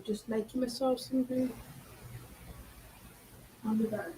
Just making myself something. I'll be back.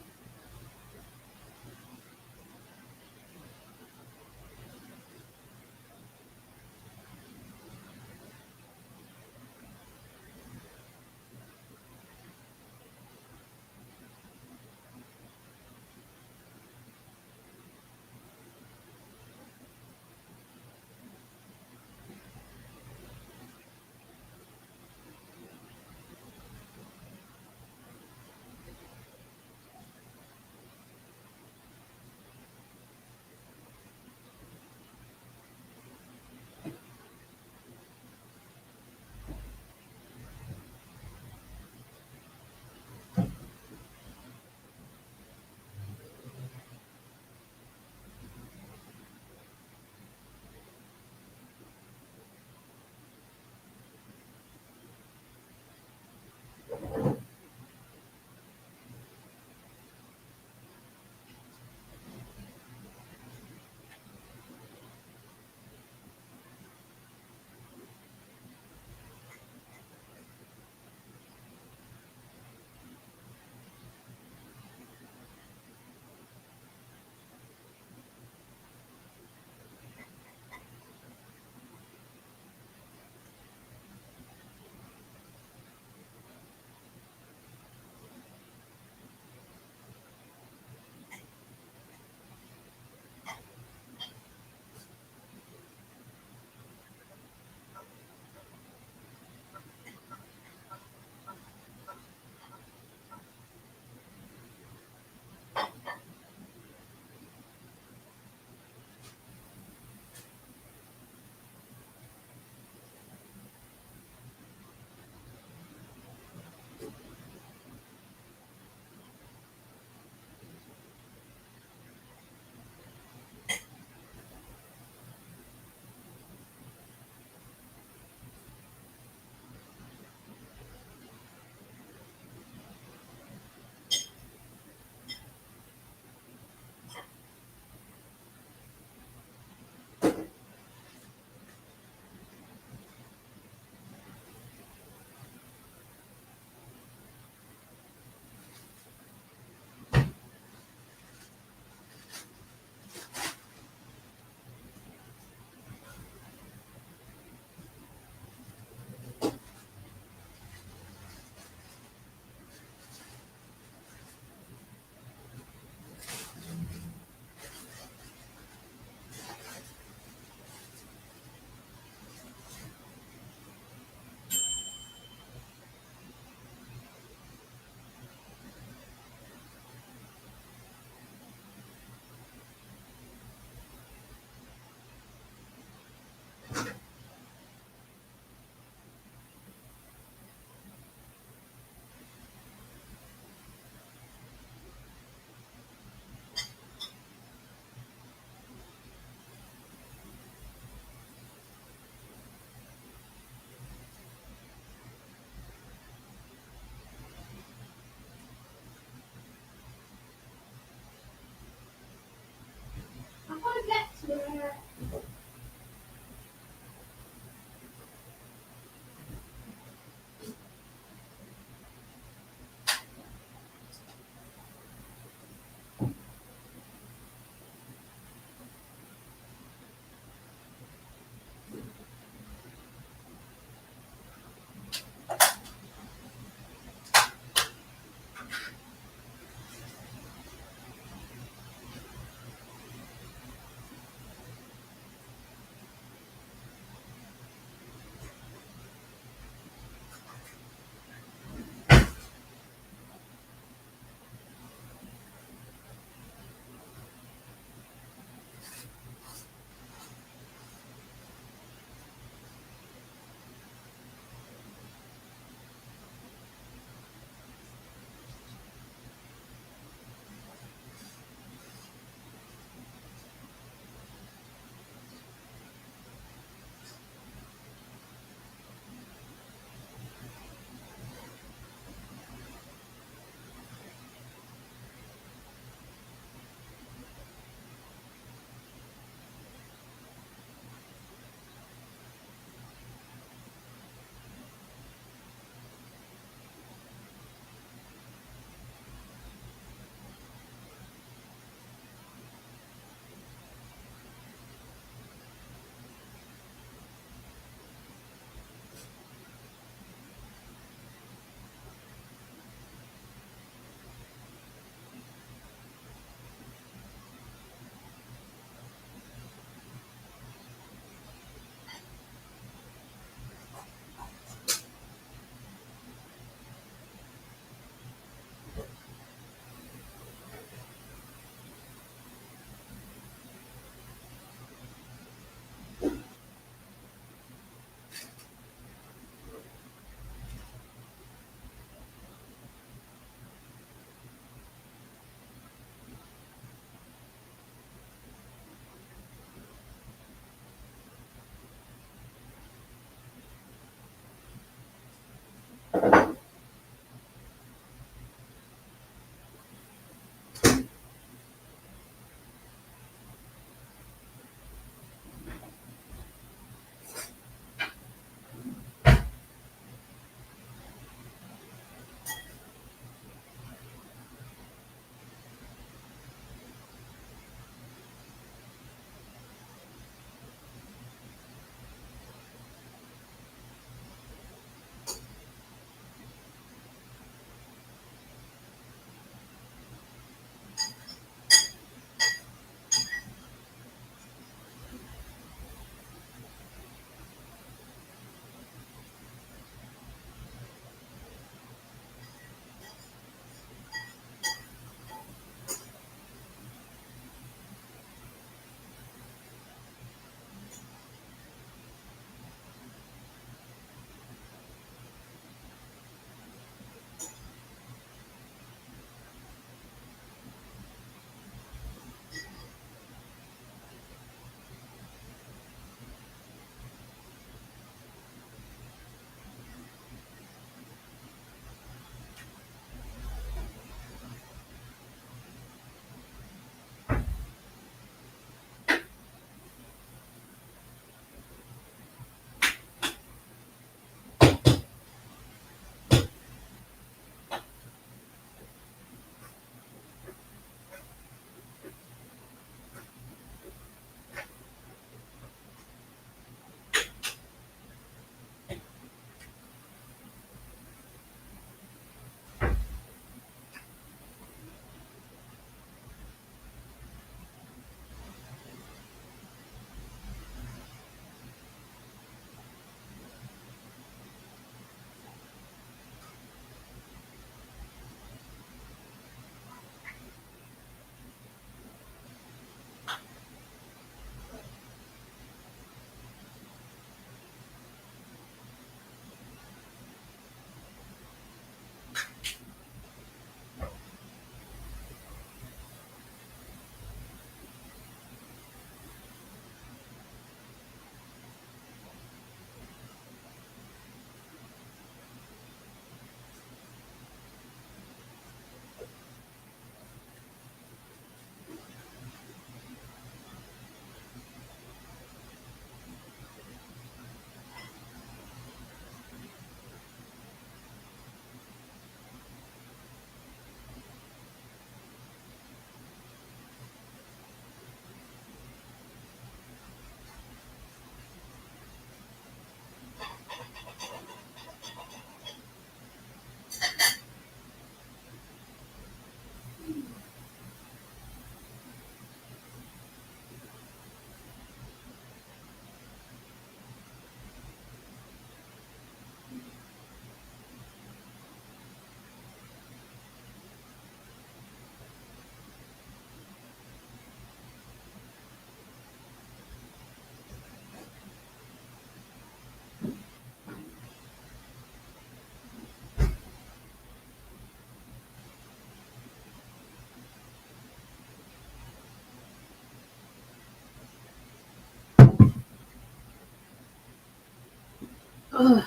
Oh,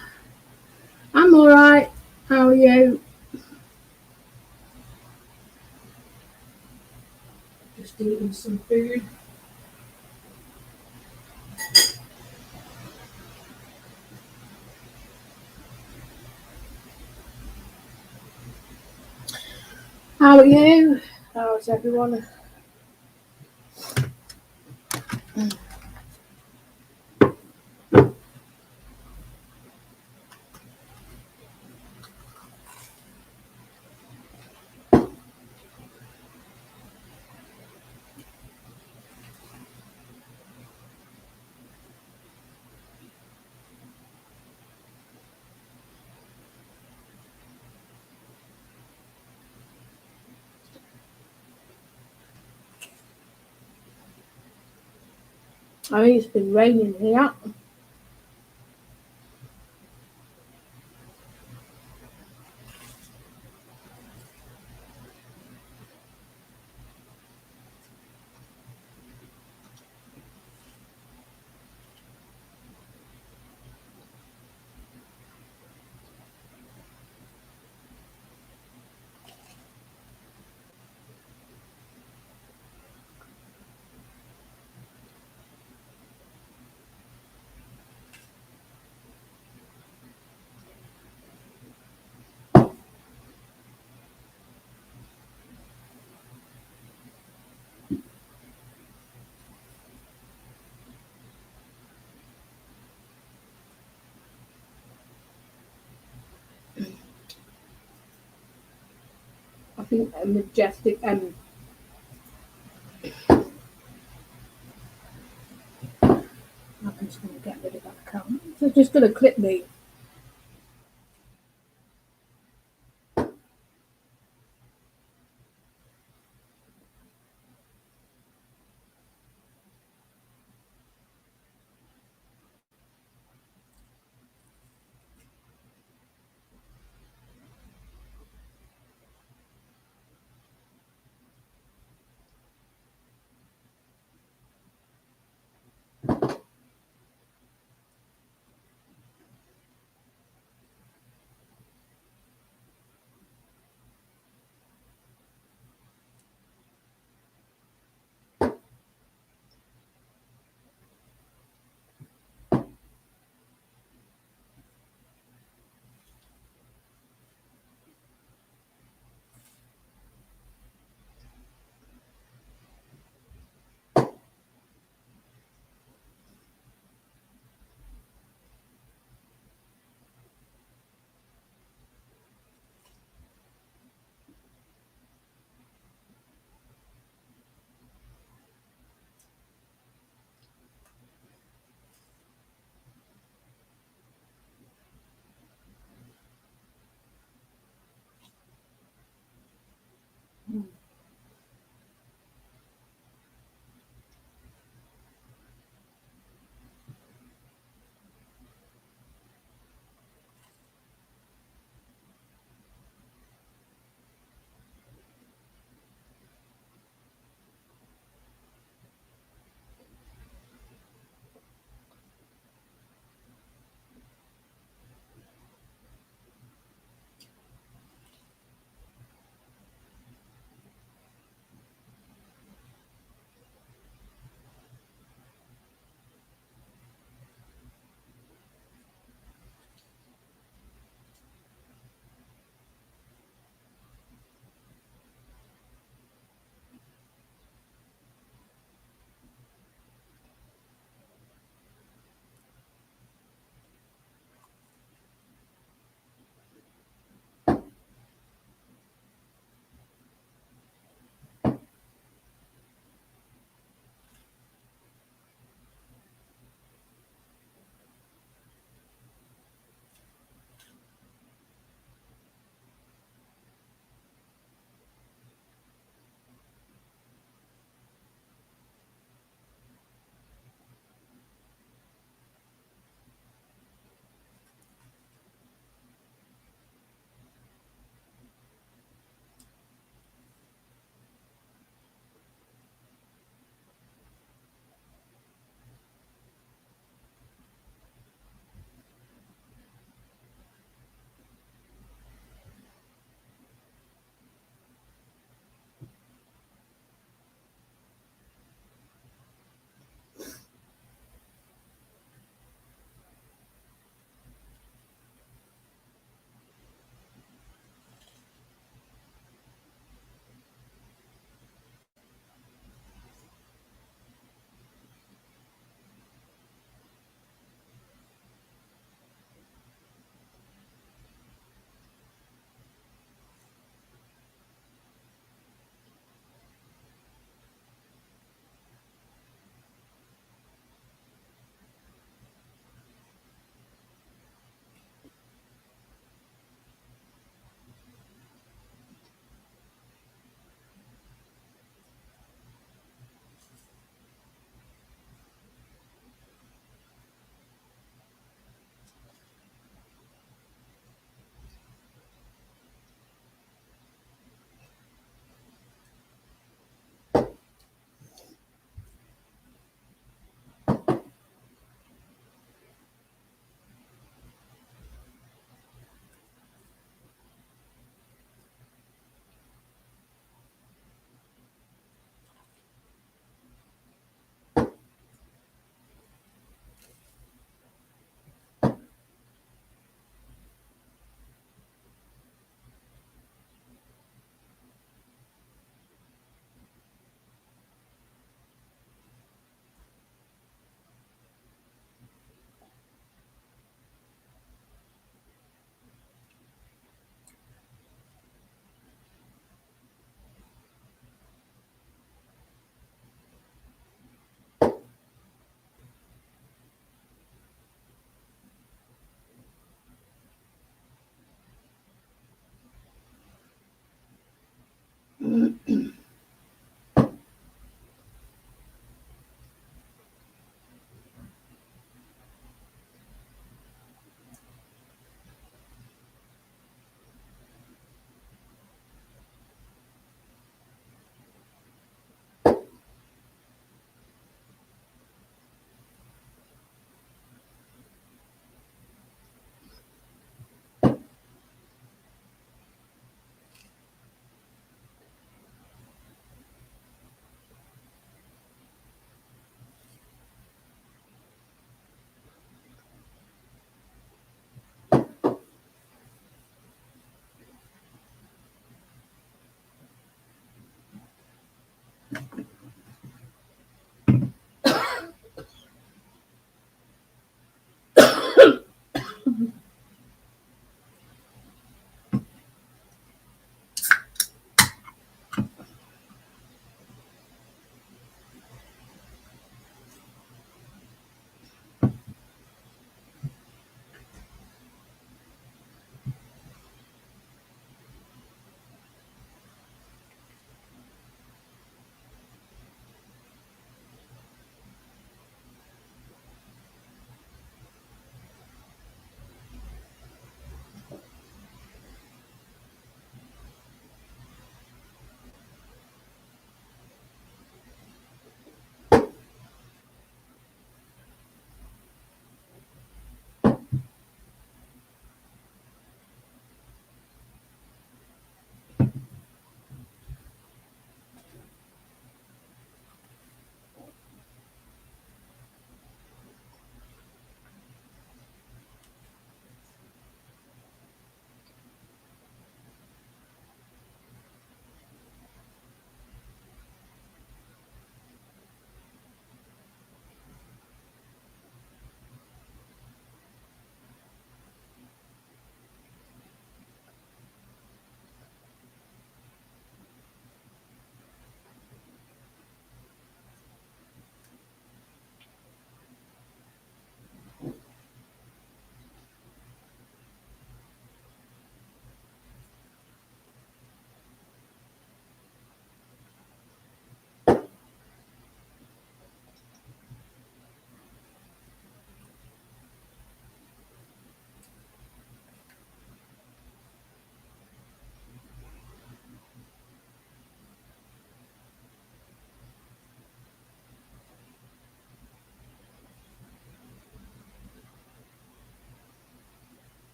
I'm all right. How are you? Just eating some food. How are you? How's everyone? I think it's been raining here. I think a majestic. I'm just going to get rid of that account. So just going to clip me.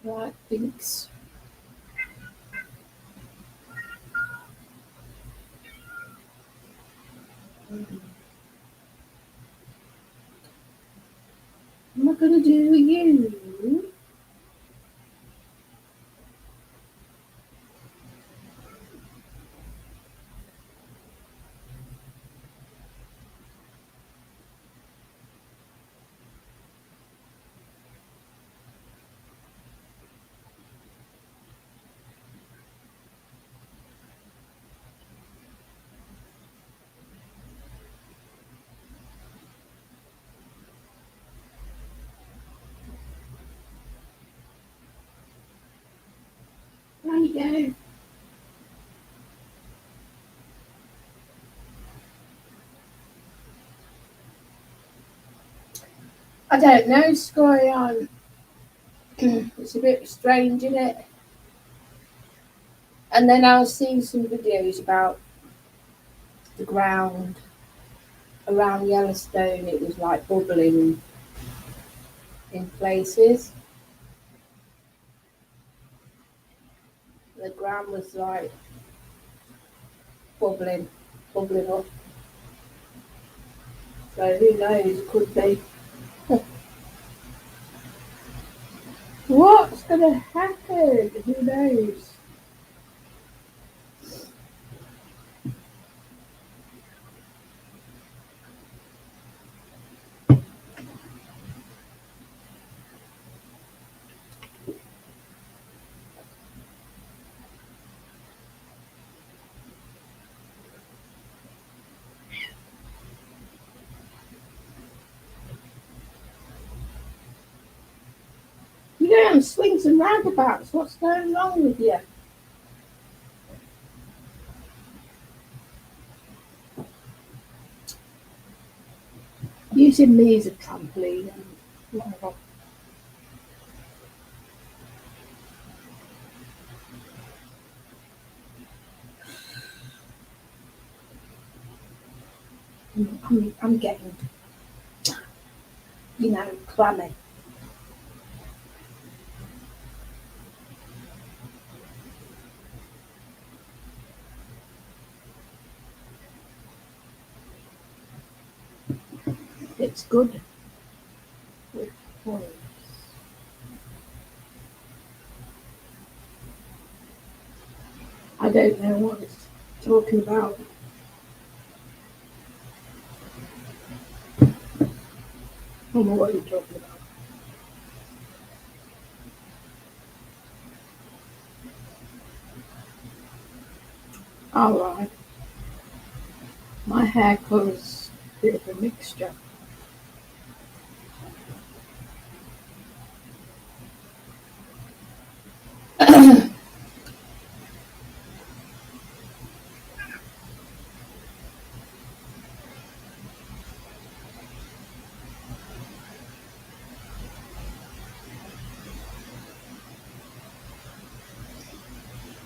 Right, thanks. What am I gonna do with you? There you go. I don't know what's going on. It's a bit strange, isn't it? And then I was seeing some videos about the ground around Yellowstone. It was like bubbling in places. The ground was like bubbling, bubbling up. So who knows? It could be. What's gonna happen? Who knows? You're going on swings and roundabouts. What's going on with you? Using me as a trampoline and whatever. I'm getting, clammy. It's good with points. I don't know what it's talking about. I don't know what you're talking about. All right. My hair colour's a bit of a mixture.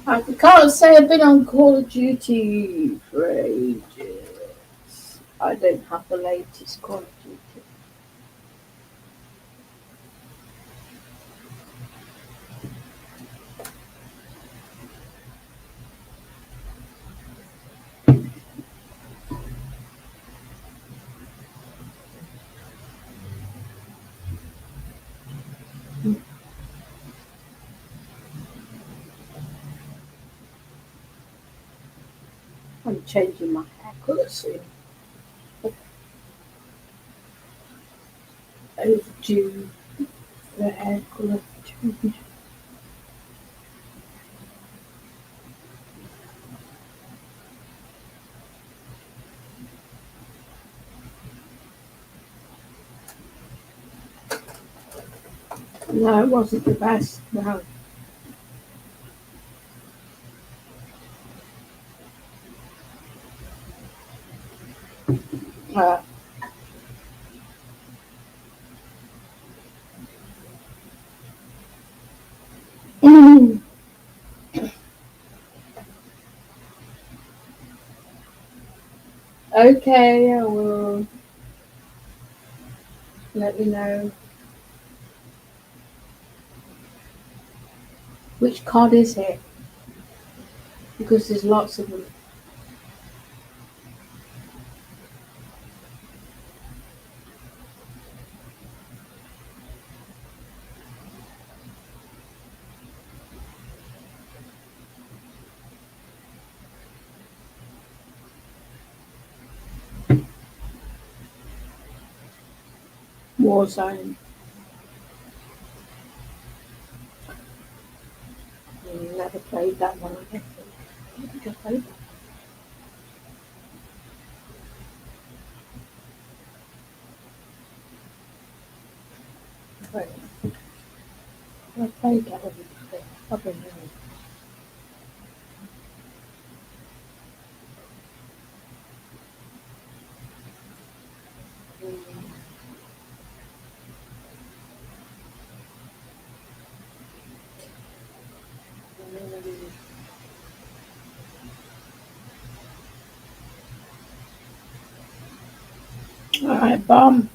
I can't say I've been on Call of Duty for ages. I don't have the latest Call of Duty. I'm changing my hair colour soon. Overdue the hair colour change. No, it wasn't the best. No. Uh, okay, I will let you know. Which cod is it? Because there's lots of them. Warzone. Never played that one. I think I played that. Right. I played that one before. Probably not. Alright, bomb.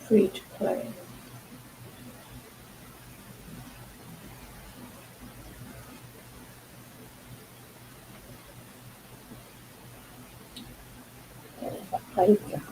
Free to play. I played that.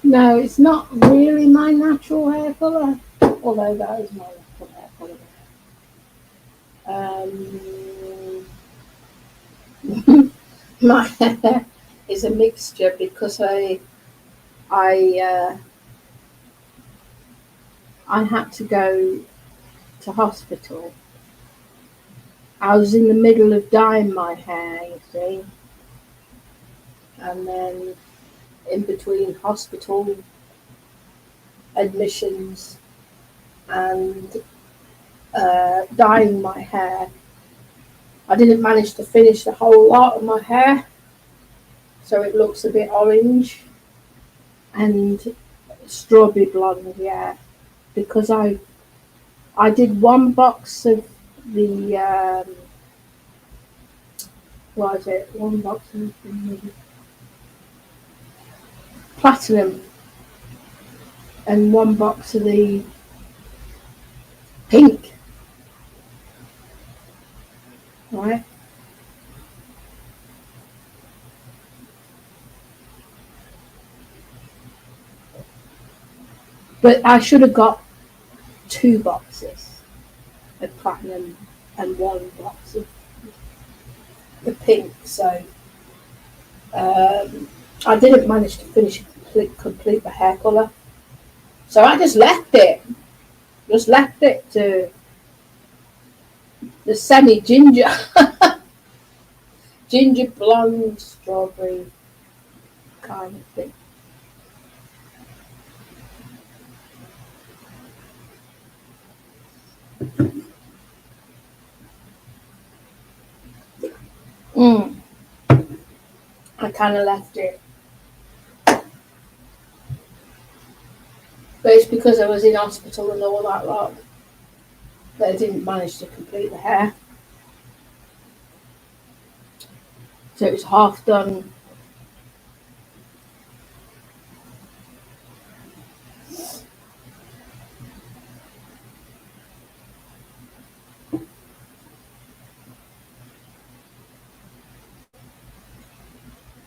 No, it's not really my natural hair colour, although that is my natural hair colour. My hair is a mixture because I I had to go to hospital. I was in the middle of dyeing my hair, you see, and then in between hospital admissions and dyeing my hair, I didn't manage to finish the whole lot of my hair, so it looks a bit orange and strawberry blonde, yeah. Because I did one box of the what is it? One box of the platinum and one box of the pink, right? But I should have got two boxes of platinum and one box of the pink. So I didn't manage to finish complete the hair colour. So I just left it. Just left it to the semi ginger, ginger blonde, strawberry kind of thing. Mm. I kind of left it. But it's because I was in hospital and all that lot that I didn't manage to complete the hair. So it was half done.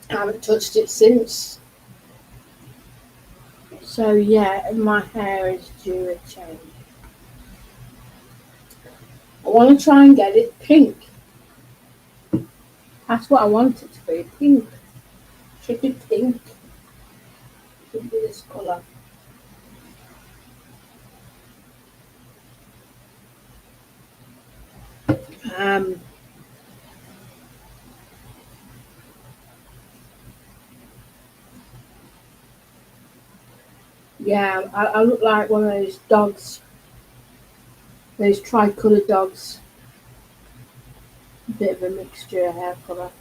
I haven't touched it since. So yeah, my hair is due a change. I want to try and get it pink. That's what I want it to be, pink. Should be pink. Should be this colour. Um, yeah, I look like one of those dogs, those tricolour dogs. A bit of a mixture of hair colour.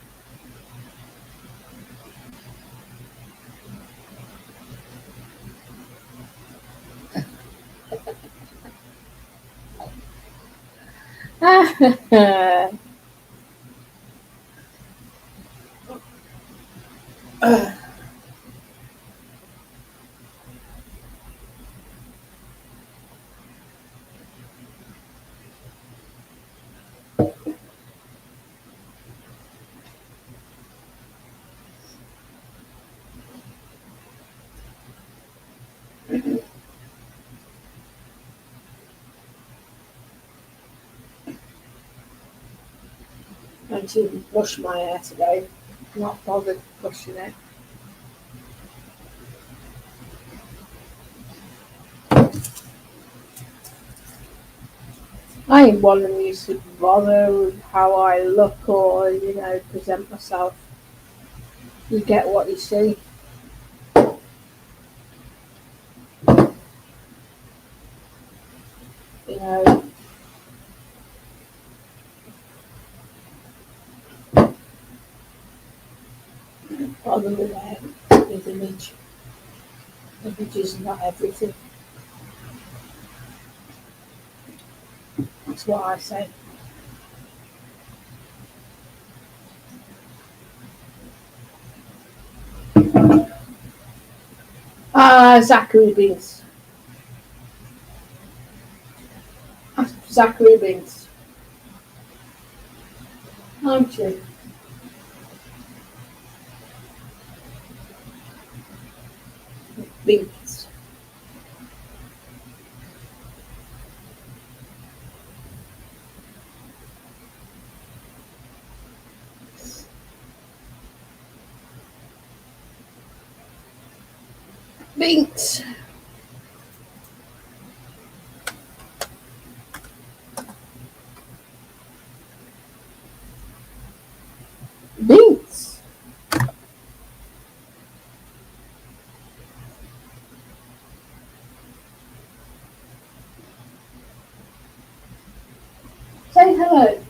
I didn't wash my hair today. Not bothered brushing it. I ain't one of them used to bother with how I look or, present myself. You get what you see, you know. Bother with image. Image is not everything. That's what I say. Zachary Binks. Zachary Binks. Aren't you? Binks. Binks. Binks. Say hello.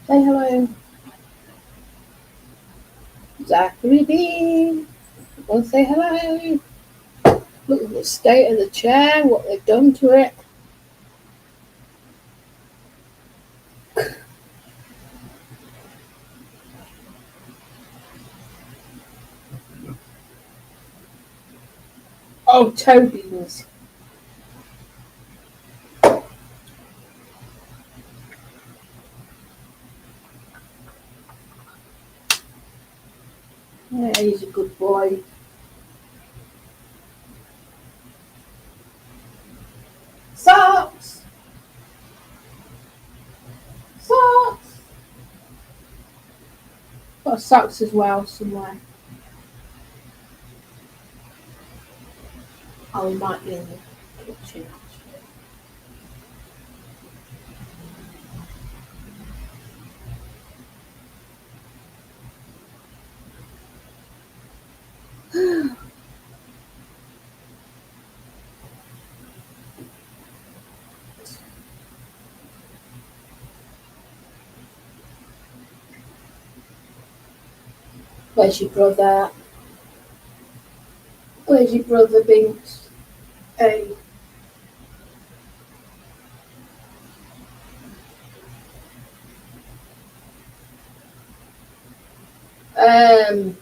Say hello. Zachary Binks. Want to say hello? Look at the state of the chair, what they've done to it. Oh, Toby's. Yeah, he's a good boy. Socks! Socks! Got socks as well somewhere. Oh, he might be in the kitchen actually. Where's your brother? Where's your brother Binks? Hey. Um,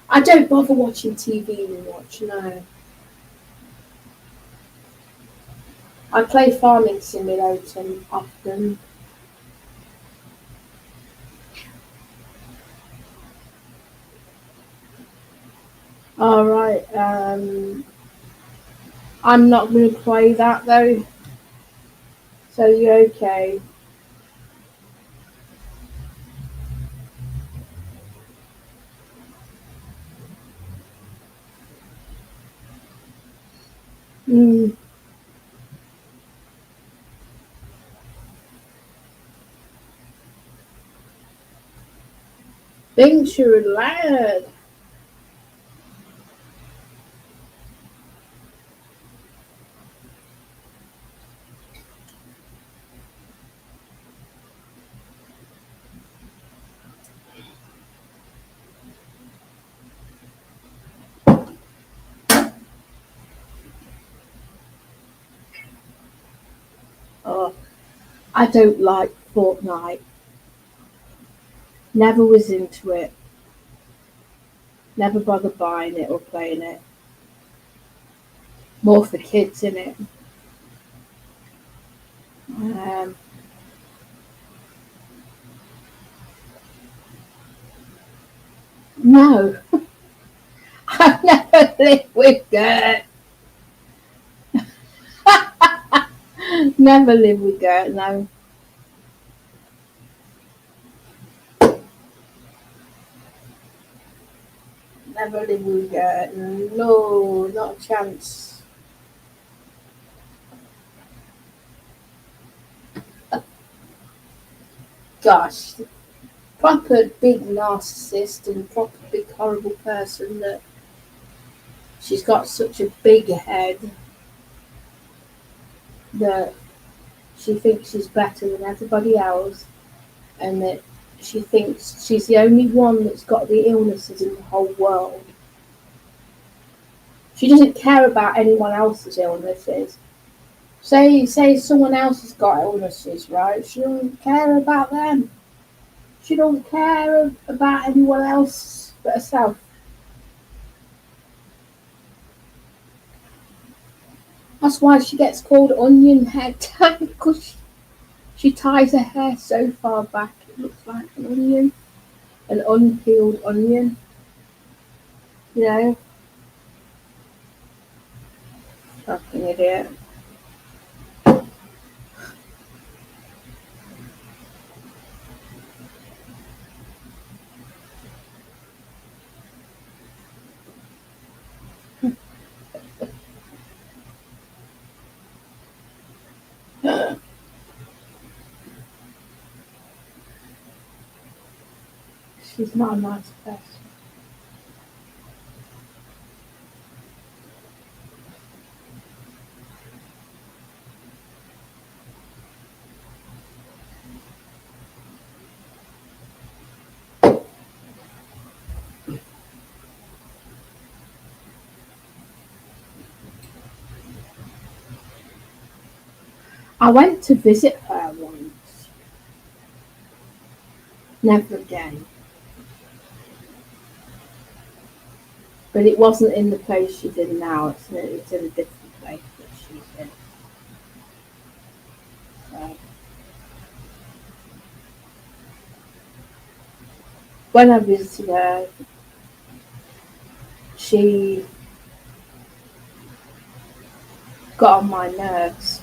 I don't bother watching TV much, no. I play Farming Simulator often. Alright, I'm not going to play that though. So you're okay. Mm. Thinks you're lad. Oh, I don't like Fortnite. Never was into it. Never bothered buying it or playing it. More for kids, in it. Um, no, I've never lived with Gert. Never lived with Gert. No, never lived with Gert. No, not a chance. Gosh, proper big narcissist and proper big horrible person that she's got such a big head that she thinks she's better than everybody else and that she thinks she's the only one that's got the illnesses in the whole world. She doesn't care about anyone else's illnesses. Say someone else has got illnesses, right? She doesn't care about them. She don't care about anyone else but herself. That's why she gets called onion head because she ties her hair so far back it looks like an onion, an unpeeled onion. You know, fucking idiot. She's not a nice person. I went to visit her once. Never again. But it wasn't in the place she's in now. It's in a different place that she's in. So when I visited her, she got on my nerves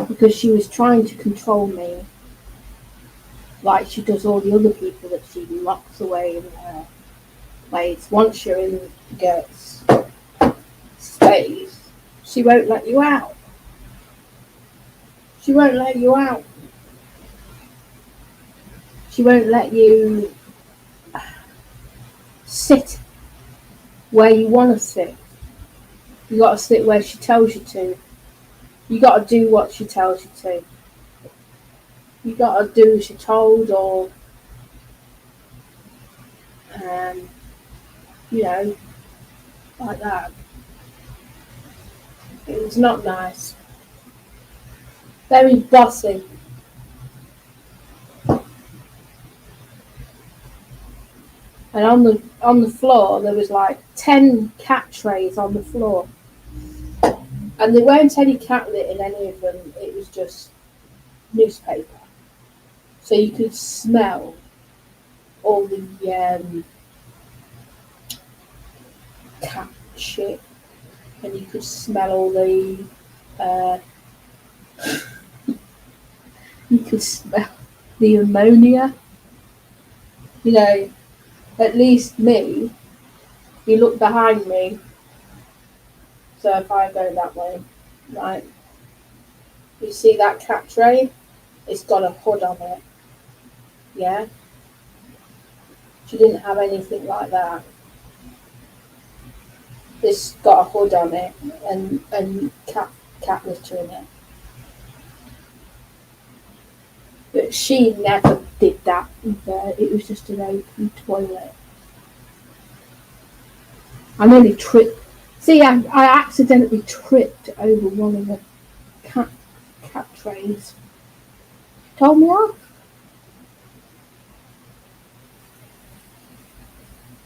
because she was trying to control me like she does all the other people that she locks away in her place. Once you're in Gert's space, she won't let you out. She won't let you out. She won't let you sit where you want to sit. You got to sit where she tells you to. You got to do what she tells you to. You got to do as you're told, or um, you know, like that. It was not nice. Very bossy. And on the floor there was like 10 cat trays on the floor, and there weren't any cat litter in any of them. It was just newspaper, so you could smell all the cat shit, and you could smell all the uh, you could smell the ammonia. You know, at least me. You look behind me. So if I go that way, right, you see that cat tray? It's got a hood on it. Yeah? She didn't have anything like that. This got a hood on it and cat litter in it. But she never did that either. It was just an open toilet. I nearly tripped. See, I accidentally tripped over one of the cat trays. Told me off.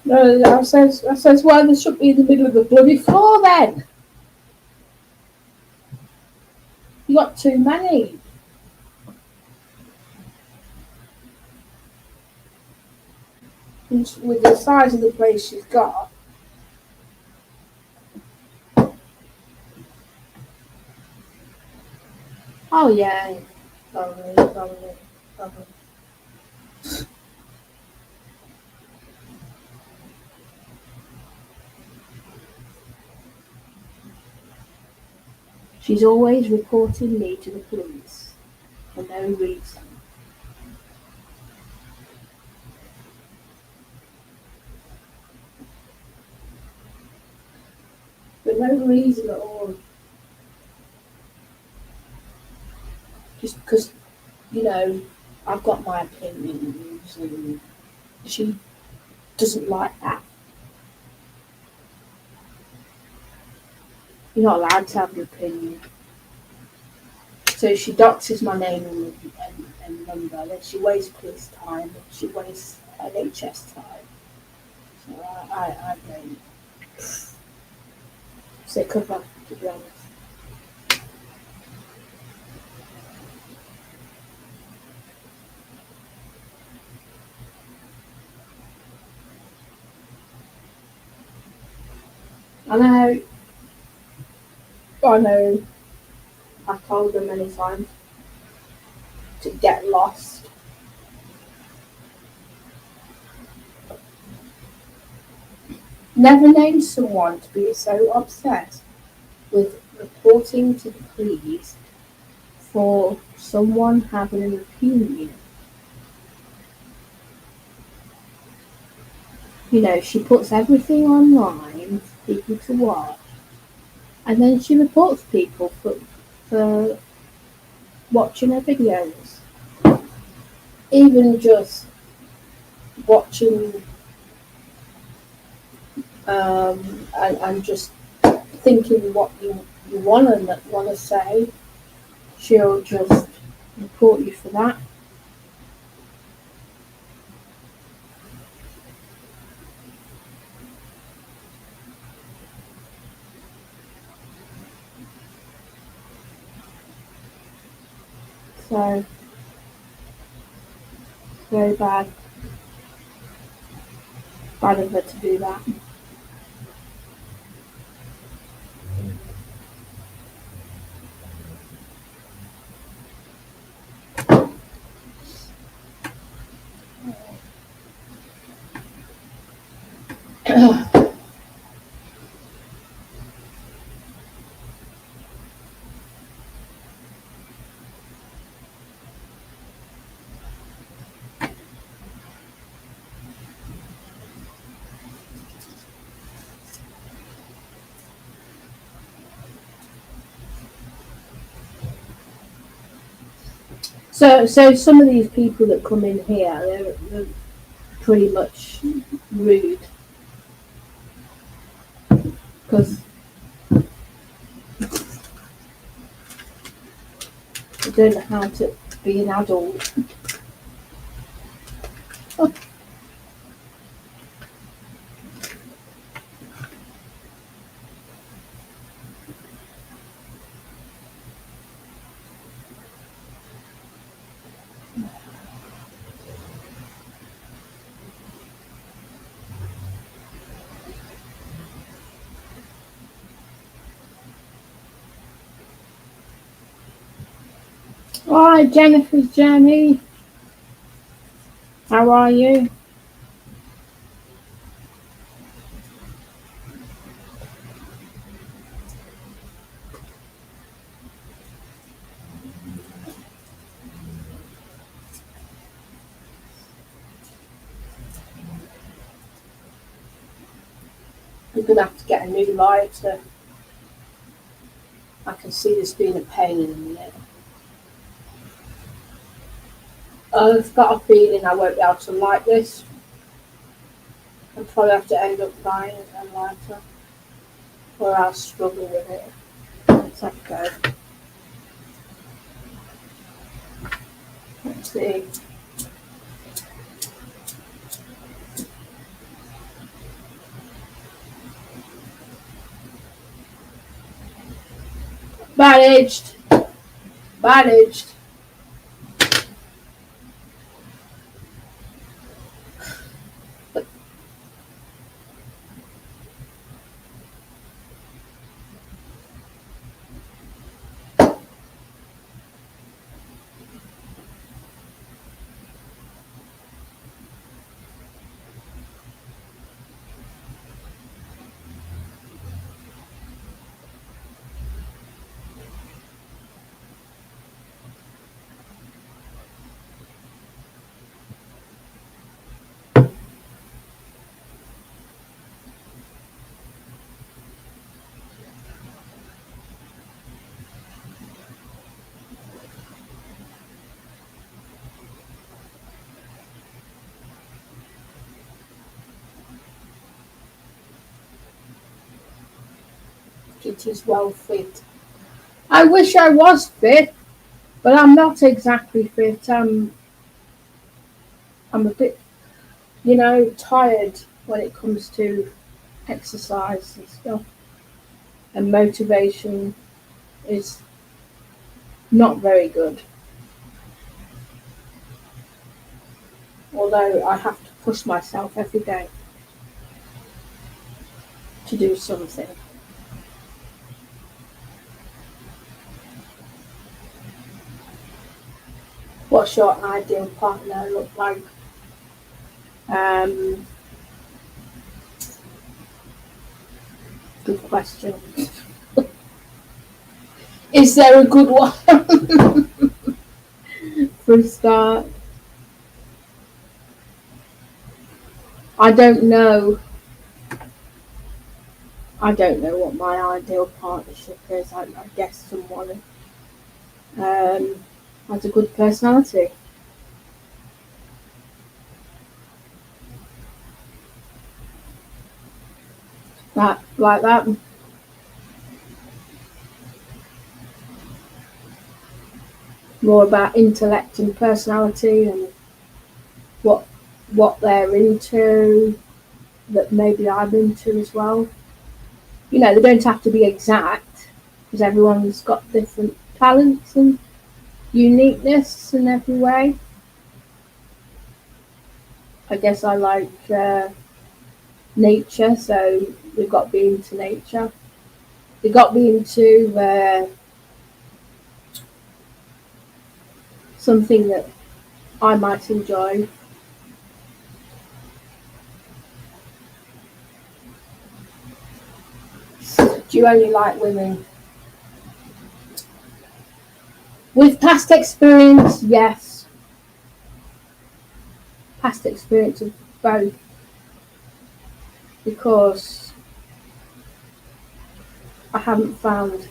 No, I says, well, they should be in the middle of the bloody floor then. You got too many. And with the size of the place she's got. Oh yeah, probably. She's always reporting me to the police for no reason. For no reason at all. Just because, I've got my opinions and she doesn't like that. You're not allowed to have an opinion. So she doxes my name and number, then she wastes police time, she wastes NHS time. So I don't. Sick of her, to be honest. I know, I've told her many times to get lost. Never known someone to be so obsessed with reporting to the police for someone having an opinion. She puts everything online for people to watch, and then she reports people for watching her videos. Even just watching and just thinking what you want to say, she'll just report you for that. So, very bad. Bad of her to do that. So some of these people that come in here, they're pretty much rude because they don't know how to be an adult. Hi, Jennifer's Journey. How are you? We're going to have to get a new lighter. I can see this being a pain in a minute. I've got a feeling I won't be able to light this. I'll probably have to end up buying a lighter, or I'll struggle with it. Let's have a go. Let's see. Managed. Managed. It is well fit. I wish I was fit, but I'm not exactly fit. I'm a bit, tired when it comes to exercise and stuff. And motivation is not very good. Although I have to push myself every day to do something. What's your ideal partner look like? Um, Good question. Is there a good one for a start? I don't know. I don't know what my ideal partnership is. I guess someone has a good personality. That like that. More about intellect and personality and what what they're into that maybe I'm into as well. They don't have to be exact because everyone's got different talents and uniqueness in every way. I guess I like nature, so we've got to be into nature. We've got to be into something that I might enjoy. Do you only like women? With past experience, yes. Past experience of both. Because I haven't found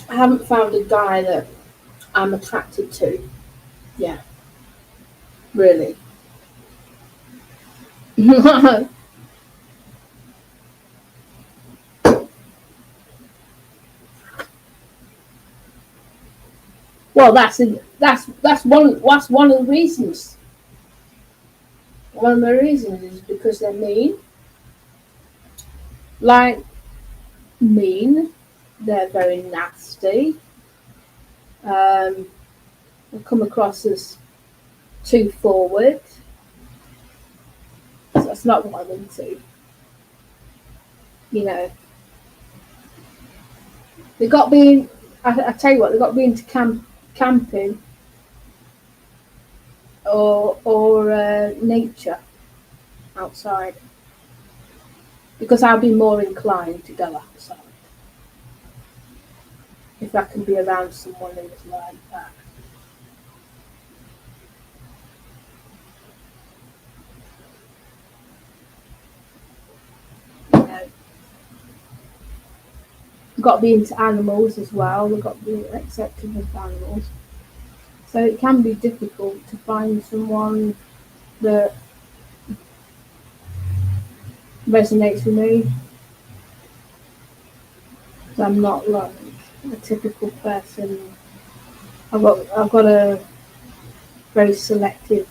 a guy that I'm attracted to. Yeah, really. Well, that's one of the reasons. One of the reasons is because they're mean. Like mean, they're very nasty. They come across as too forward. So that's not what I'm into. You know, they got being. I tell you what, they got being into camping or nature outside because I'll be more inclined to go outside if I can be around someone who's like that. You've got to be into animals as well. You've got to be accepting of animals. So it can be difficult to find someone that resonates with me. So I'm not like a typical person. I've got a very selective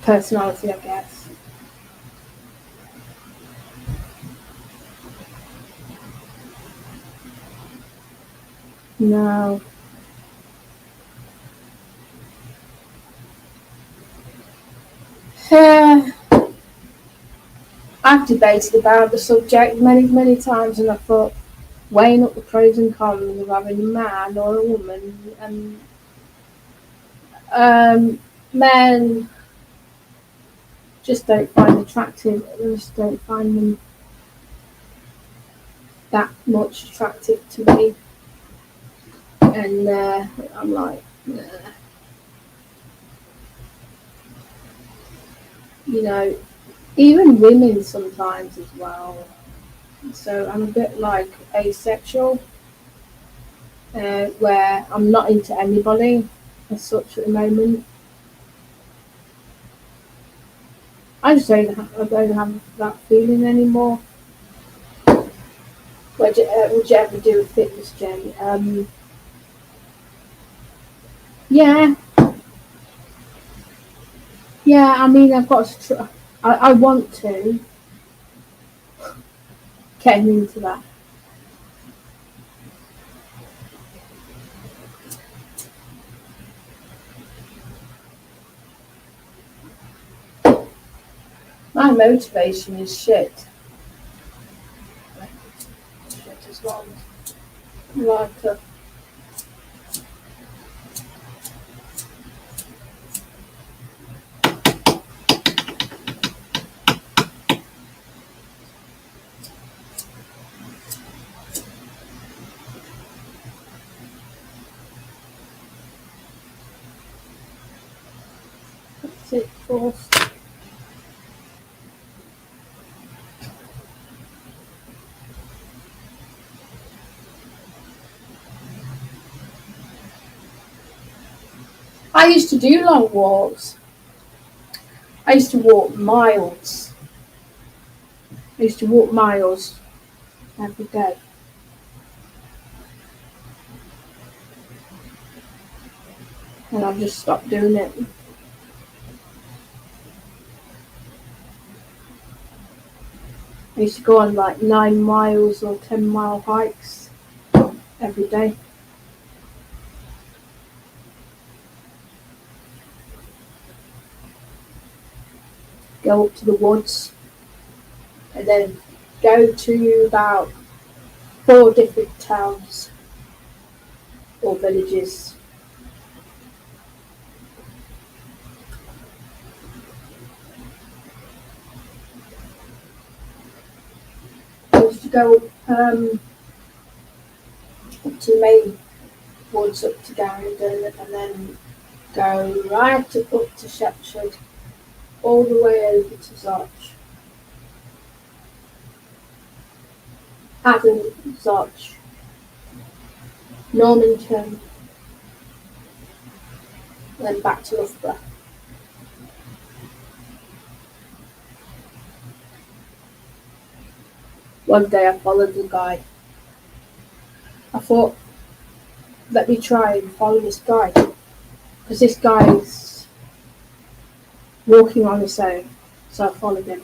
personality, I guess. No. Uh, I've debated about the subject many, many times, and I thought weighing up the pros and cons of having a man or a woman, and men just don't find attractive. I just don't find them that much attractive to me, and I'm like, nah. You know, even women sometimes as well. So I'm a bit like asexual, where I'm not into anybody as such at the moment. I don't have that feeling anymore. Would you ever do a fitness gym? Yeah, yeah. I mean, I've got to. I want to get into that. My motivation is shit. Shit as well. Like, 6 I used to do long walks. I used to walk miles. I used to walk miles every day. And I've just stopped doing it. I used to go on like 9 miles or 10-mile hikes every day. Go up to the woods and then go to about 4 different towns or villages. I used to go up to the main woods up to Garrington and then go right up to Shepshed, all the way over to Zoch, Adam, Zoch, Normanton, and then back to Loughborough. One day I followed the guide. I thought, let me try and follow this guide, because this guy's walking on his own, so I followed him.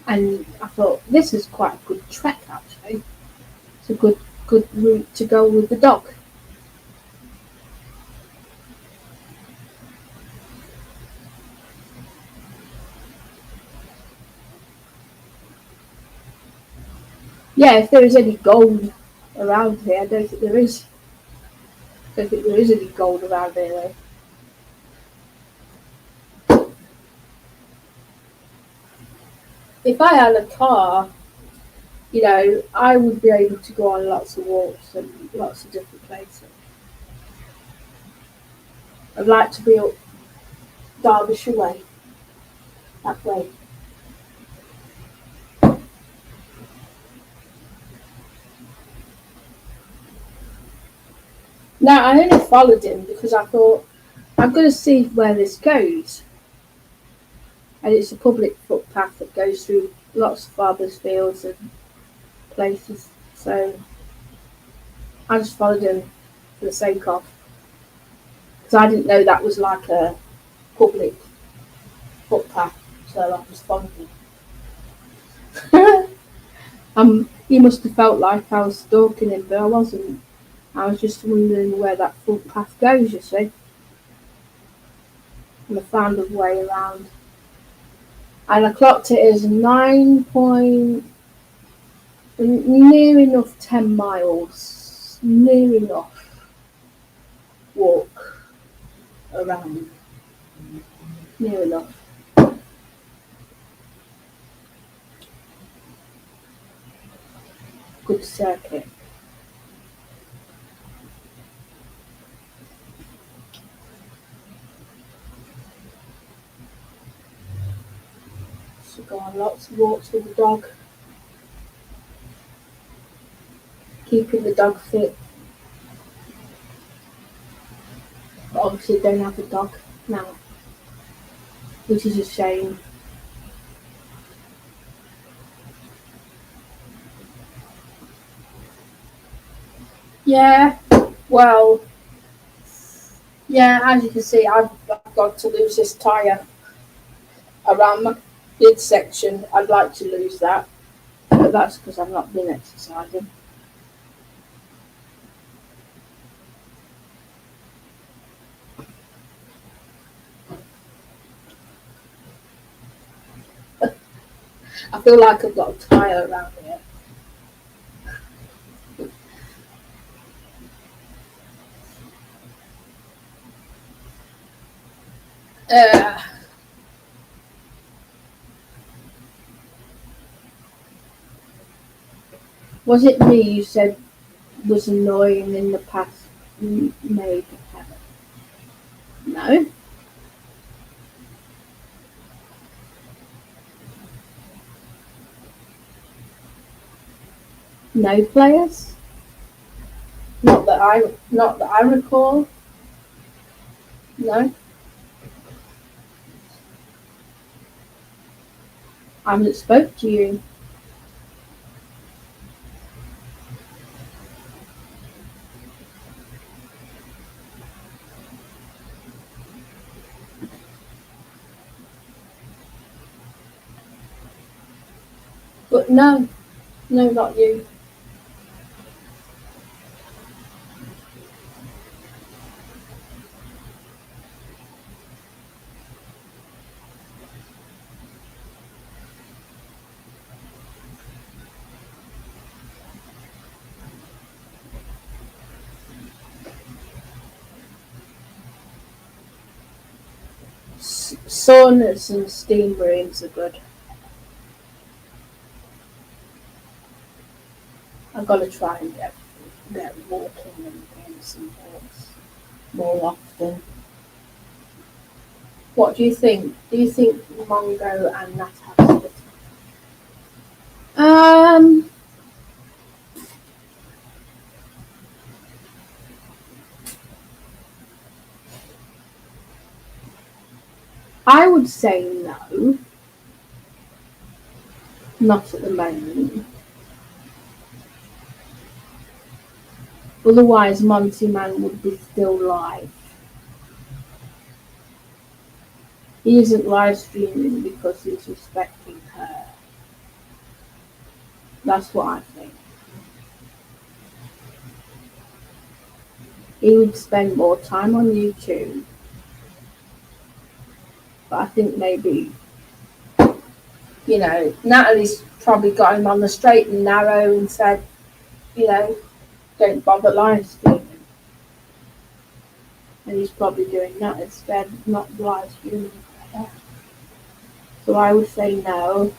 And I thought, this is quite a good trek actually. It's a good route to go with the dog. Yeah, if there is any gold around here, I don't think there is. I don't think there is any gold around here though. If I had a car, I would be able to go on lots of walks and lots of different places. I'd like to be up Derbyshire way, that way. Now, I only followed him because I thought, I'm going to see where this goes. And it's a public footpath that goes through lots of farmers' fields and places. So I just followed him for the sake of, because I didn't know that was like a public footpath. So I just followed him. He must have felt like I was stalking him, but I wasn't. I was just wondering where that footpath goes, you see. And I found a way around. And I clocked it as 9 point, near enough 10 miles. Near enough walk around. Near enough. Good circuit. So go on lots of walks with the dog. Keeping the dog fit. But obviously don't have a dog now. Which is a shame. Yeah, well, yeah, as you can see, I've got to lose this tyre around my midsection. I'd like to lose that, but that's because I've not been exercising. I feel like I've got a tyre around here. Uh, was it me you said was annoying in the past? Maybe. No? No players? Not that I recall. No? I haven't spoke to you. But no, not you. Saunas and steam rooms are good. I've got to try and get walking and doing some walks more often. What do you think? Do you think Mongo and Nat have split up? I would say no. Not at the moment. Otherwise, Monty Man would be still live. He isn't live streaming because he's respecting her. That's what I think. He would spend more time on YouTube. But I think maybe, Natalie's probably got him on the straight and narrow and said, don't bother live streaming. And he's probably doing that instead, not live streaming. So I would say no.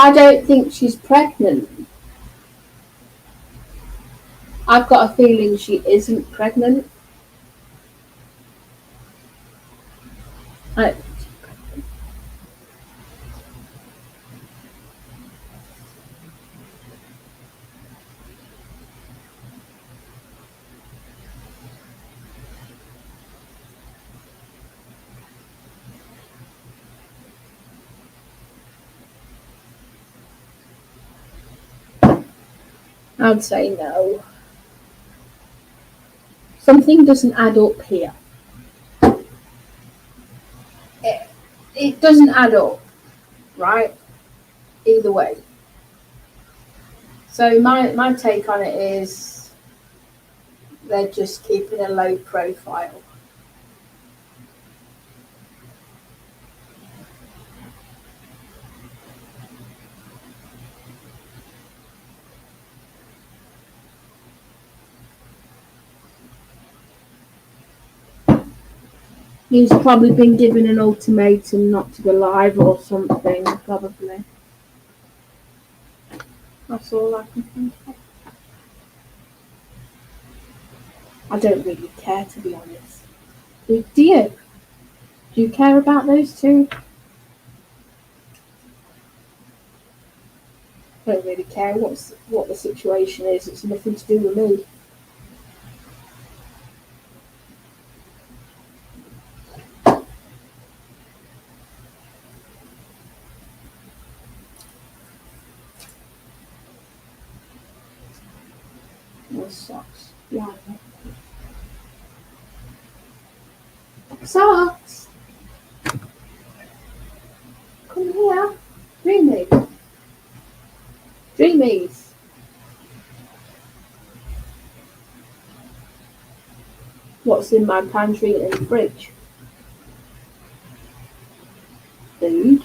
I don't think she's pregnant. I've got a feeling she isn't pregnant. I, I'd say no. Something doesn't add up here. It, it doesn't add up, right? Either way. So my take on it is they're just keeping a low profile. He's probably been given an ultimatum not to go live or something, probably. That's all I can think of. I don't really care, to be honest. Do you? Do you care about those two? I don't really care what the situation is. It's nothing to do with me. Those socks. Yeah. Socks! Come here. Dreamy. Dreamies. What's in my pantry and fridge? Food.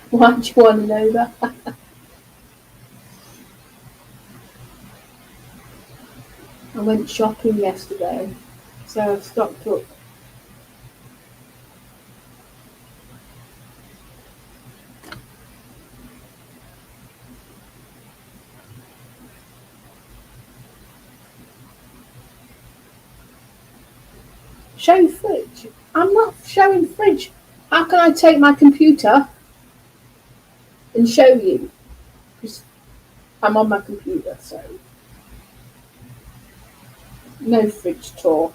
Why do you want to know that? I went shopping yesterday, so I've stocked up. Show fridge? I'm not showing fridge. How can I take my computer and show you? Because I'm on my computer, so no fridge tour.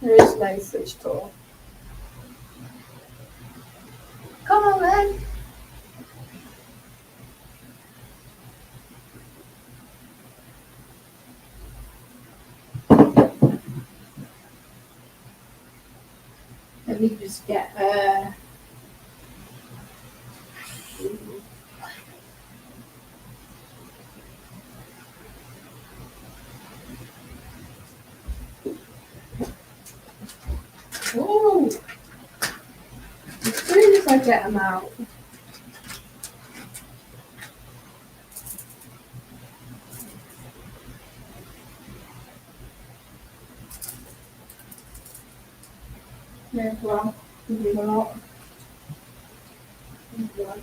There is no fridge tour. Come on then. Let me just get oh, as soon as I get them out. Yeah, well, there's a lot. Enjoy.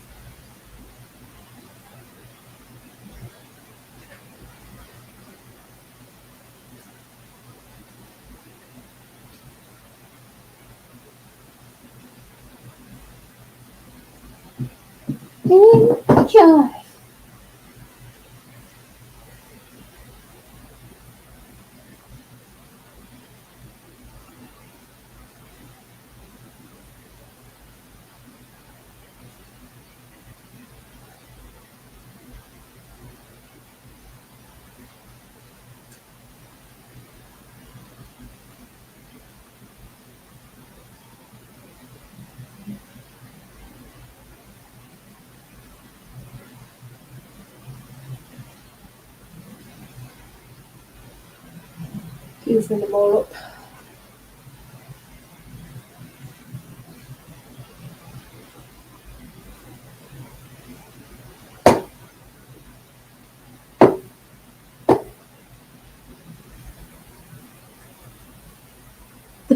Using them all up.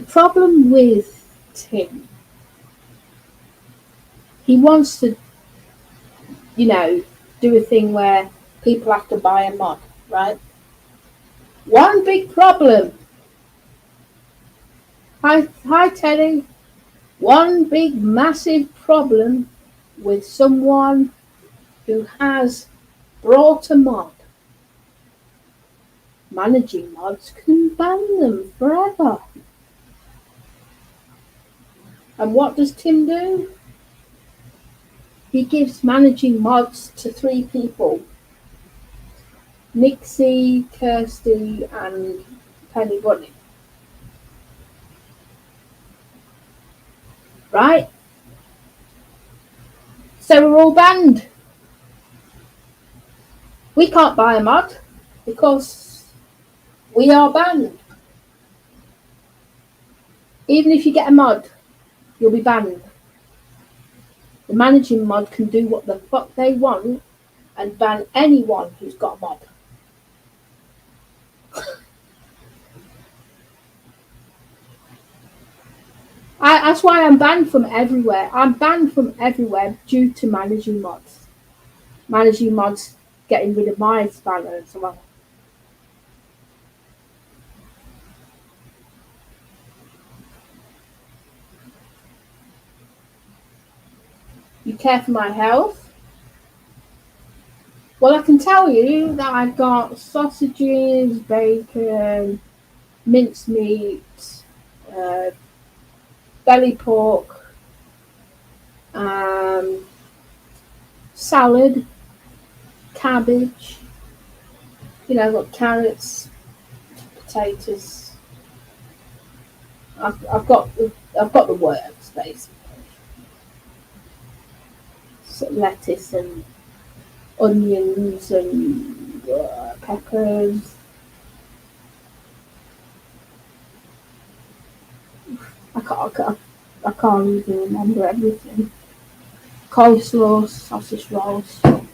problem with Tim, he wants to, do a thing where people have to buy a mod, right? One big problem. Hi, Teddy. One big massive problem with someone who has brought a mod. Managing mods can ban them forever. And what does Tim do? He gives managing mods to 3 people. Nixie, Kirsty and Penny Bunny. Right? So we're all banned. We can't buy a mod because we are banned. Even if you get a mod, you'll be banned. The managing mod can do what the fuck they want and ban anyone who's got a mod. That's why I'm banned from everywhere. I'm banned from everywhere due to managing mods. Managing mods getting rid of my spanner as well. You care for my health? Well, I can tell you that I've got sausages, bacon, mincemeat, belly pork, salad, cabbage. I've got carrots, potatoes. I've got the works basically. So lettuce and onions and peppers. I can't even remember everything. Coleslaw, sausage rolls. Okay.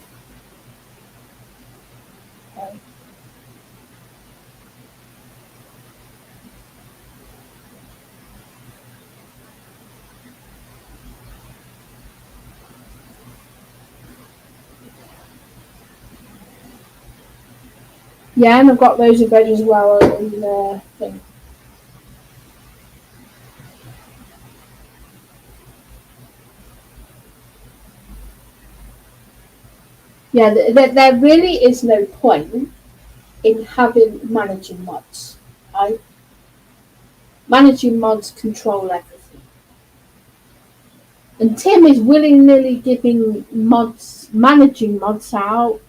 Yeah, and I've got loads of veg as well in the thing. Yeah, there really is no point in having managing mods. Right? Managing mods control everything. And Tim is willy-nilly giving managing mods out.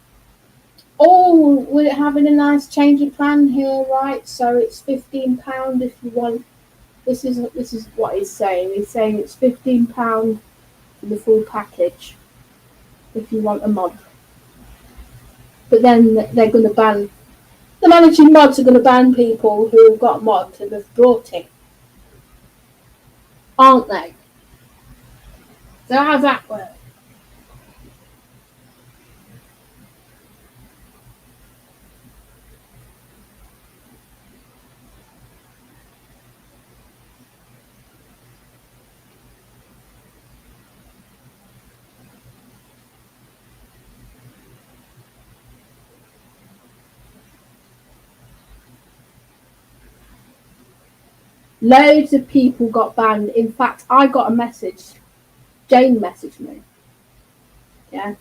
Oh, we're having a nice change of plan here, right? So it's £15 if you want. This is what he's saying. He's saying it's £15 for the full package if you want a mod. But then they're going to ban. The managing mods are going to ban people who have got mods and have brought it, aren't they? So how's that work? Loads of people got banned. In fact, I got a message. Jane messaged me. Yeah.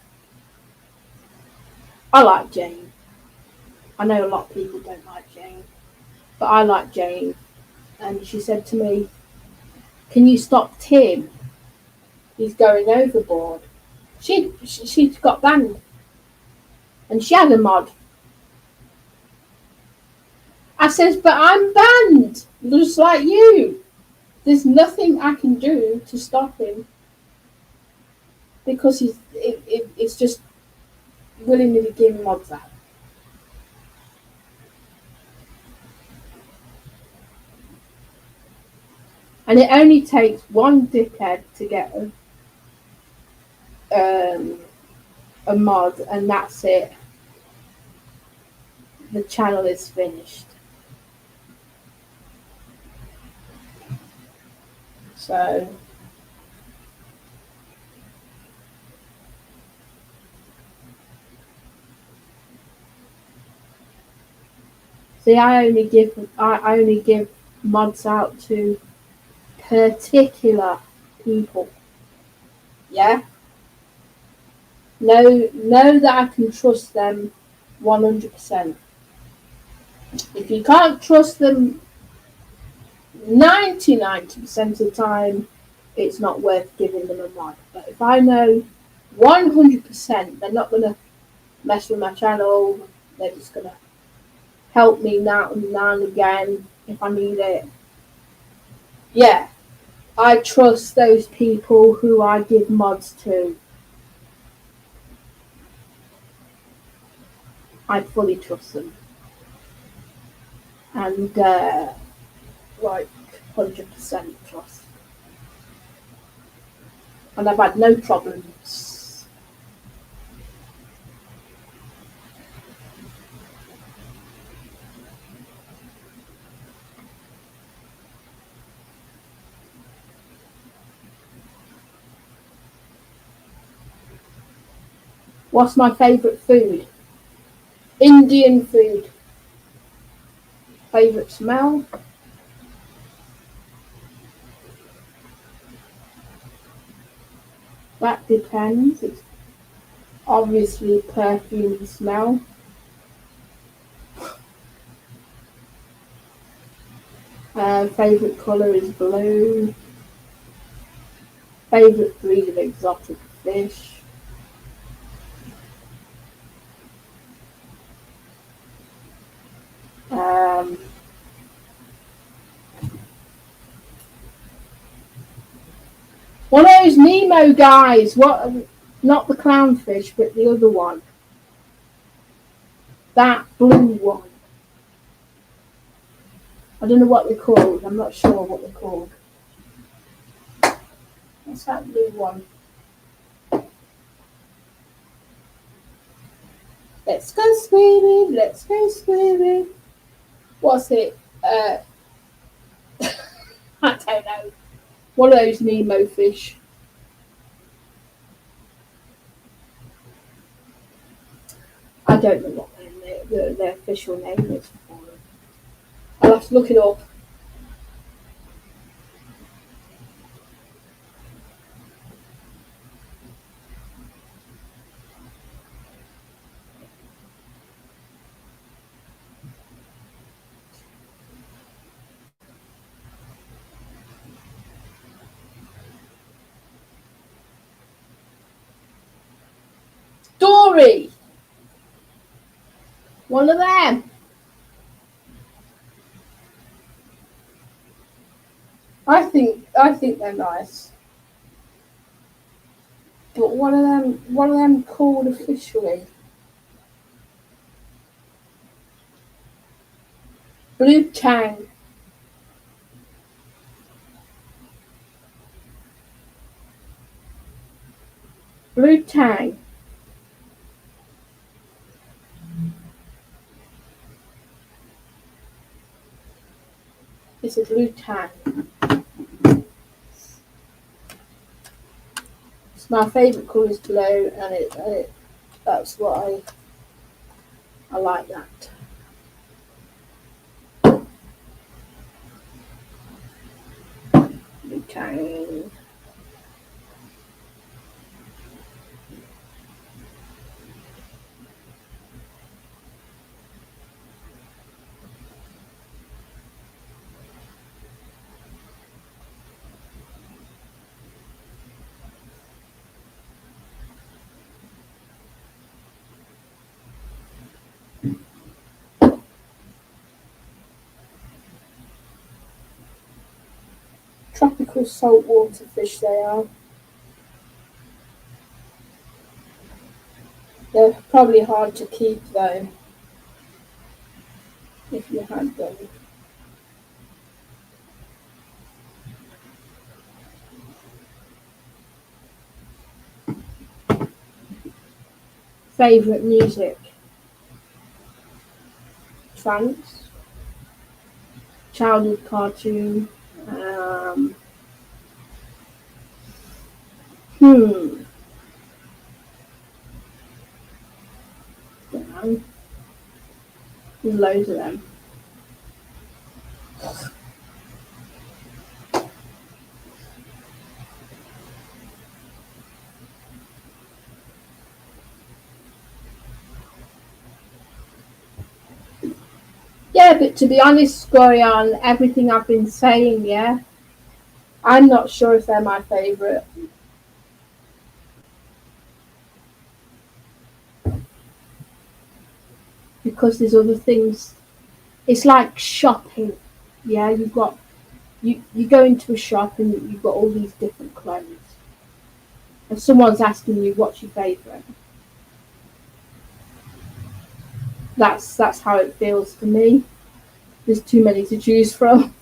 I like Jane. I know a lot of people don't like Jane, but I like Jane. And she said to me, "Can you stop Tim? He's going overboard." She got banned, and she had a mod. I says, "But I'm banned, just like you. There's nothing I can do to stop him because it's just willingly giving mods out." And it only takes one dickhead to get a mod, and that's it. The channel is finished. So see, I only give mods out to particular people. Yeah, know that I can trust them 100%. If you can't trust them 99% of the time, it's not worth giving them a mod. But if I know 100% they're not going to mess with my channel, they're just going to help me now and again if I need it. Yeah, I trust those people who I give mods to. I fully trust them. And, like, 100% trust. And I've had no problems. What's my favourite food? Indian food. Favourite smell? That depends. It's obviously perfume smell. Favourite colour is blue. Favourite breed of exotic fish. Um, one of those Nemo guys. What? Not the clownfish, but the other one. That blue one. I don't know what they're called. I'm not sure what they're called. What's that blue one? Let's go swimming. Let's go swimming. What's it? I don't know. One of those Nemo fish. I don't know what their official name is for them. I'll have to look it up. Dory. One of them. I think they're nice. But one of them called officially. Blue Tang. Blue Tang. It's a blue tang. It's my favourite colour is blue, and that's what I like that. Blue tang. Tropical saltwater fish they are. They're probably hard to keep though, if you had them. Favourite music? Trance. Childhood cartoon. Hmm. Don't know. There's loads of them. Yeah, but to be honest, Gorian, everything I've been saying, yeah, I'm not sure if they're my favourite. Because there's other things. It's like shopping. Yeah, you go into a shop and you've got all these different clothes. And someone's asking you what's your favourite. That's how it feels for me. There's too many to choose from.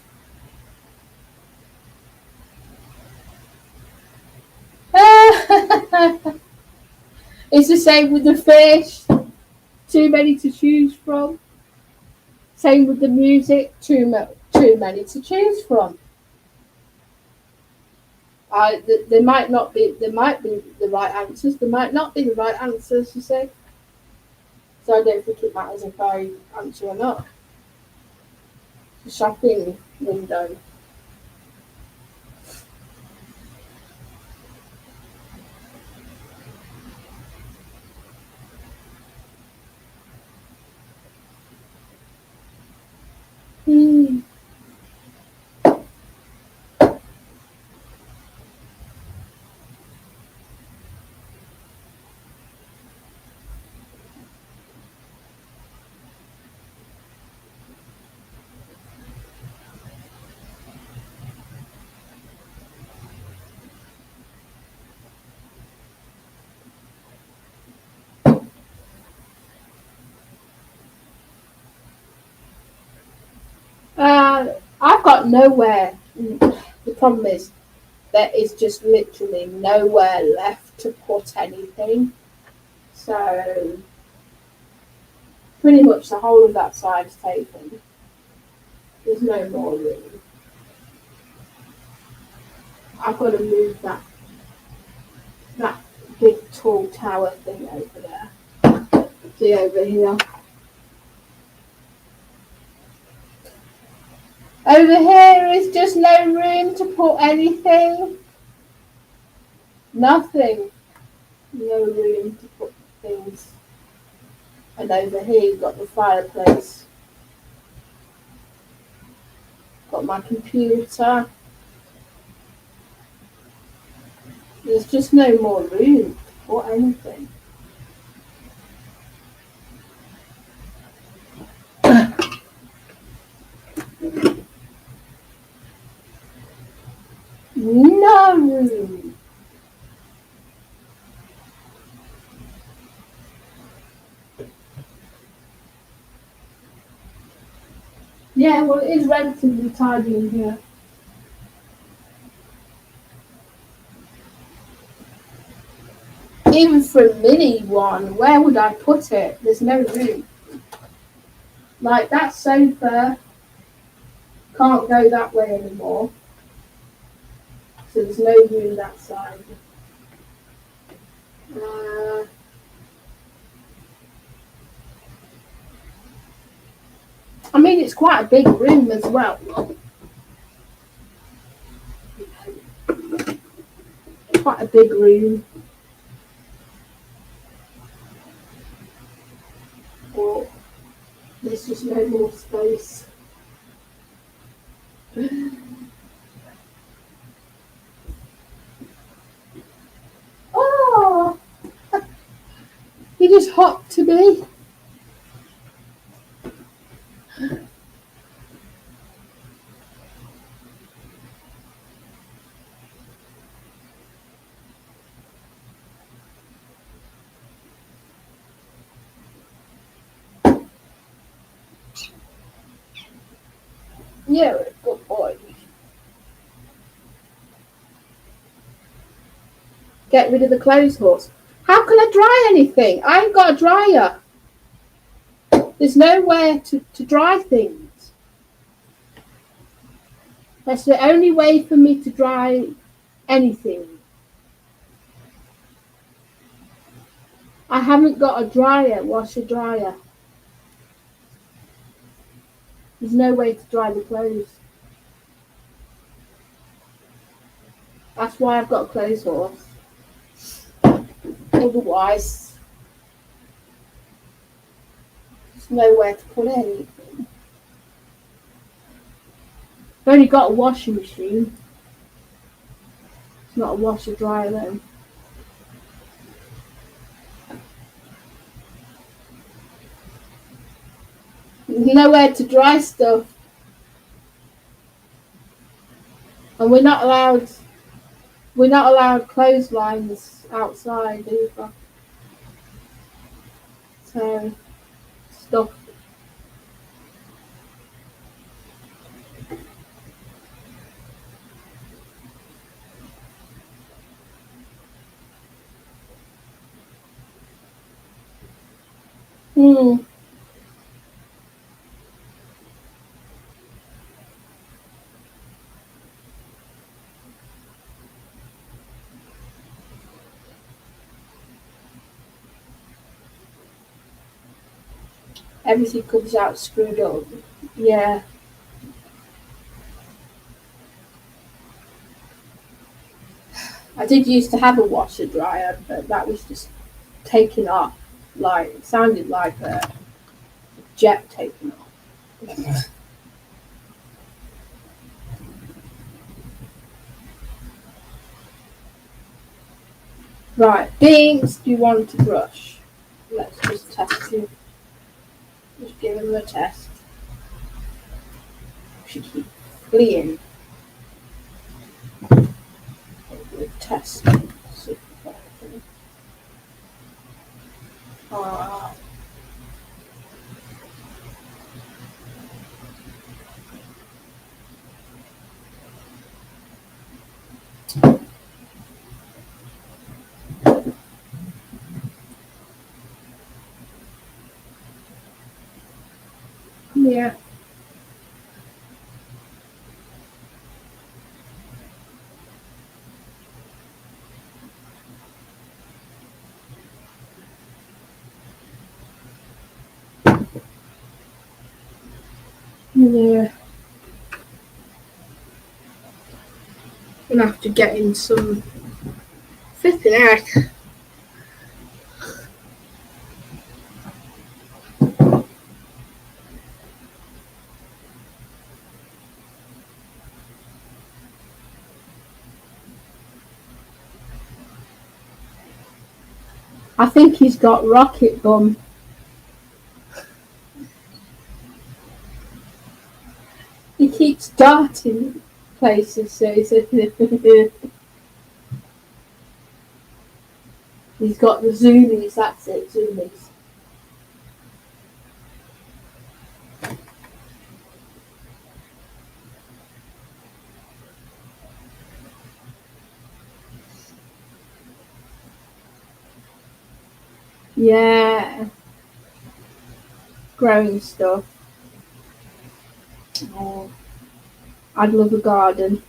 It's the same with the fish. Too many to choose from. Same with the music. Too many to choose from. There might not be. There might be the right answers. There might not be the right answers. You see. So I don't think it matters if I answer or not. The shopping window. Hmm. I've got nowhere. The problem is there is just literally nowhere left to put anything. So pretty much the whole of that side's taken. There's no more room. I've got to move that big tall tower thing over there. See over here. Over here is just no room to put anything. Nothing. No room to put things. And over here you've got the fireplace. Got my computer. There's just no more room to put anything. No room. Yeah, well, it is relatively tidy in here. Even for a mini one, where would I put it? There's no room. Like that sofa can't go that way anymore. So there's no room that side. I mean, it's quite a big room as well. Quite a big room. Or there's just no more space. Oh, he just hopped to me. Yeah, good boy. Get rid of the clothes horse. How can I dry anything? I ain't got a dryer. There's nowhere to dry things. That's the only way for me to dry anything. I haven't got a dryer, washer dryer. There's no way to dry the clothes. That's why I've got a clothes horse. Otherwise, there's nowhere to put anything. I've only got a washing machine. It's not a washer dryer though. Nowhere to dry stuff. And we're not allowed clotheslines outside either. So stuff. Hmm. Everything comes out screwed up. Yeah. I did used to have a washer dryer, but that was just taking off. Like it sounded like a jet taking off. Right, Binks, do you want to brush? Let's just test him. Just give him a test. She keeps fleeing. Test. Ah. Yeah. Yeah. Gonna have to get in some flipping heck. I think he's got rocket bum. He keeps darting places, so he's he's got the zoomies, that's it, zoomies. Yeah. Growing stuff. Oh, I'd love a garden.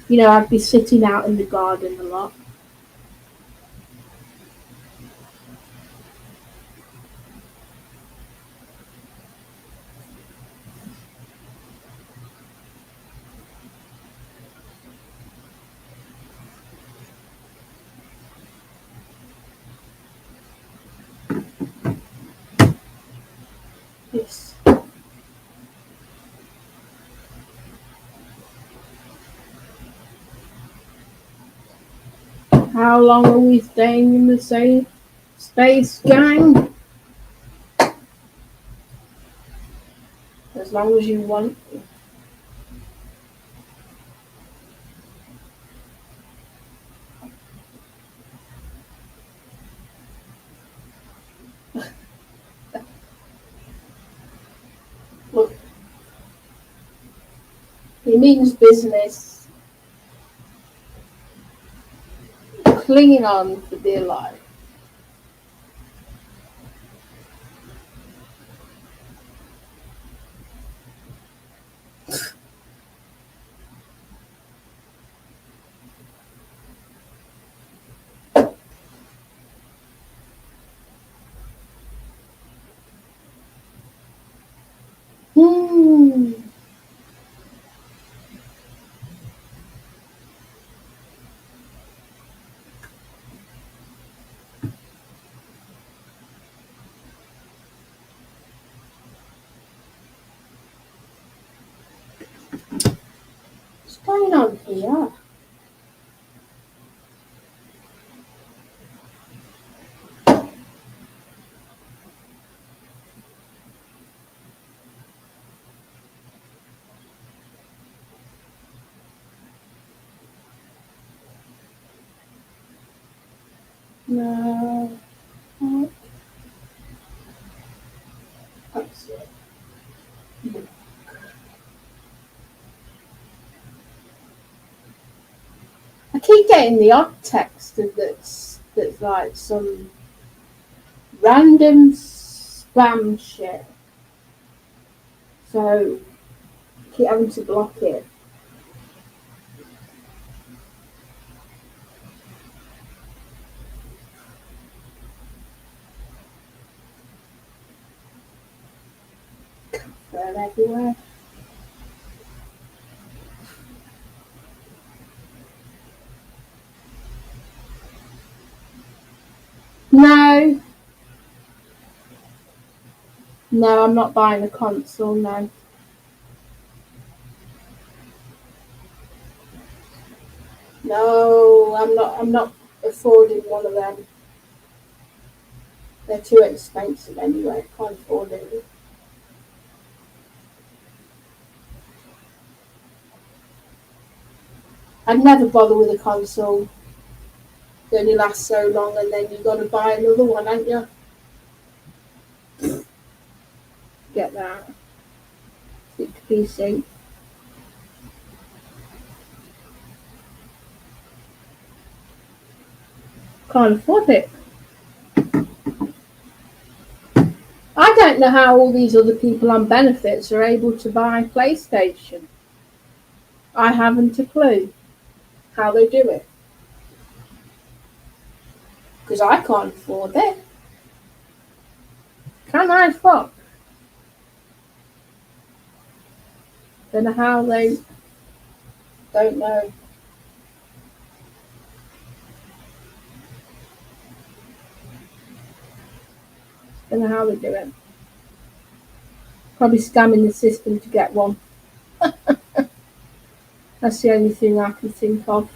You know, I'd be sitting out in the garden a lot. Yes. How long are we staying in the same space, gang? As long as you want. Look, he means business. Clinging on for dear life. What's going on here? No. That's it. I keep getting the odd text that's like some random spam shit. So I keep having to block it. They're everywhere. No. No, I'm not buying a console, no. No, I'm not affording one of them. They're too expensive anyway. Can't afford it. I'd never bother with a console. They only last so long, and then you've got to buy another one, haven't you? Get that. Stick to PC. Can't afford it. I don't know how all these other people on benefits are able to buy PlayStation. I haven't a clue how they do it. Because I can't afford it. Can I fuck? Don't know how they don't know. Don't know how they do it. Probably scamming the system to get one. That's the only thing I can think of.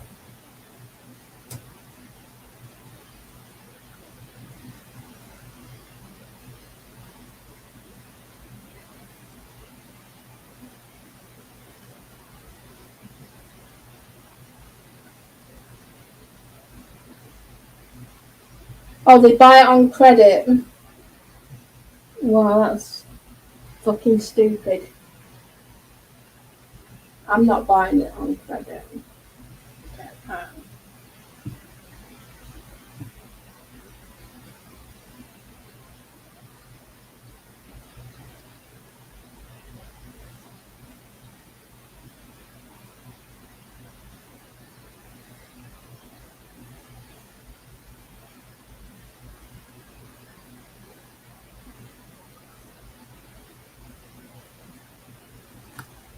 Oh, they buy it on credit. Wow, that's fucking stupid. I'm not buying it on credit.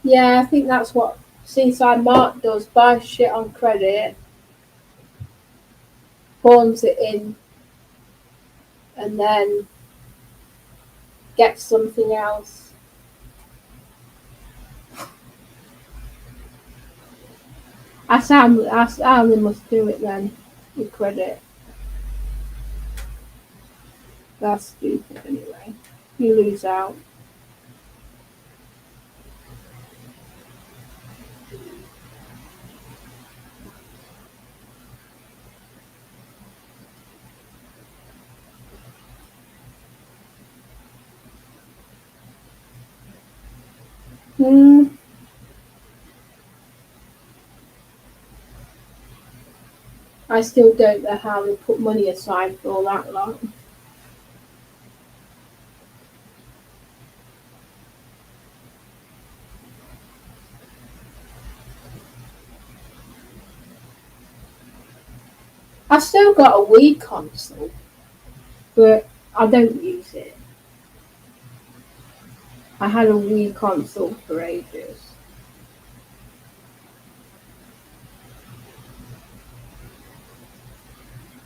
Yeah, I think that's what Seaside Mart does. Buy shit on credit, pawns it in, and then gets something else. That's how they must do it then, with credit. That's stupid anyway. You lose out. Hmm. I still don't know how they put money aside for all that lot. I've still got a Wii console, but I don't use it. I had a Wii console for ages.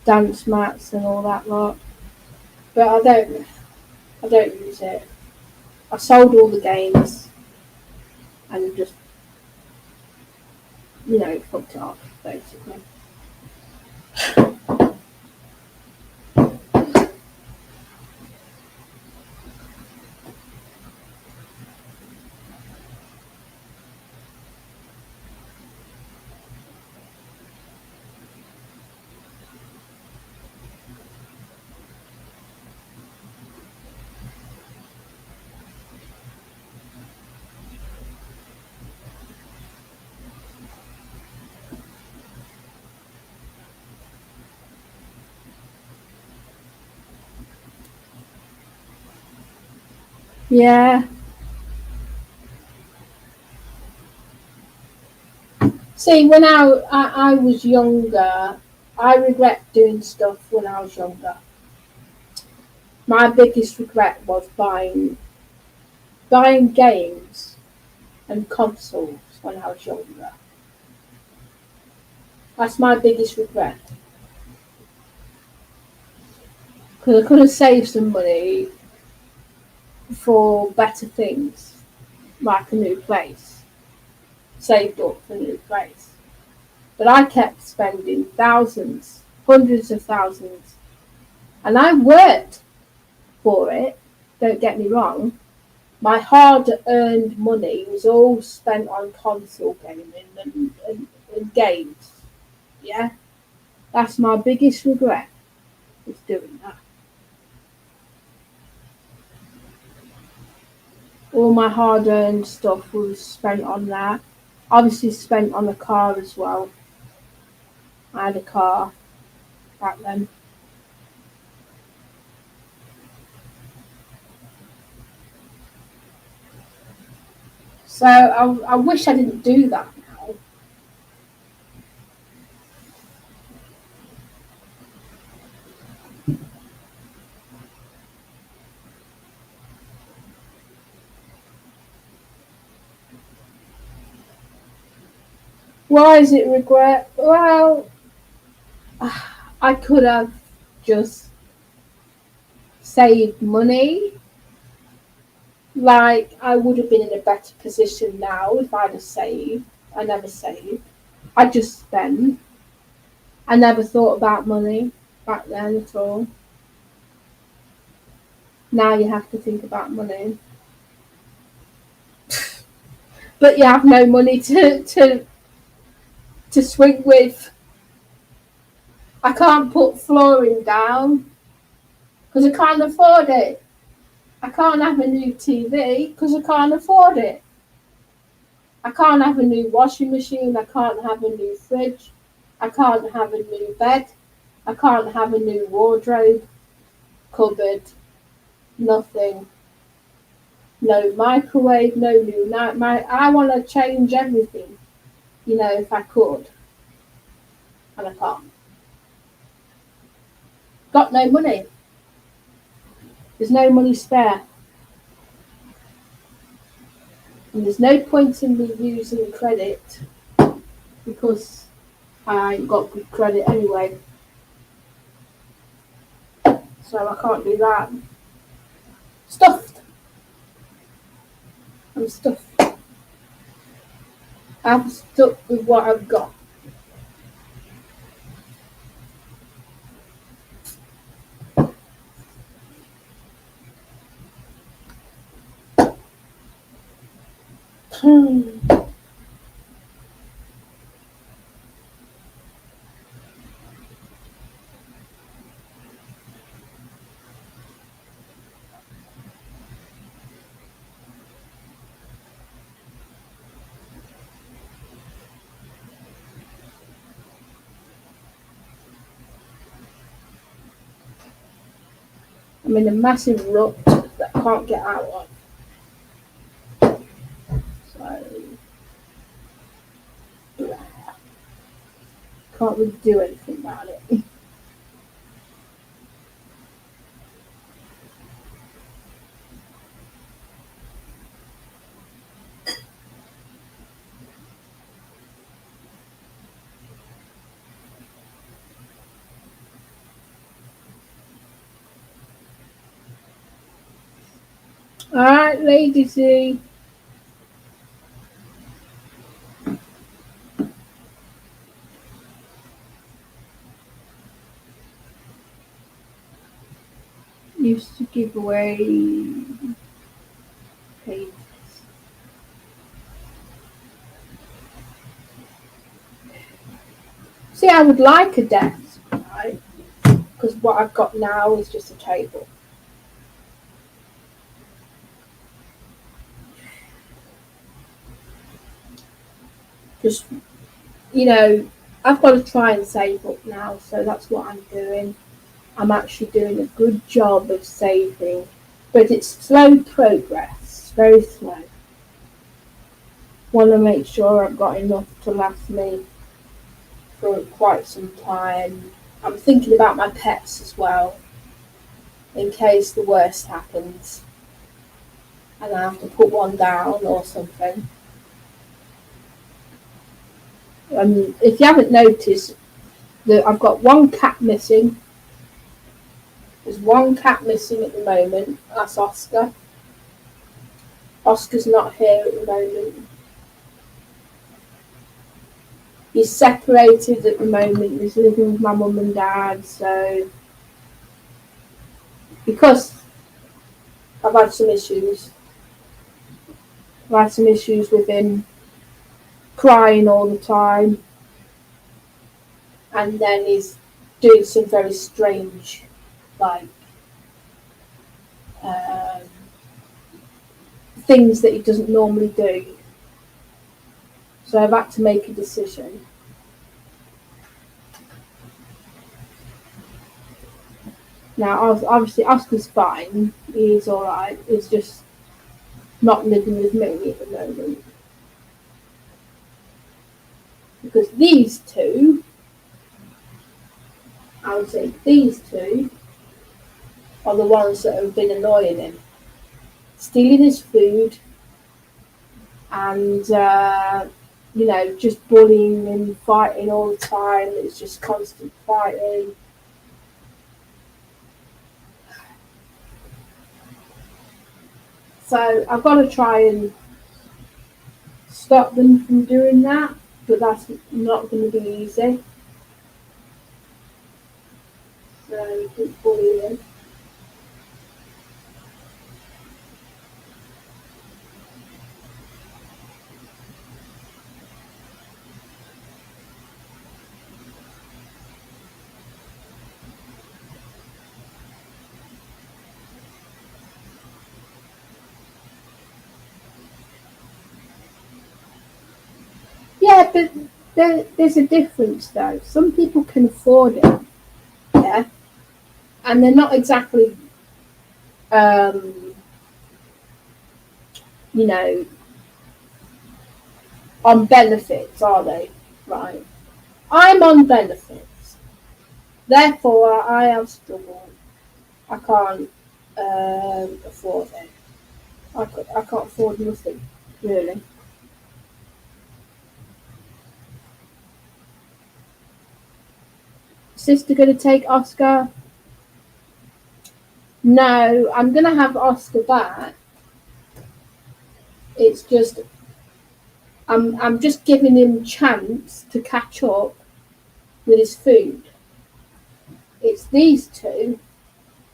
Dance mats and all that lot. But I don't use it. I sold all the games and just fucked it up, basically. Yeah. See, when I was younger, I regret doing stuff when I was younger. My biggest regret was buying games and consoles when I was younger. That's my biggest regret. Because I could have saved some money for better things, like a new place, saved up for a new place. But I kept spending thousands, hundreds of thousands, and I worked for it, don't get me wrong. My hard earned money was all spent on console gaming and games. Yeah, that's my biggest regret, is doing that. All my hard earned stuff was spent on that. Obviously, spent on a car as well. I had a car back then. So I wish I didn't do that now. Why is it regret? Well, I could have just saved money. Like, I would have been in a better position now if I'd have saved. I never saved. I just spent. I never thought about money back then at all. Now you have to think about money. But you have no money to swing with. I can't put flooring down because I can't afford it. I can't have a new TV because I can't afford it. I can't have a new washing machine. I can't have a new fridge. I can't have a new bed. I can't have a new wardrobe, cupboard, nothing. No microwave, no new night. I want to change everything, if I could, and I can't. Got no money. There's no money spare. And there's no point in me using credit because I ain't got good credit anyway. So I can't do that. Stuffed. I'm stuffed. I'm stuck with what I've got. I'm in a massive rut that I can't get out of. So can't really do anything about it. Alright, Lady Z. away pages. See, I would like a desk, right? Because what I've got now is just a table. Just, I've got to try and save up now, so that's what I'm doing. I'm actually doing a good job of saving, but it's slow progress, very slow. Want to make sure I've got enough to last me for quite some time. I'm thinking about my pets as well, in case the worst happens and I have to put one down or something. If you haven't noticed, that I've got one cat missing. There's one cat missing at the moment. That's Oscar. Oscar's not here at the moment. He's separated at the moment. He's living with my mum and dad. So, because I've had some issues, with him crying all the time, and then he's doing some very strange, like, um, things that he doesn't normally do. So I've had to make a decision. Now, obviously, Oscar's fine. He's all right. He's just not living with me at the moment. Because these two, I would say these two, are the ones that have been annoying him. Stealing his food and, just bullying and fighting all the time. It's just constant fighting. So I've got to try and stop them from doing that, but that's not going to be easy. So keep bullying. Yeah, but there's a difference though. Some people can afford it, yeah, and they're not exactly, um, you know, on benefits, are they? Right. I'm on benefits, therefore I have struggled. I can't afford it. I can't afford nothing, really. Sister gonna take Oscar? No, I'm gonna have Oscar back. It's just I'm just giving him chance to catch up with his food. It's these two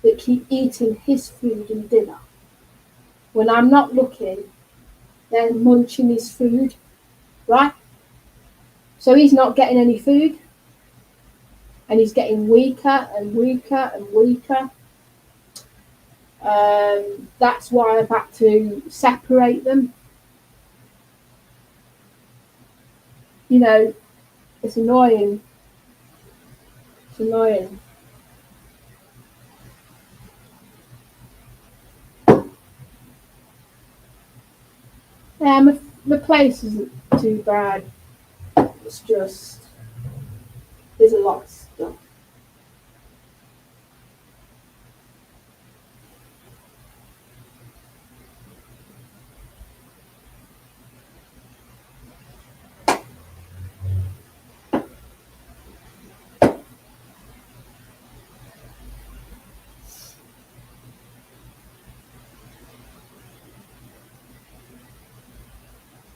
that keep eating his food and dinner. When I'm not looking, they're munching his food, right? So he's not getting any food, and he's getting weaker and weaker and weaker. That's why I've had to separate them. It's annoying. It's annoying. Yeah, my place isn't too bad. It's just there's a lot of stuff.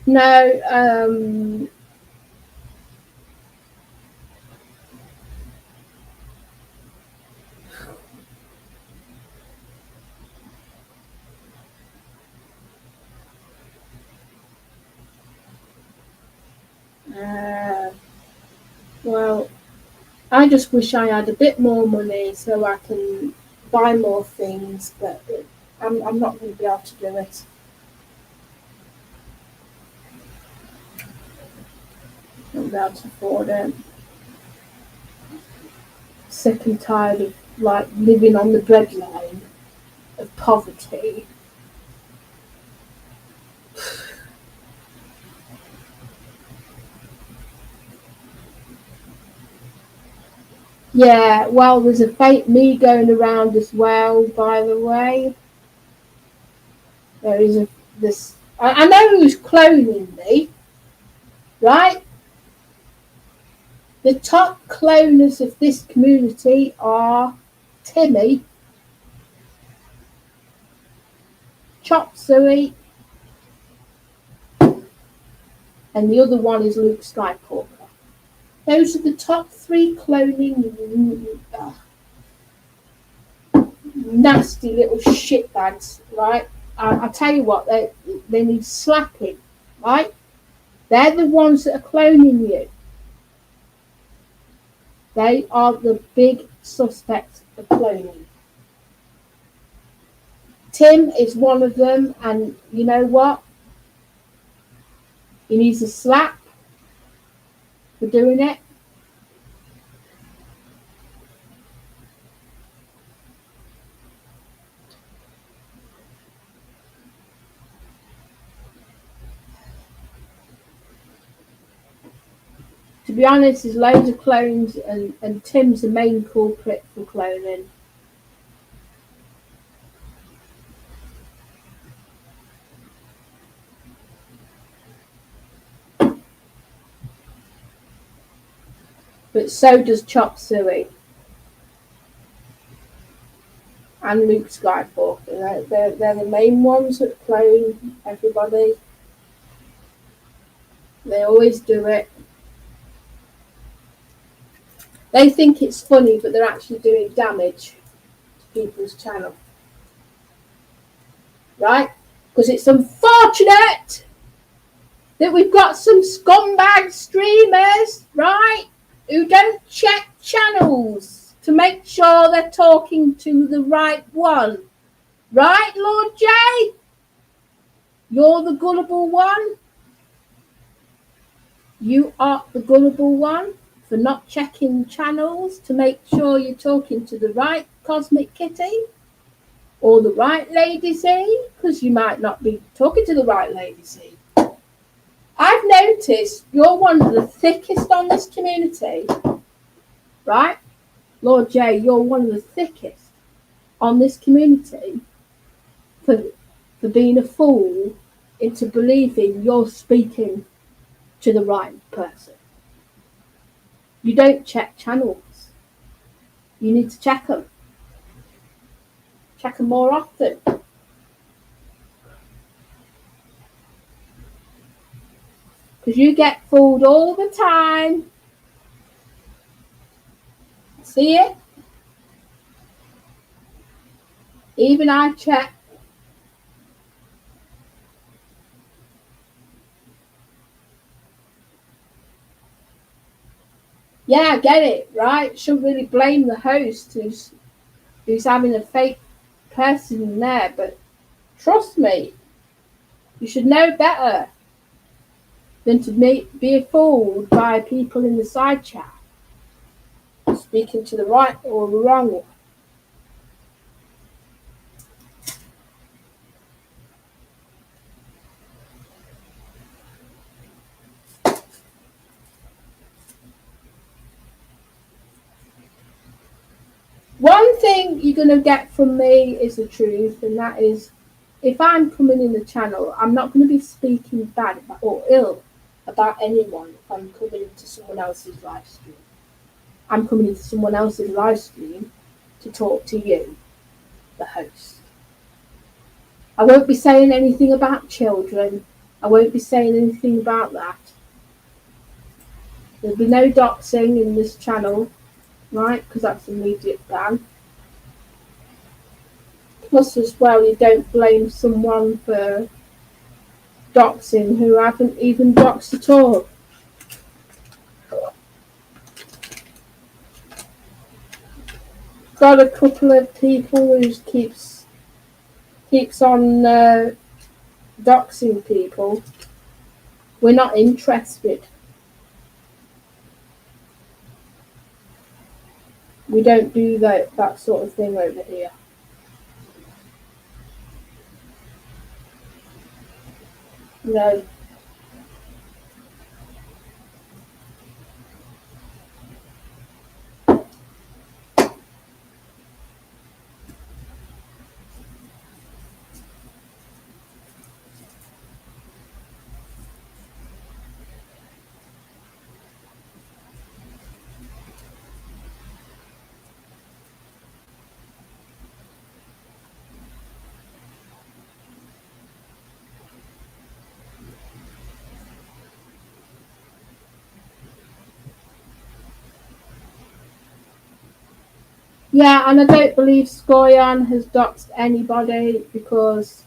No, Well, I just wish I had a bit more money so I can buy more things, but I'm not going to be able to do it. I won't be able to afford it. Sick and tired of like living on the breadline of poverty. Yeah, well, there's a fake me going around as well, by the way. There is this. I know who's cloning me, right? The top cloners of this community are Timmy, Chop Suey, and the other one is Luke Skywalker. Those are the top three cloning nasty little shitbags, right? I tell you what, they need slapping, right? They're the ones that are cloning you. They are the big suspects of cloning. Tim is one of them, and you know what? He needs a slap for doing it. To be honest, there's loads of clones, and Tim's the main culprit for cloning. But so does Chop Suey and Luke Skywalker. They're the main ones that clone everybody. They always do it. They think it's funny, but they're actually doing damage to people's channel. Right? Because it's unfortunate that we've got some scumbag streamers, right, who don't check channels to make sure they're talking to the right one. Right, Lord J? You're the gullible one. You are the gullible one for not checking channels to make sure you're talking to the right Cosmic Kitty or the right Lady Z, because you might not be talking to the right Lady Z. I've noticed you're one of the thickest on this community, right? Lord J, you're one of the thickest on this community for being a fool into believing you're speaking to the right person. You don't check channels. You need to check them. Check them more often. Because you get fooled all the time. See it? Even I check. Yeah, I get it, right? Shouldn't really blame the host who's having a fake person in there, but trust me, you should know better than to be fooled by people in the side chat speaking to the right or the wrong one. One thing you're going to get from me is the truth, and that is, if I'm coming in the channel, I'm not going to be speaking bad or ill about anyone if I'm coming into someone else's live stream. I'm coming into someone else's live stream to talk to you, the host. I won't be saying anything about children. I won't be saying anything about that. There'll be no doxing in this channel, right? Because that's immediate ban. Plus, as well, you don't blame someone for doxing who haven't even doxed at all. got a couple of people who keeps on doxing people. We're not interested. We don't do that sort of thing over here. No. Yeah, and I don't believe Skoyan has doxed anybody because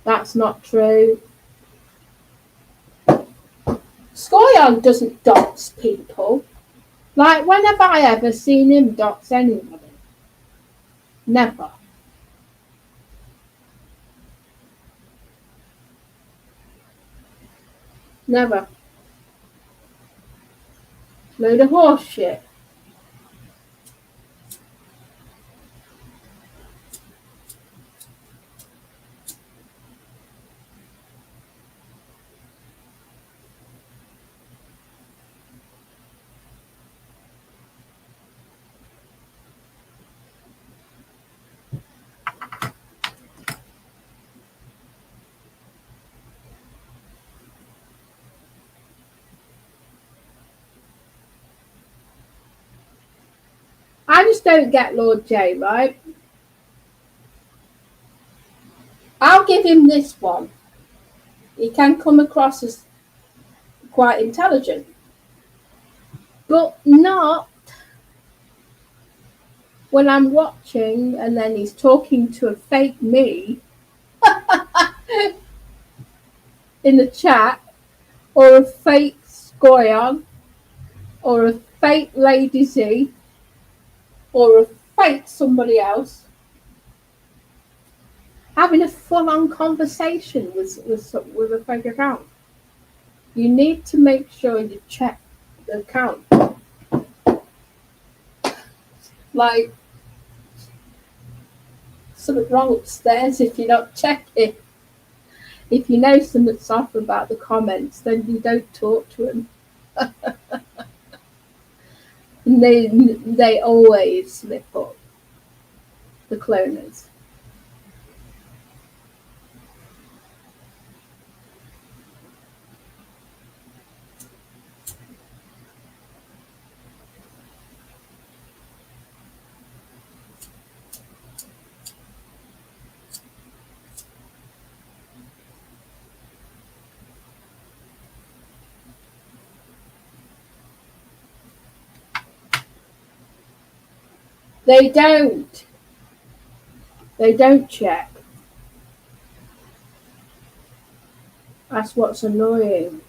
that's not true. Skoyan doesn't dox people. Like, when have I ever seen him dox anybody? Never. Never. Load of horse shit. I just don't get Lord J, right? I'll give him this one. He can come across as quite intelligent, but not when I'm watching and then he's talking to a fake me in the chat, or a fake Skoyan, or a fake Lady Z, or a fake somebody else, having a full-on conversation with a fake account. You need to make sure you check the account. Like, something wrong upstairs if you don't check it. If you know something's off about the comments, then you don't talk to them. They always slip up, the cloners. They don't. They don't check. That's what's annoying.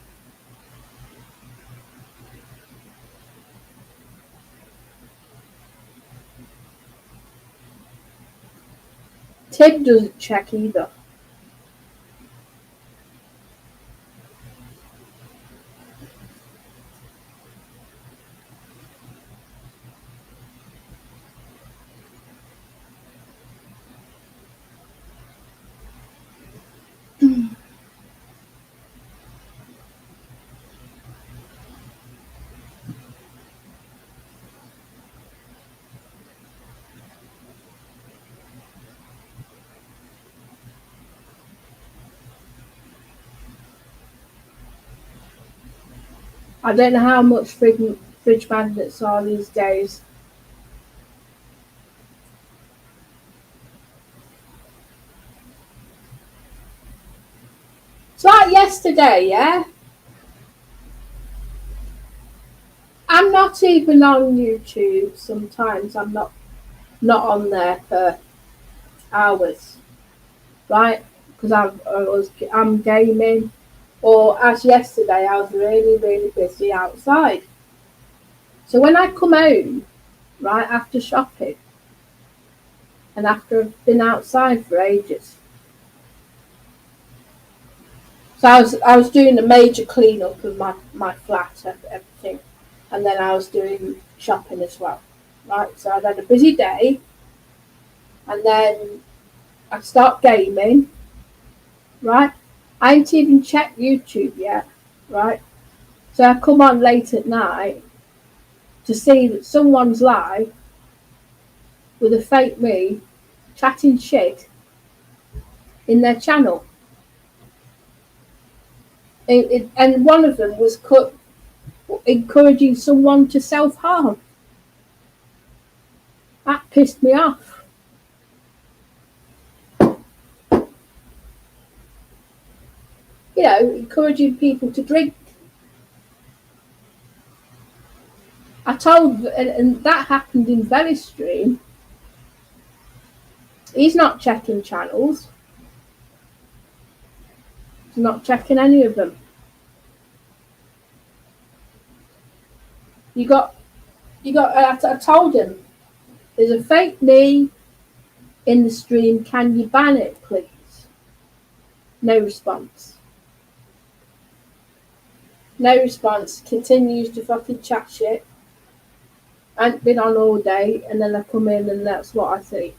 Tim doesn't check either. I don't know how much fridge magnets are these days. It's like yesterday, yeah? I'm not even on YouTube sometimes. I'm not on there for hours, right? Because I'm gaming, or as yesterday, I was really, really busy outside. So when I come home, right after shopping and after I've been outside for ages. So I was doing a major clean up of my flat, everything, and then I was doing shopping as well. Right, so I'd had a busy day, and then I start gaming. Right, I ain't even checked YouTube yet. Right, so I come on late at night to see that someone's live with a fake me chatting shit in their channel. And one of them was encouraging someone to self-harm. That pissed me off. You know, encouraging people to drink. I told, and that happened in Veli's stream. He's not checking channels. He's not checking any of them. I told him, there's a fake me in the stream. Can you ban it, please? No response. No response. Continues to fucking chat shit. I ain't been on all day, and then I come in and that's what I see.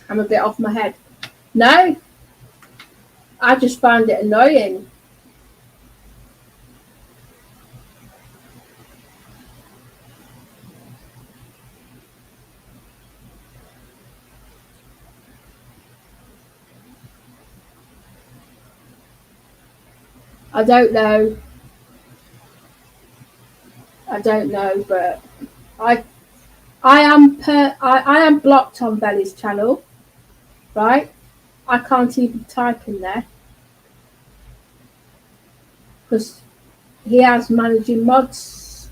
I'm a bit off my head. No, I just find it annoying. I don't know, but I am blocked on Veli's channel, right? I can't even type in there because he has managing mods.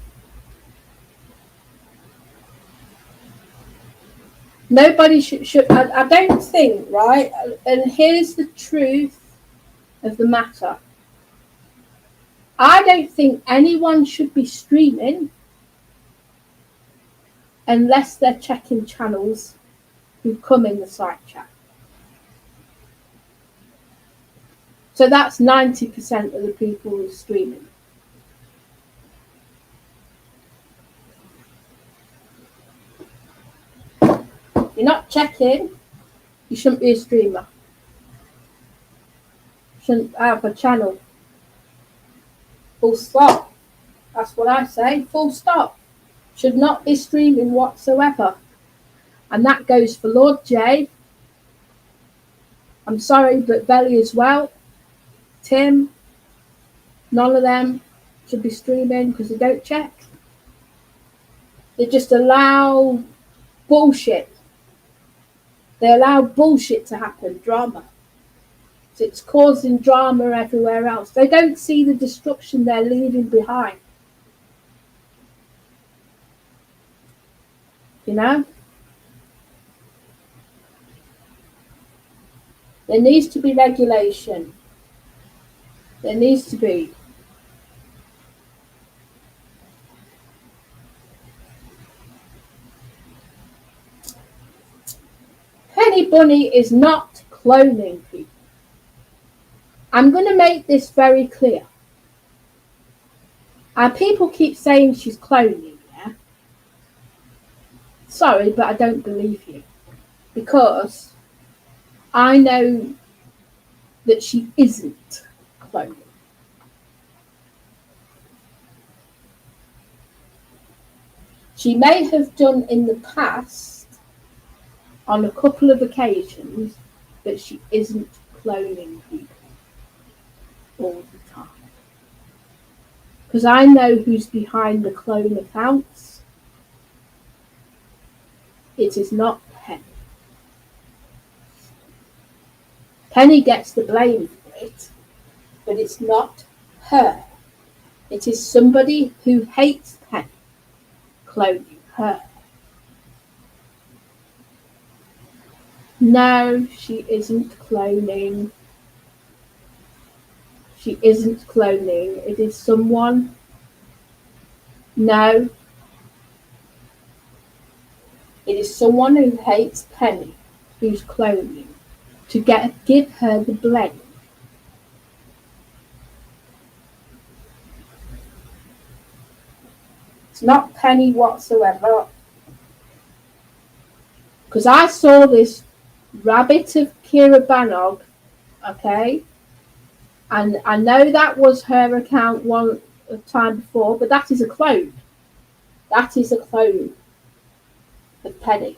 Nobody should. I don't think, right? And here's the truth of the matter. I don't think anyone should be streaming unless they're checking channels who come in the site chat. So that's 90% of the people who are streaming. You're not checking, you shouldn't be a streamer. You shouldn't have a channel. Full stop. That's what I say, full stop. Should not be streaming whatsoever. And that goes for Lord J. I'm sorry, but Veli as well. Tim, none of them should be streaming because they don't check. They just allow bullshit. They allow bullshit to happen, drama. So it's causing drama everywhere else. They don't see the destruction they're leaving behind. You know? There needs to be regulation. There needs to be. Penny Bunny is not cloning people. I'm going to make this very clear. People keep saying she's cloning, yeah? Sorry, but I don't believe you. Because I know that she isn't cloning. She may have done in the past on a couple of occasions, but she isn't cloning people all the time. because I know who's behind the clone accounts. It is not Penny. Penny gets the blame for it, but it's not her. It is somebody who hates Penny cloning her. No, she isn't cloning. She isn't cloning. It is someone. No. It is someone who hates Penny who's cloning to give her the blame. It's not Penny whatsoever. Because I saw this rabbit of Kira Banog, okay? And I know that was her account one time before, but that is a clone. That is a clone of Penny.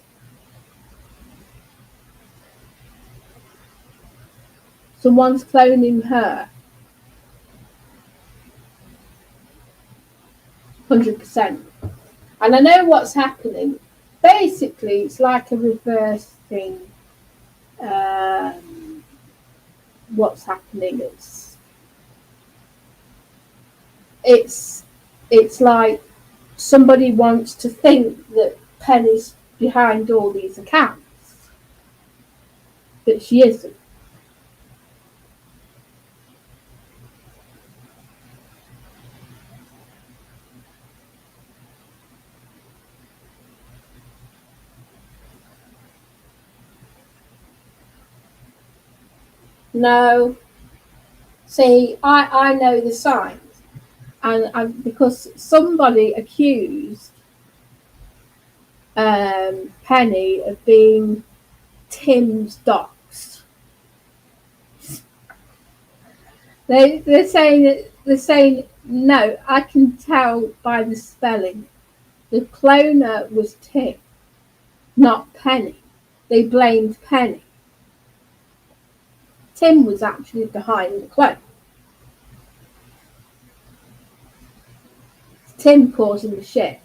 Someone's cloning her. 100%. And I know what's happening. Basically, it's like a reverse thing. What's happening it's like somebody wants to think that Penny's behind all these accounts, but she isn't. No. See, I know the signs. And because somebody accused Penny of being Tim's docs. They're saying no, I can tell by the spelling. The cloner was Tim, not Penny. They blamed Penny. Tim was actually behind the clone. Tim causing the shit.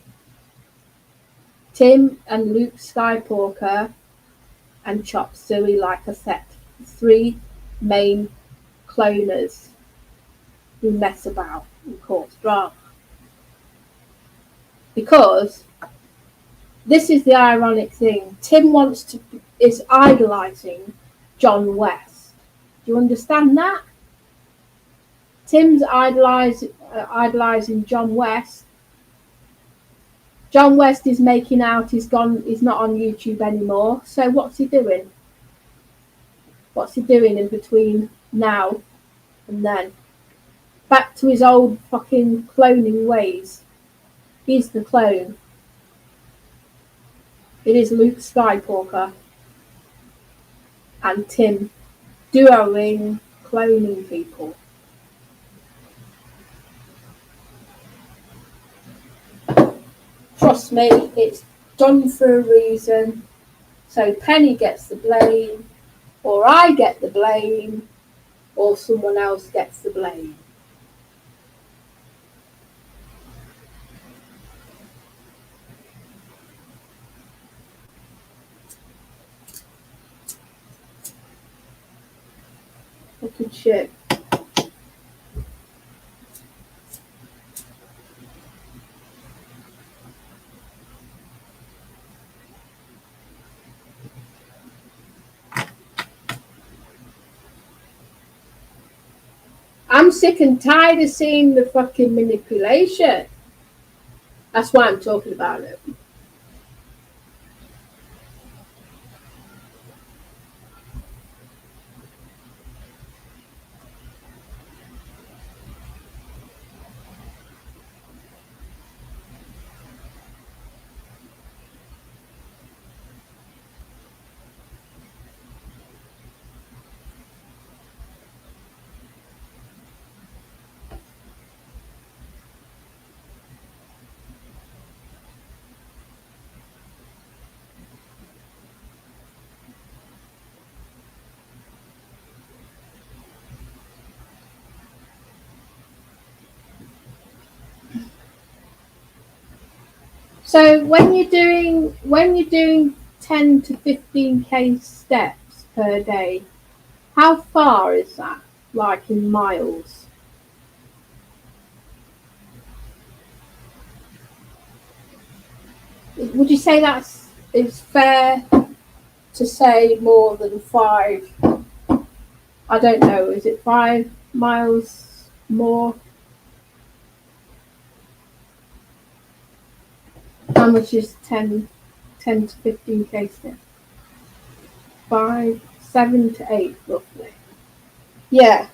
Tim and Luke Skywalker and Chop Suey, like I said, 3 main cloners who mess about and cause drama. Because this is the ironic thing. Tim is idolising John West. Do you understand that? Tim's idolising John West. John West is making out he's not on YouTube anymore. So what's he doing? What's he doing in between now and then? Back to his old fucking cloning ways. He's the clone. It is Luke Skywalker and Tim duoing cloning people. Trust me, it's done for a reason. So Penny gets the blame, or I get the blame, or someone else gets the blame. Fucking shit. I'm sick and tired of seeing the fucking manipulation. That's why I'm talking about it. So when you're doing 10 to 15k steps per day, how far is that? Like in miles? Would you say it's fair to say more than 5? I don't know. Is it 5 miles more? How much is 10 to 15k steps? 5, 7 to 8 roughly. Yeah.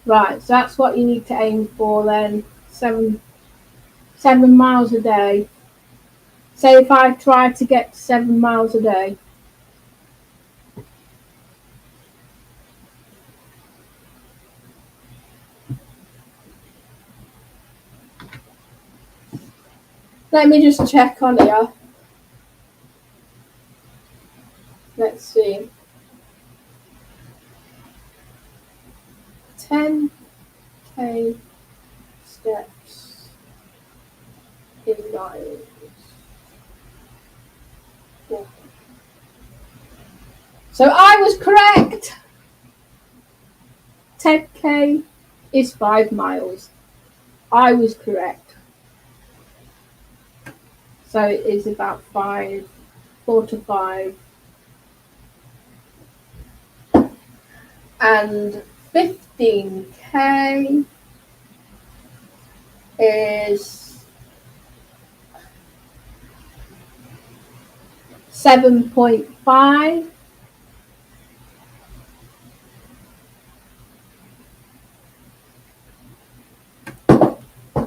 Right. So that's what you need to aim for then. 7 miles a day. Say if I try to get 7 miles a day. Let me just check on here. Let's see. 10k steps in miles. So I was correct. 10k is 5 miles. I was correct. So it is about 4 to 5. And 15k is 7.5.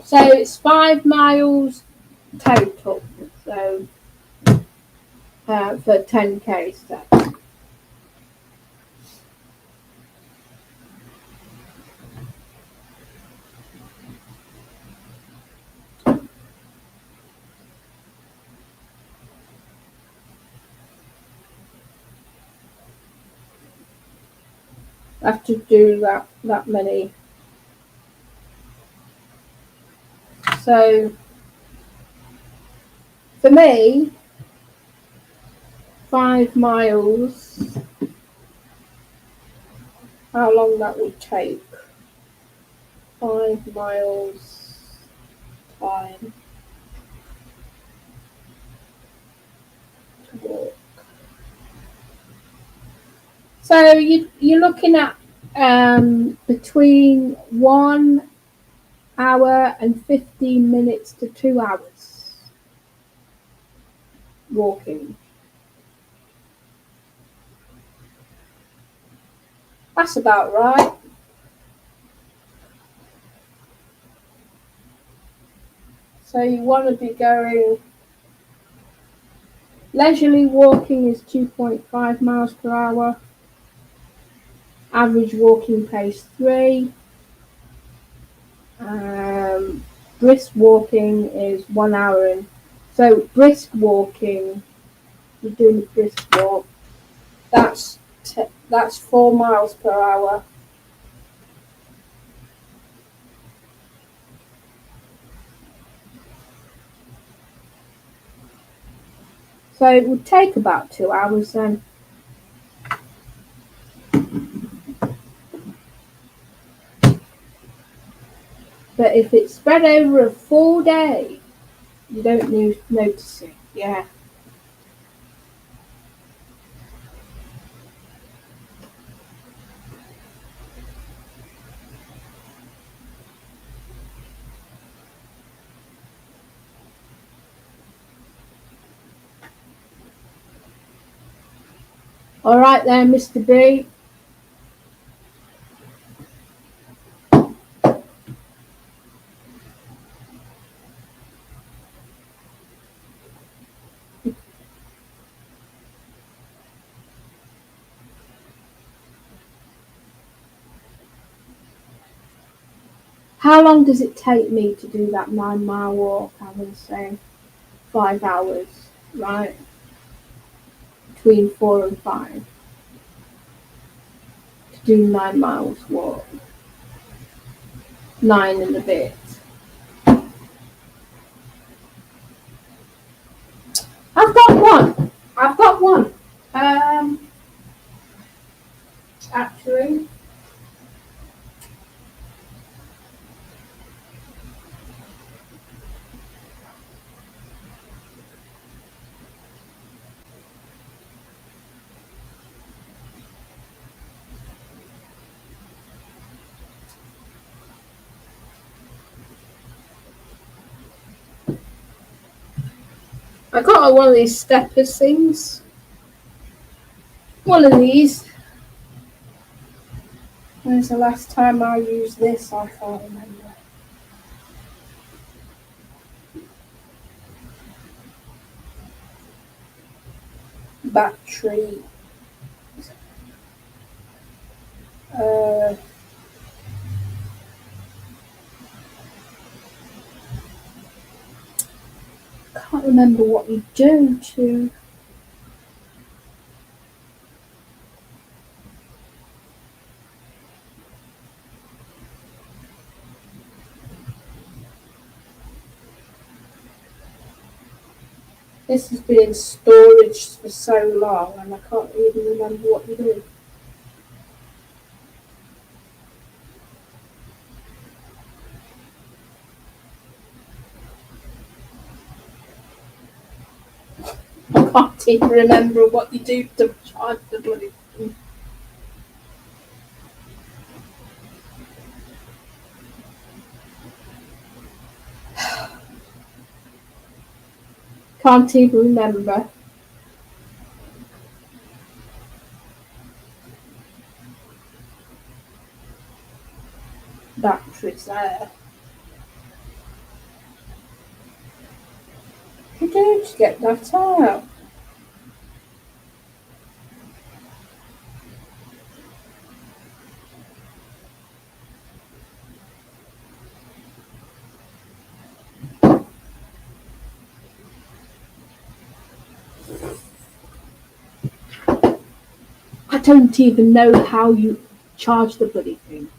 So it's 5 miles total. So for 10k steps. I have to do that many. So for me, 5 miles, how long that would take? 5 miles time to walk. So you're looking at between 1 hour and 15 minutes to 2 hours walking. That's about right. So you want to be going. Leisurely walking is 2.5 miles per hour. Average walking pace 3. Brisk walking is 1 hour. So brisk walking, you're doing a brisk walk. That's 4 miles per hour. So it would take about 2 hours then. But if it's spread over a full day, you don't notice it. Yeah. All right then, Mr. B. How long does it take me to do that 9-mile walk? I would say 5 hours, right? Between 4 and 5 to do 9 miles walk. 9 and a bit. I've got one. Actually, I got one of these steppers things. One of these. When's the last time I used this? I can't remember. Battery. Can't remember what you do to. This has been in storage for so long and I can't even remember what you do. I can't even remember what you do to charge the bloody thing. Can't even remember. Batteries there. What do you do to get that out? I don't even know how you charge the bloody thing.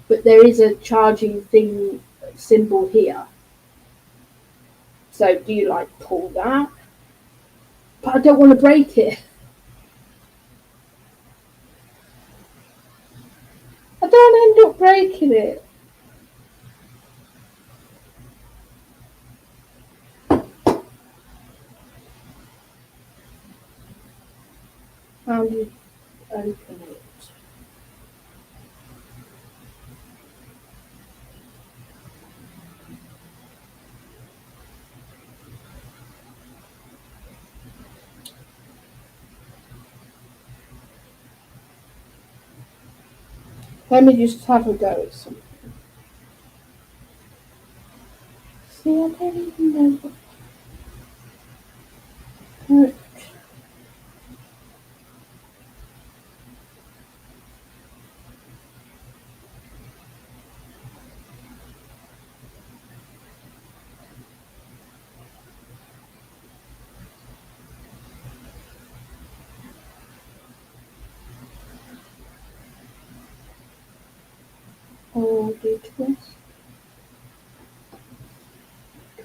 But there is a charging thing symbol here. So do you like pull that? But I don't want to break it. I don't end up breaking it. How do you open it? Let me just have a go at something. See, I don't even know what. Oh, do twist.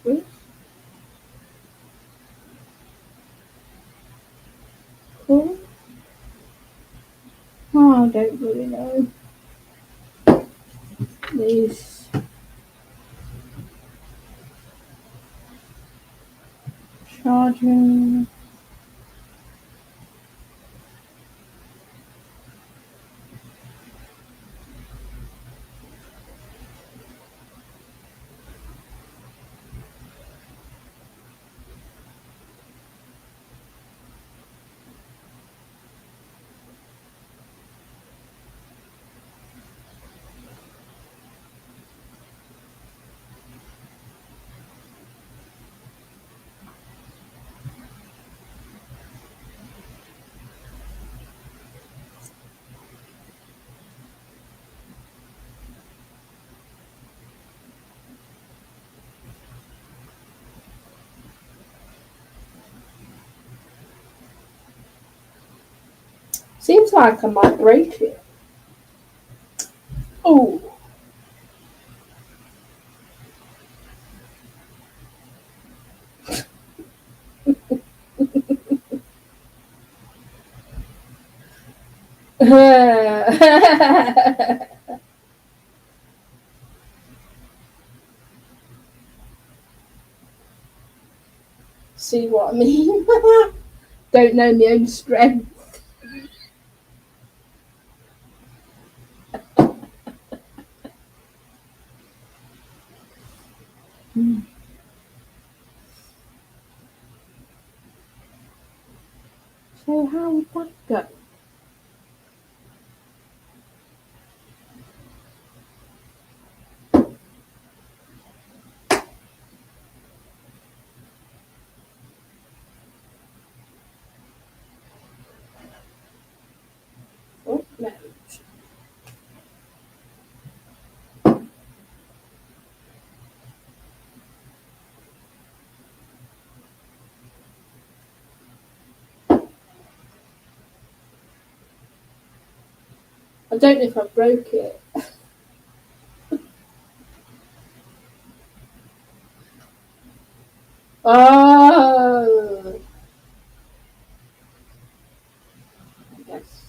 Twist. Cool. Oh, I don't really know. These charging. Seems like I might break it. Oh. See what I mean? Don't know my own strength. So how would that go? Oh, no. I don't know if I broke it. Oh, I guess.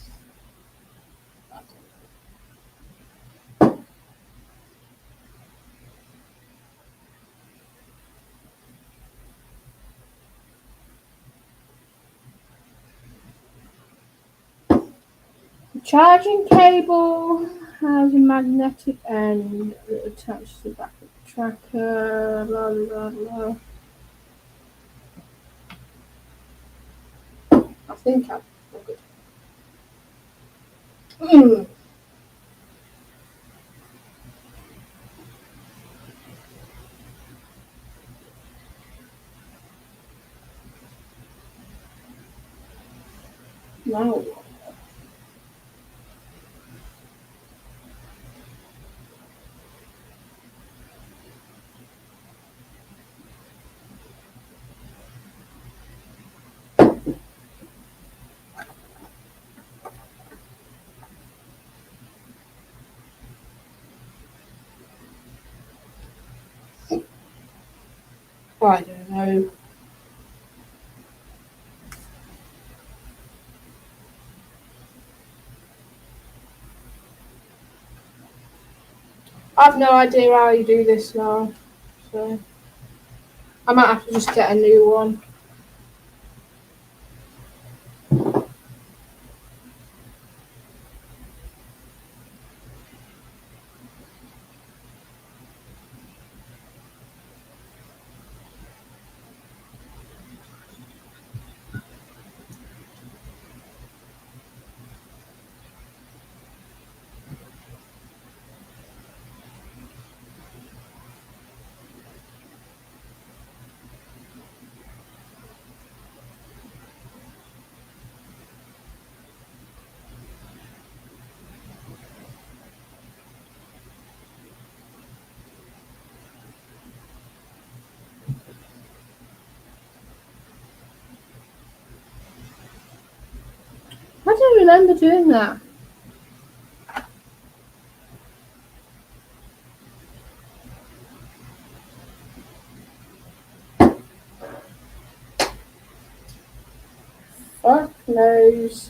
The charging cable has a magnetic end that attaches to the back of the tracker. Blah blah blah. I think I'm good. No. I don't know. I've no idea how you do this now. So I might have to just get a new one. I don't remember doing that. Fuck knows.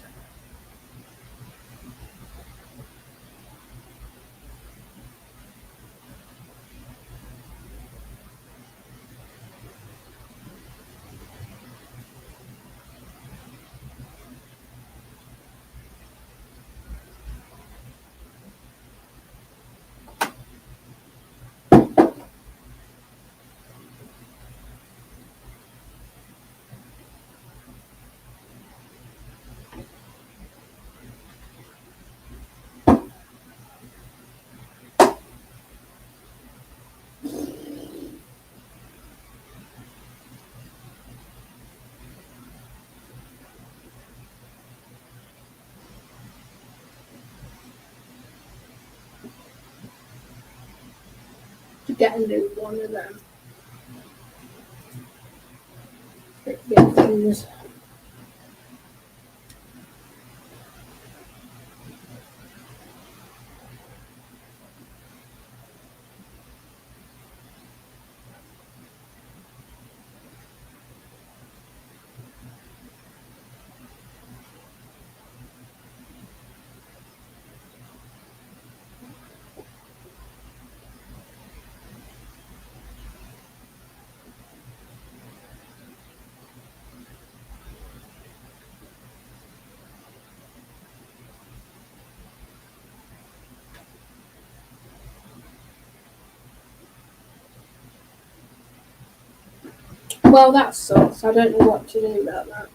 To get a new one of them. Get things. Well, that sucks. I don't know what to do about that.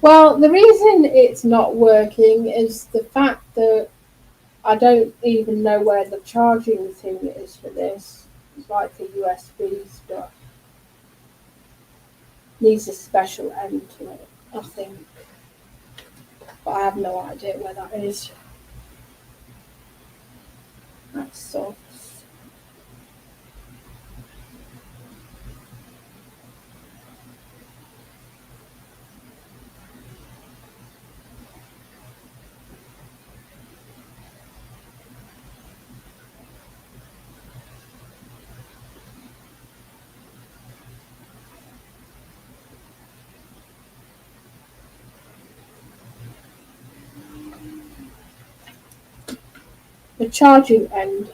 Well, the reason it's not working is the fact that I don't even know where the charging thing is for this. It's like the USB stuff. Needs a special end to it, I think. But I have no idea where that is. That sucks. The charging end.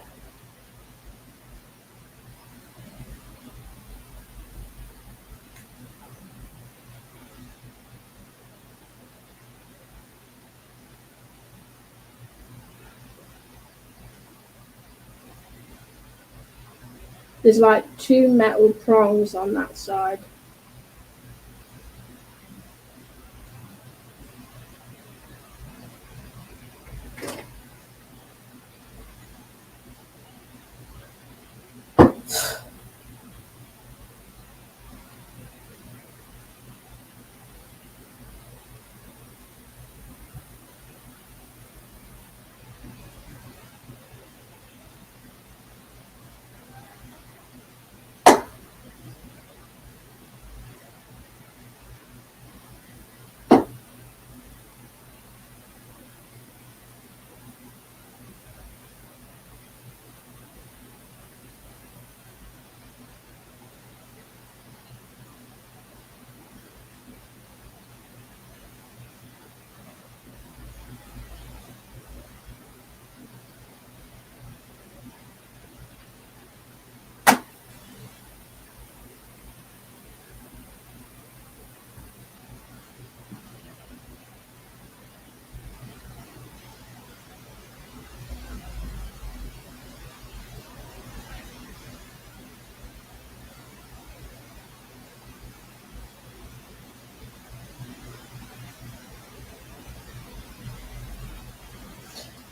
There's like two metal prongs on that side.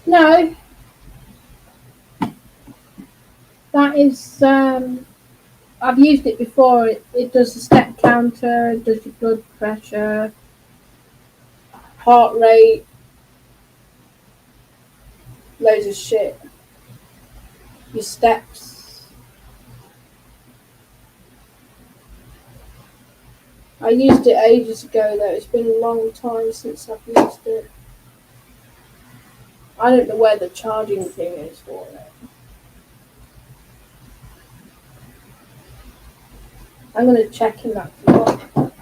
No, that is. I've used it before. It does a step counter, it does your blood pressure, heart rate, loads of shit. Your steps. I used it ages ago though. It's been a long time since I've used it. I don't know where the charging thing is for it. I'm going to check in that tomorrow.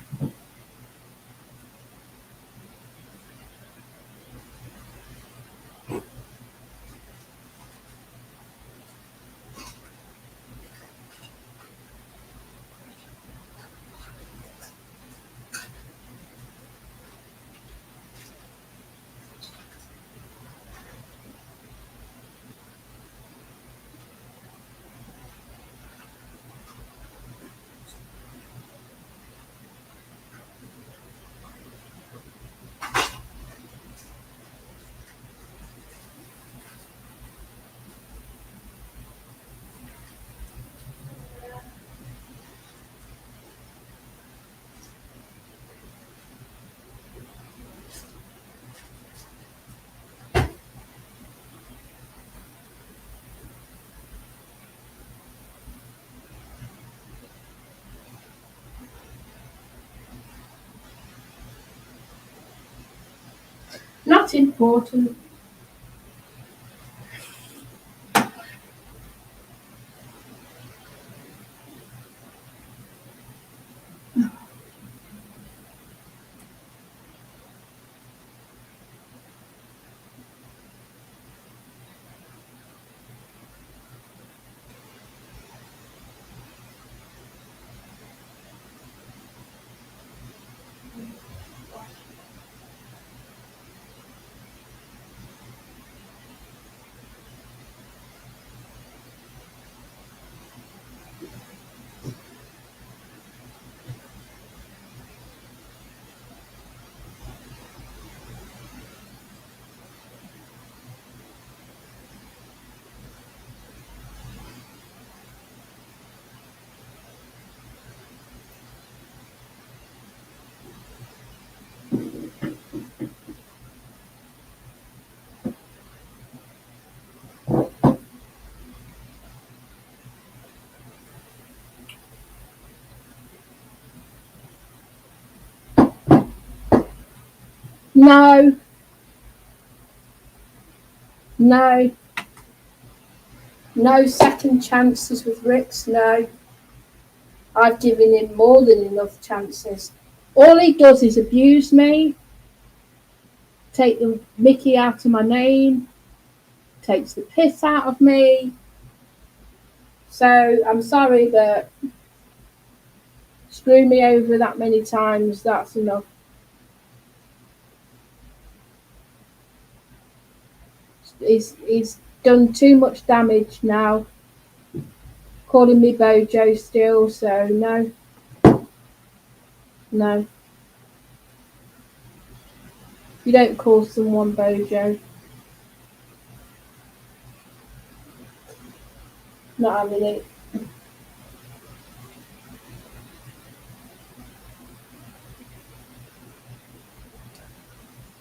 Not important. No, no, no second chances with Rix, no. I've given him more than enough chances. All he does is abuse me, take the mickey out of my name, takes the piss out of me. So I'm sorry, but screw me over that many times, that's enough. He's done too much damage now. Calling me Bojo still, so no. No. You don't call someone Bojo. Not having it.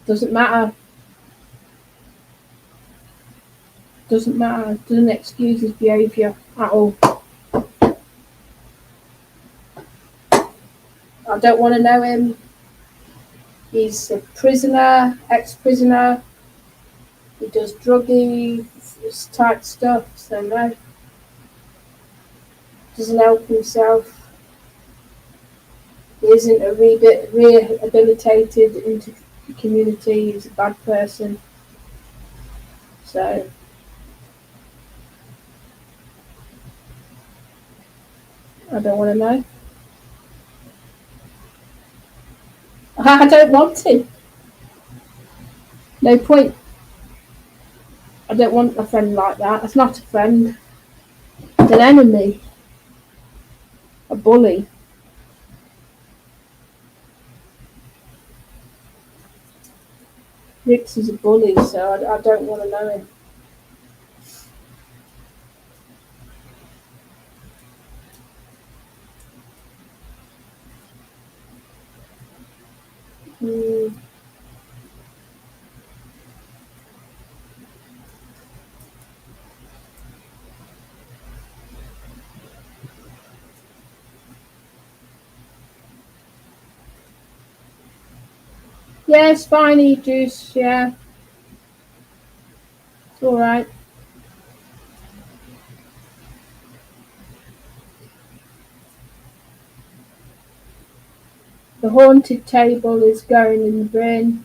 Doesn't matter. Doesn't matter. Doesn't excuse his behaviour at all. I don't want to know him. He's a prisoner, ex-prisoner. He does druggy type stuff, so no. Doesn't help himself. He isn't a rehabilitated into the community. He's a bad person. So I don't want to know. I don't want him. No point. I don't want a friend like that. It's not a friend. It's an enemy. A bully. Rix is a bully, so I don't want to know him. Yeah, it's fine, eat juice, yeah. It's alright. The haunted table is going in the bin.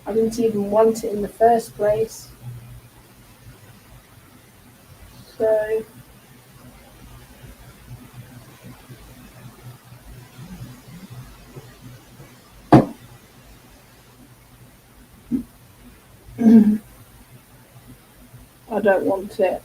I didn't even want it in the first place. So I don't want it.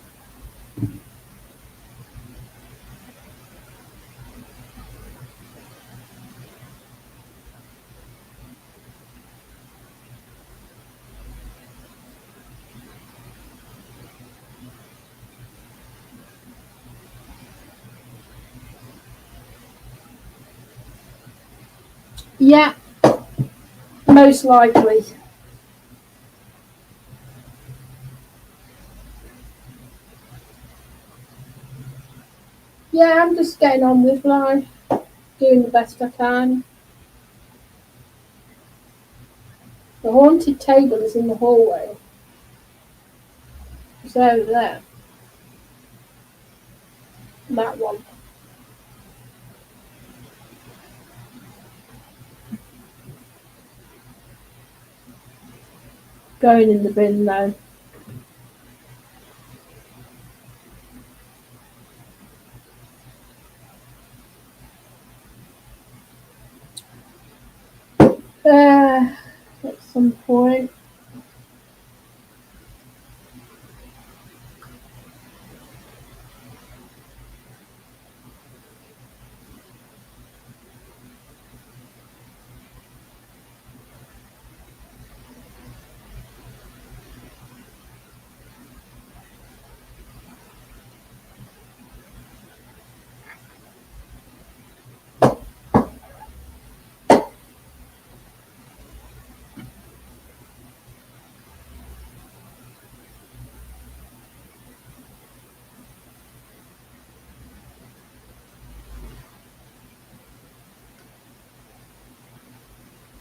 Yeah, most likely. Yeah, I'm just getting on with life, doing the best I can. The haunted table is in the hallway. It's over there. That one. Going in the bin though. At some point.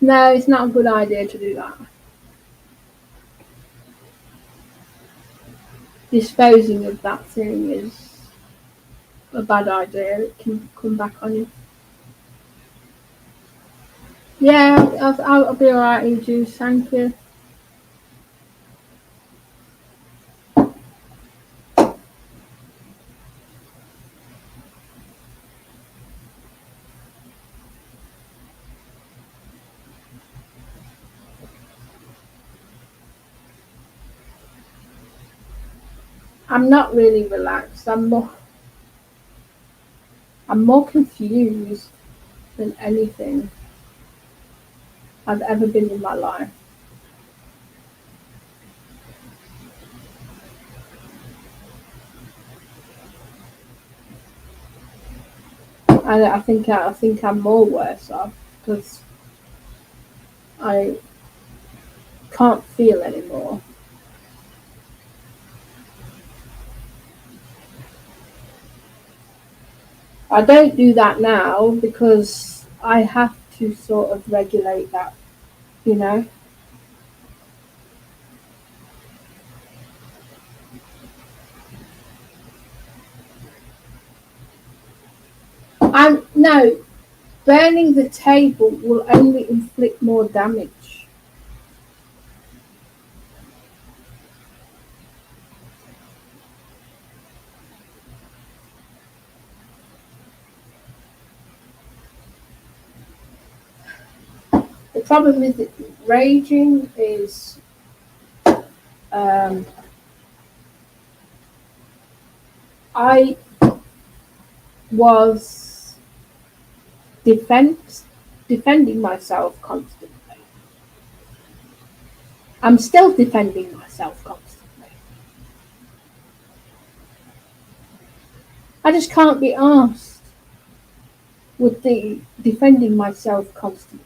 No, it's not a good idea to do that. Disposing of that thing is a bad idea. It can come back on you. Yeah, I'll be alright, you juice. Thank you. I'm not really relaxed. I'm more confused than anything I've ever been in my life. And I think I'm more worse off because I can't feel anymore. I don't do that now because I have to sort of regulate that, you know. And no, burning the table will only inflict more damage. The problem with raging is um, I was defending myself constantly. I'm still defending myself constantly. I just can't be asked with the defending myself constantly.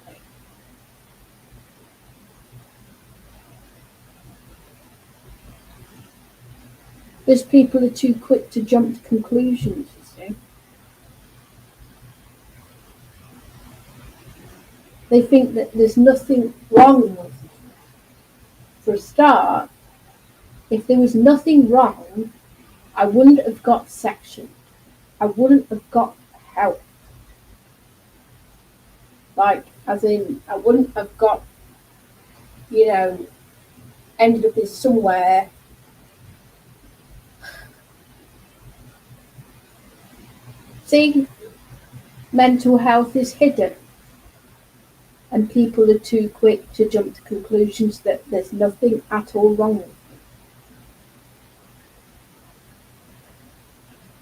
Because people are too quick to jump to conclusions, you see. They think that there's nothing wrong with it. For a start, if there was nothing wrong, I wouldn't have got sectioned. I wouldn't have got help. Like, as in, I wouldn't have got, you know, ended up in somewhere. See, mental health is hidden, and people are too quick to jump to conclusions that there's nothing at all wrong with me.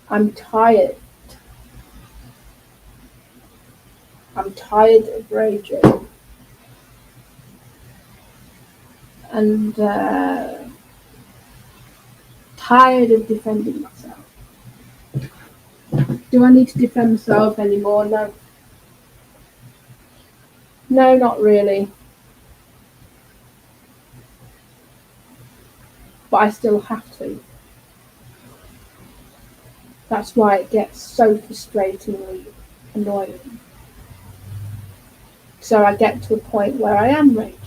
I'm tired. I'm tired of raging. And tired of defending myself. Do I need to defend myself anymore? No. No, not really. But I still have to. That's why it gets so frustratingly annoying. So I get to a point where I am raging.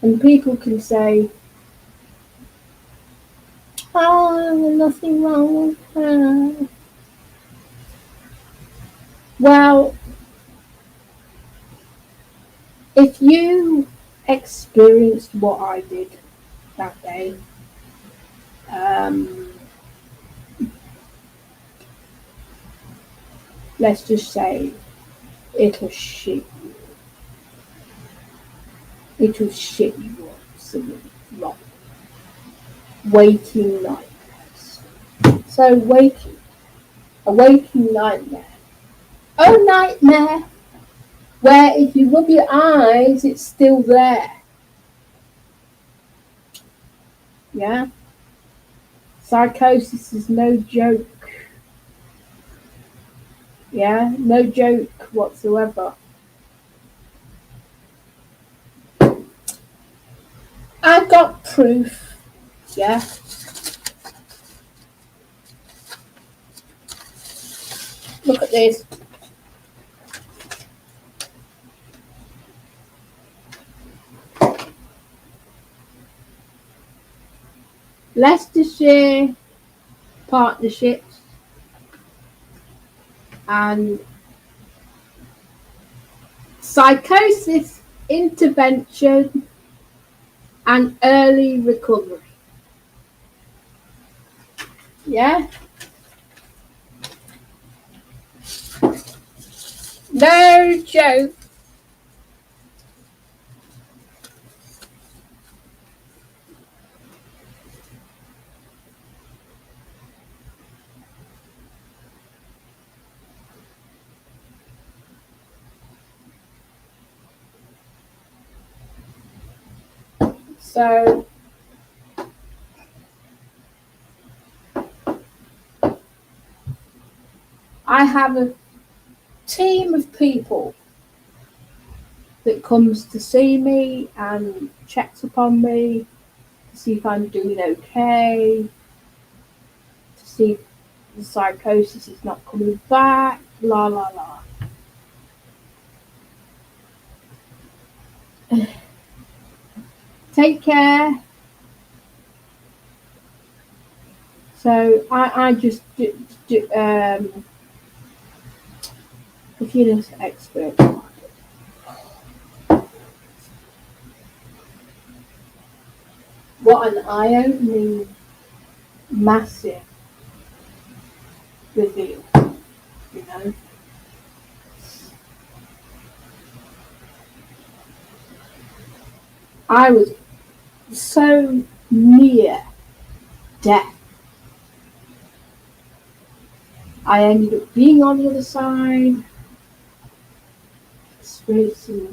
And people can say, oh, there's nothing wrong with her. Well, if you experienced what I did that day, um, let's just say it'll shit you. It'll shit you up absolutely wrong. Waking nightmares. So a waking nightmare. Oh, nightmare! Where if you rub your eyes, it's still there. Yeah? Psychosis is no joke. Yeah? No joke whatsoever. I've got proof. Yeah? Look at this. Leicestershire Partnerships and Psychosis Intervention and Early Recovery. Yeah? No joke. So I have a team of people that comes to see me and checks upon me to see if I'm doing okay, to see if the psychosis is not coming back, la la la. Take care. So I just if you're an expert, what an eye-opening, massive reveal, you know. I was so near death. I ended up being on the other side, experiencing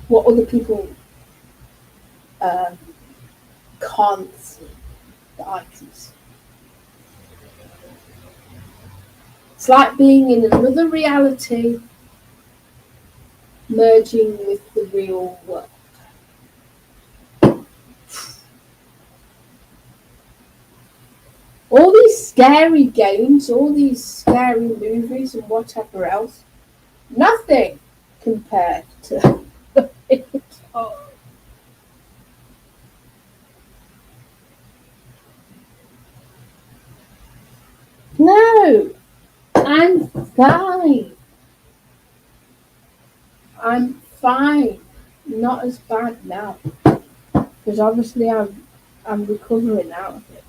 what other people um, can't see that I can see. It's like being in another reality, merging with the real world. All these scary games, all these scary movies and whatever else, nothing compared to No, I'm fine. I'm fine. Not as bad now. Because obviously I'm recovering out of it.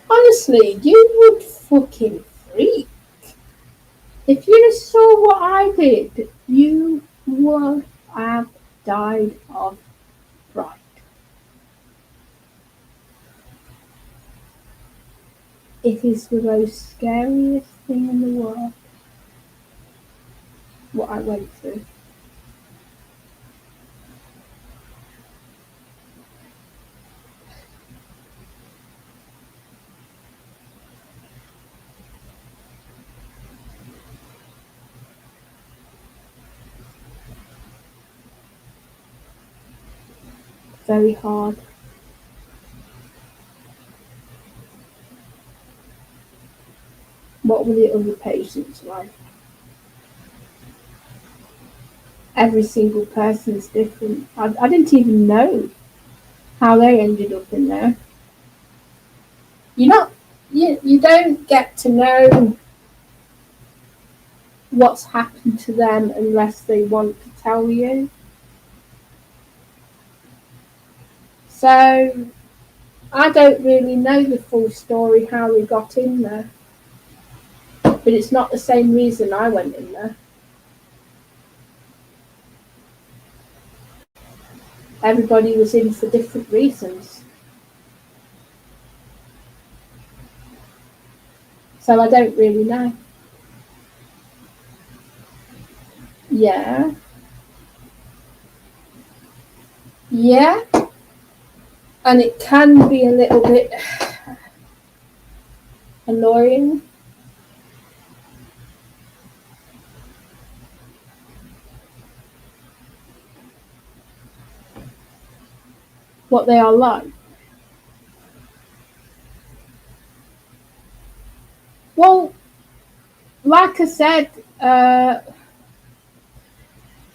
Honestly, you would fucking freak. If you saw what I did, you would have died of fright. It is the most scariest thing in the world, what I went through. Very hard. What were the other patients like? Every single person's different. I didn't even know how they ended up in there. You don't get to know what's happened to them unless they want to tell you. So I don't really know the full story how we got in there. But it's not the same reason I went in there. Everybody was in for different reasons. So I don't really know. Yeah. Yeah. And it can be a little bit annoying what they are like. Well, like I said,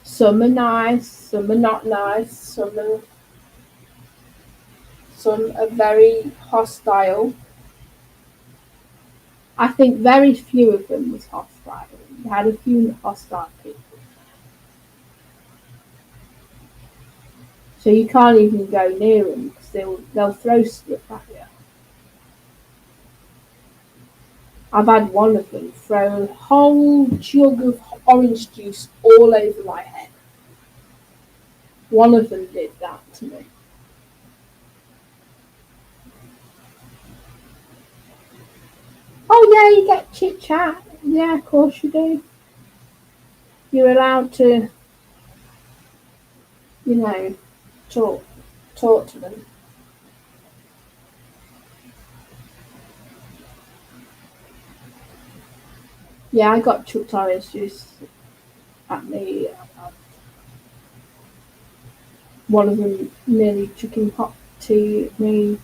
some are nice, some are not nice, some are very hostile. I think very few of them was hostile. We had a few hostile people. So you can't even go near them because they'll throw stuff at you. I've had one of them throw a whole jug of orange juice all over my head. One of them did that to me. Oh yeah, you get chit chat. Yeah, of course you do. You're allowed to, you know, talk to them. Yeah, I got chucked orange juice at me. One of them nearly chucking hot tea at me,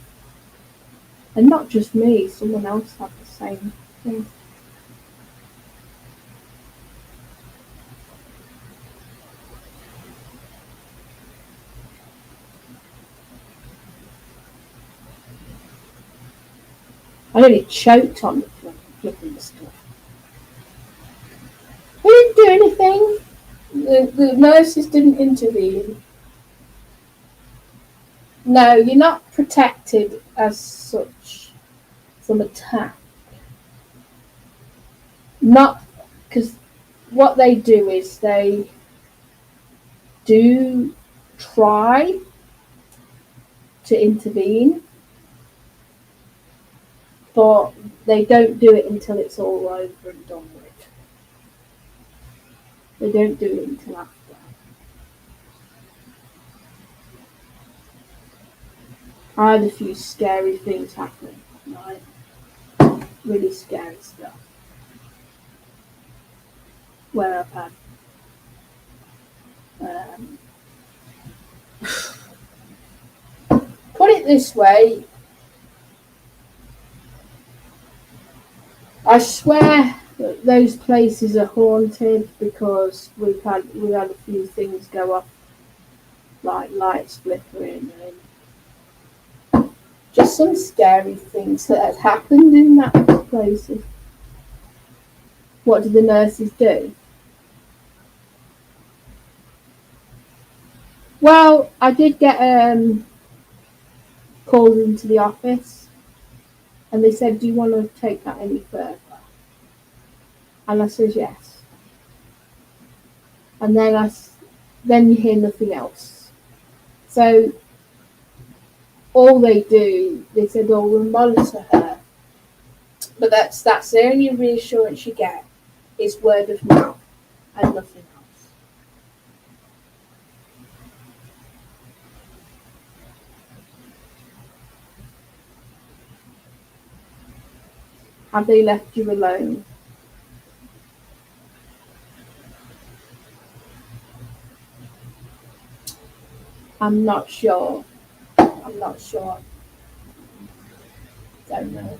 and not just me. Someone else had the same thing. I nearly choked on the flipping stuff. We didn't do anything. The nurses didn't intervene. No, you're not protected as such from attack. Not because what they do is they do try to intervene, but they don't do it until it's all over and done with. They don't do it until after. I had a few scary things happen at night. Really scary stuff. Where I've had um, put it this way, I swear that those places are haunted because we had a few things go off, like lights flickering and just some scary things that had happened in that place. What did the nurses do? Well, I did get called into the office, and they said, "Do you want to take that any further?" And I said, "Yes." And then you hear nothing else. So all they do, they said, "Oh, we'll monitor her," but that's the only reassurance you get is word of mouth and nothing else. Have they left you alone? I'm not sure. I'm not sure. Don't know.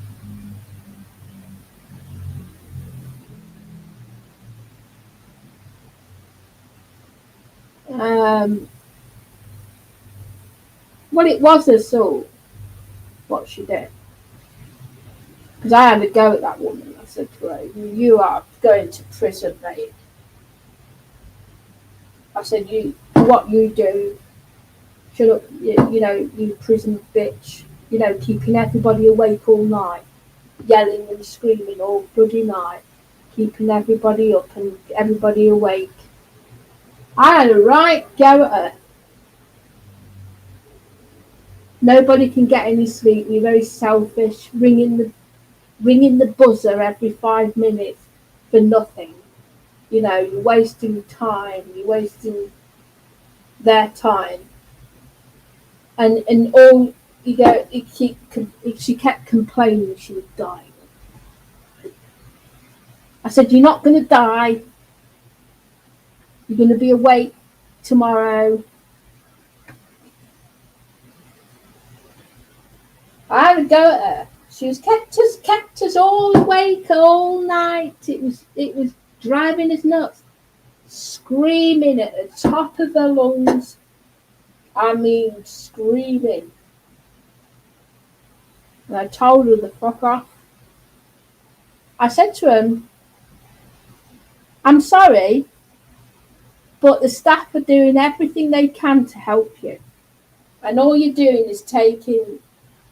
Um, well, it was assault, what she did. Because I had a go at that woman. I said to her, "You are going to prison, mate." I said, what you do, shut up, you prison bitch. Keeping everybody awake all night, yelling and screaming all bloody night, keeping everybody up and everybody awake. I had a right go at her. Nobody can get any sleep. You're very selfish, ringing the buzzer every 5 minutes for nothing. You're wasting time. You're wasting their time, and all she kept complaining she was dying. I said, "You're not going to die. You're going to be awake tomorrow." I would go at her. She was kept us all awake all night. It was driving us nuts, screaming at the top of her lungs. I mean, screaming. And I told her to fuck off. I said to him, I'm sorry, but the staff are doing everything they can to help you. And all you're doing is taking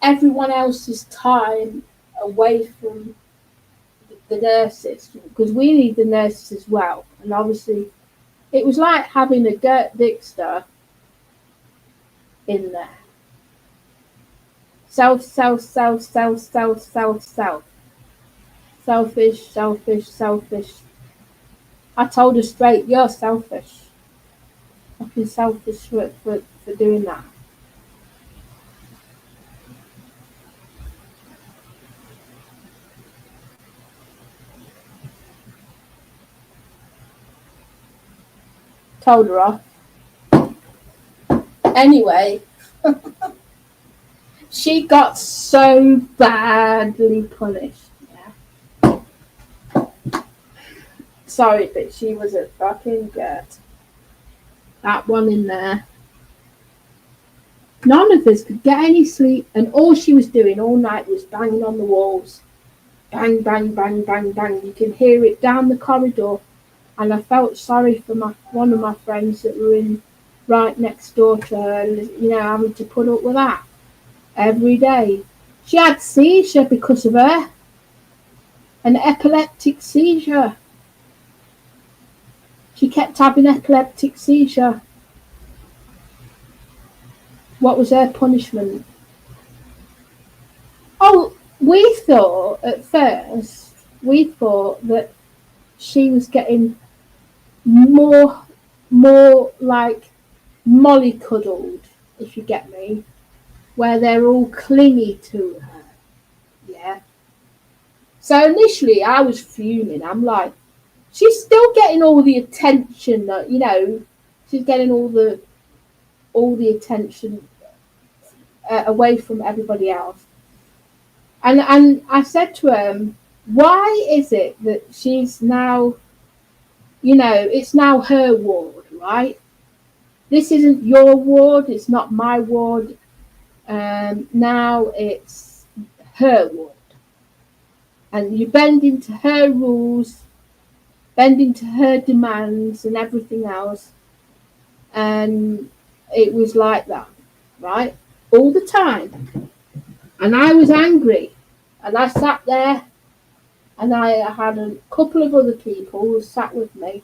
everyone else's time away from the nurses, because we need the nurses as well. And obviously, it was like having a Gert Dixter in there. Self, self, self, self, self, self, self. Selfish, selfish, selfish. I told her straight, you're selfish. Fucking selfish for doing that. Told her off. Anyway, she got so badly punished. Yeah. Sorry, but she was a fucking Gert. That one in there. None of us could get any sleep, and all she was doing all night was banging on the walls. Bang, bang, bang, bang, bang. You can hear it down the corridor. And I felt sorry for one of my friends that were in right next door to her, having to put up with that every day. She had seizure because of her, an epileptic seizure. She kept having epileptic seizure. What was her punishment? Oh, we thought at first, that she was getting more like mollycoddled, if you get me, where they're all clingy to her. Yeah. So initially I was fuming. I'm like, she's still getting all the attention that, she's getting all the attention away from everybody else. And I said to her, why is it that she's now, it's now her ward, right? This isn't your ward, it's not my ward. Now it's her ward. And you bend into her rules, bend into her demands and everything else. And it was like that, right? All the time. And I was angry. And I sat there, and I had a couple of other people who sat with me,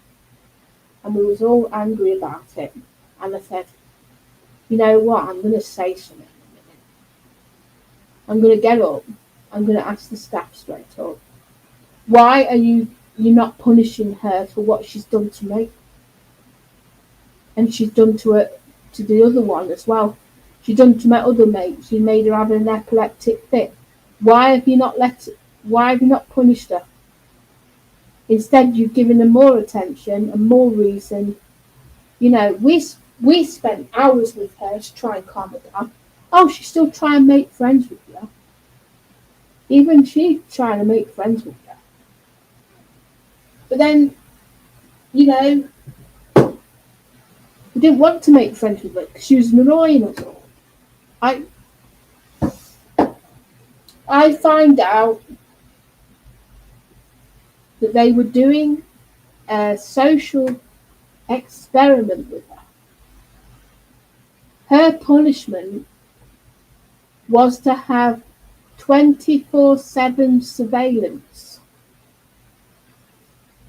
and we was all angry about it. And I said, you know what, I'm going to say something in a minute. I'm going to get up. I'm going to ask the staff straight up. Why are you not punishing her for what she's done to me? And she's done to the other one as well. She's done to my other mate. She made her have an epileptic fit. Why have you not punished her? Instead, you've given her more attention and more reason. We spent hours with her to try and calm her down. Oh, she's still trying to make friends with you. Even she's trying to make friends with you. But then, we didn't want to make friends with her because she was annoying us all. I find out that they were doing a social experiment with her. Her punishment was to have 24/7 surveillance.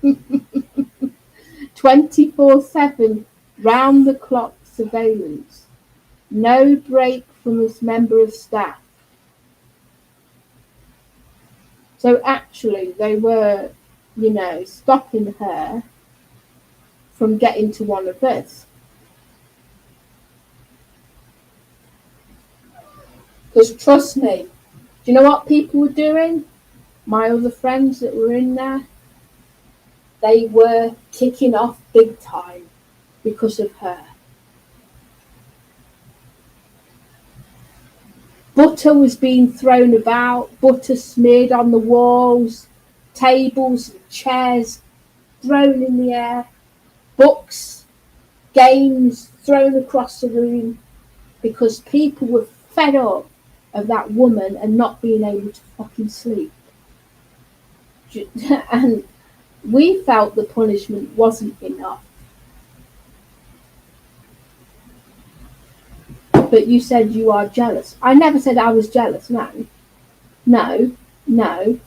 24/7 round the clock surveillance. No break from this member of staff. So actually they were, stopping her from getting to one of us. Because trust me, do you know what people were doing? My other friends that were in there, they were kicking off big time because of her. Butter was being thrown about, butter smeared on the walls, tables and chairs thrown in the air, books, games thrown across the room, because people were fed up of that woman and not being able to fucking sleep. And we felt the punishment wasn't enough. But you said you are jealous. I never said I was jealous, no. No, no.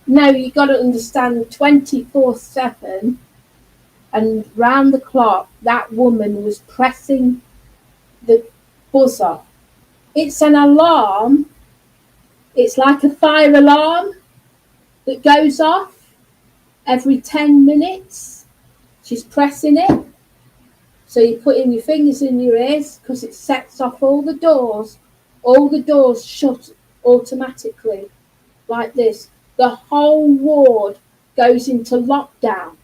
No, you got to understand 24/7 and round the clock, that woman was pressing the buzzer. It's an alarm. It's like a fire alarm that goes off every 10 minutes. She's pressing it. So you're putting your fingers in your ears because it sets off all the doors. All the doors shut automatically like this. The whole ward goes into lockdown.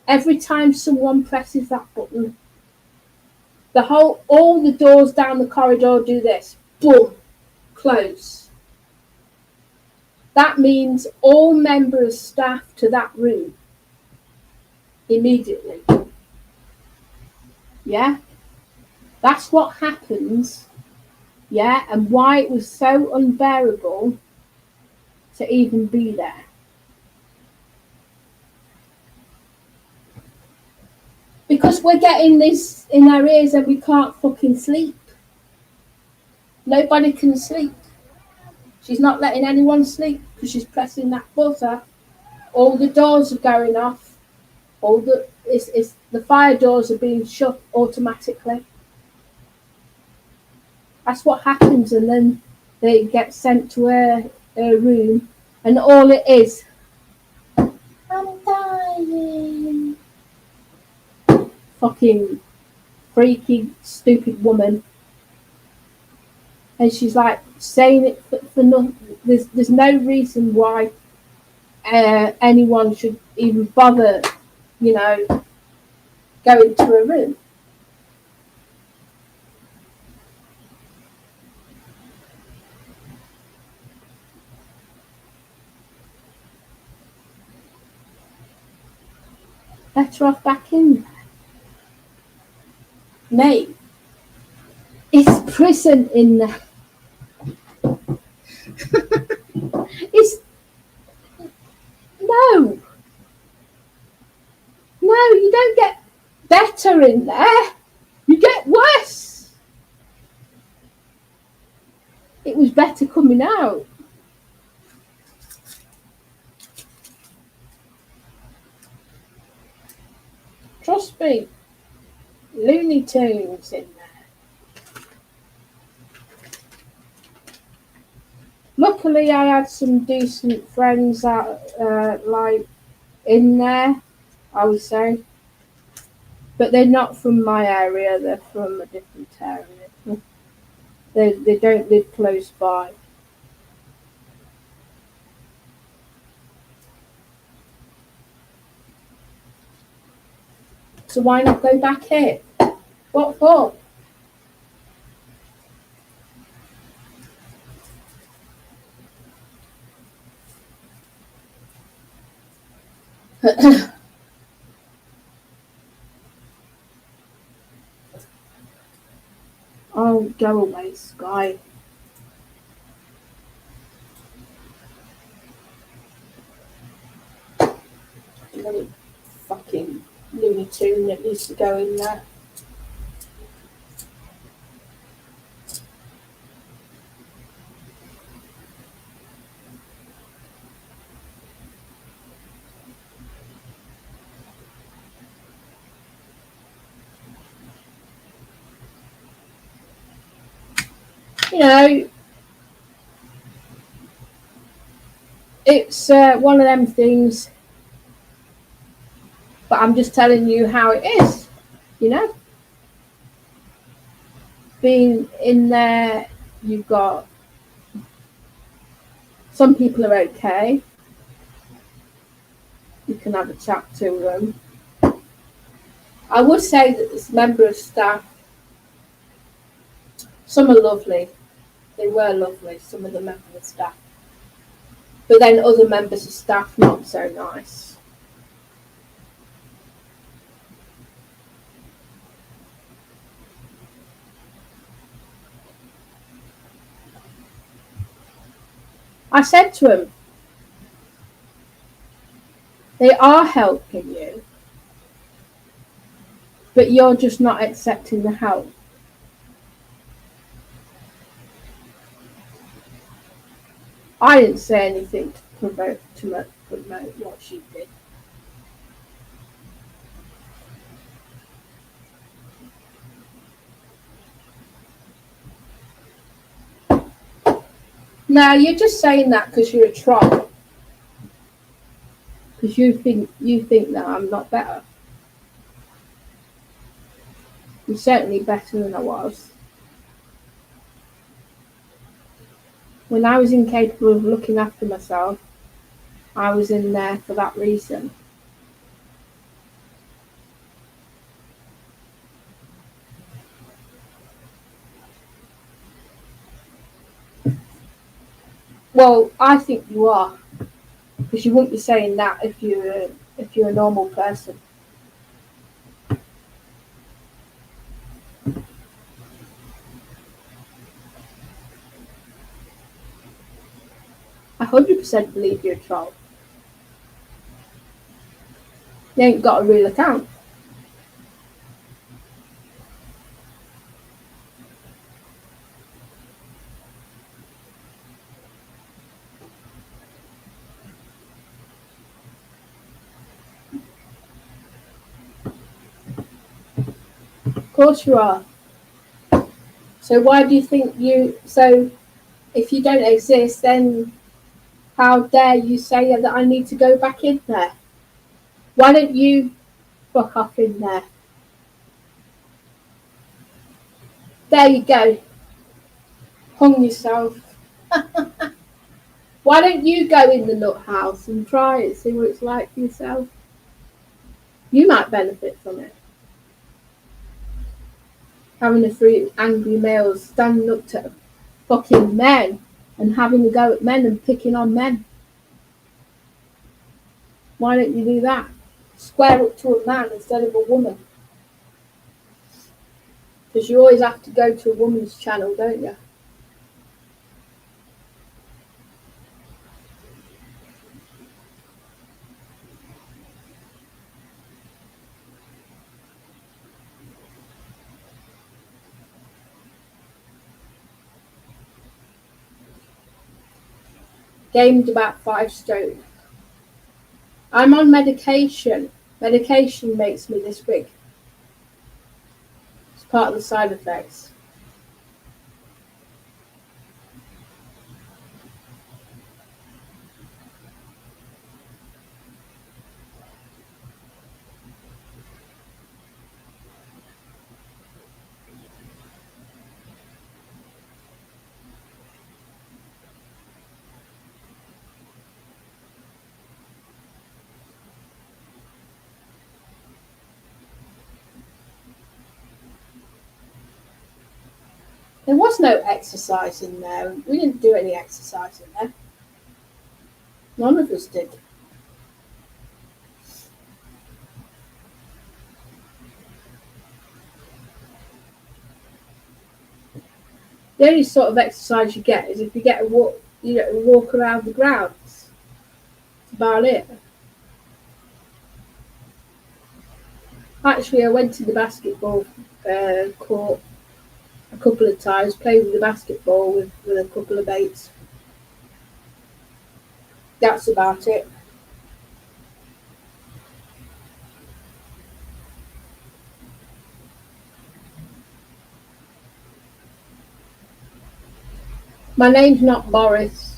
Every time someone presses that button, all the doors down the corridor do this. Boom, close. That means all members of staff to that room immediately. Yeah, that's what happens. Yeah, and why it was so unbearable to even be there. Because we're getting this in our ears and we can't fucking sleep. Nobody can sleep. She's not letting anyone sleep because she's pressing that buzzer. All the doors are going off. The fire doors are being shut automatically. That's what happens, and then they get sent to her room, and all it is, I'm dying. Fucking freaky, stupid woman. And she's like saying it for nothing. There's no reason why anyone should even bother, going to a room. Let her off back in there. Mate, it's prison in there. No, you don't get better in there. You get worse. It was better coming out. Trust me, Looney Tunes in there. Luckily, I had some decent friends that in there, I would say. But they're not from my area, they're from a different area. They don't live close by. So why not go back here? What for? Oh, go away, Sky. Bloody fucking Looney Tune that used to go in there. It's one of them things, but I'm just telling you how it is, Being in there, you've got some people are okay. You can have a chat to them. I would say that this member of staff, some are lovely, They were lovely, some of the members of staff. But then other members of staff, not so nice. I said to him, they are helping you, but you're just not accepting the help. I didn't say anything to promote what she did. Now you're just saying that because you're a troll. Because you think that I'm not better. You're certainly better than I was. When I was incapable of looking after myself, I was in there for that reason. Well, I think you are, because you wouldn't be saying that if you're a normal person. I 100% believe you're a troll. You ain't got a real account. Of course you are. So why do you think so if you don't exist, then how dare you say that I need to go back in there? Why don't you fuck off in there? There you go. Hung yourself. Why don't you go in the nut house and try it, see what it's like for yourself? You might benefit from it. Having a few angry males standing up to fucking men and having a go at men and picking on men. Why don't you do that? Square up to a man instead of a woman. Because you always have to go to a woman's channel, don't you? Gained about 5 stone. I'm on medication. Medication makes me this big. It's part of the side effects. There was no exercise in there. We didn't do any exercise in there. None of us did. The only sort of exercise you get is if you get a walk around the grounds. That's about it. Actually, I went to the basketball court a couple of times, played with the basketball with a couple of mates. That's about it. My name's not Boris.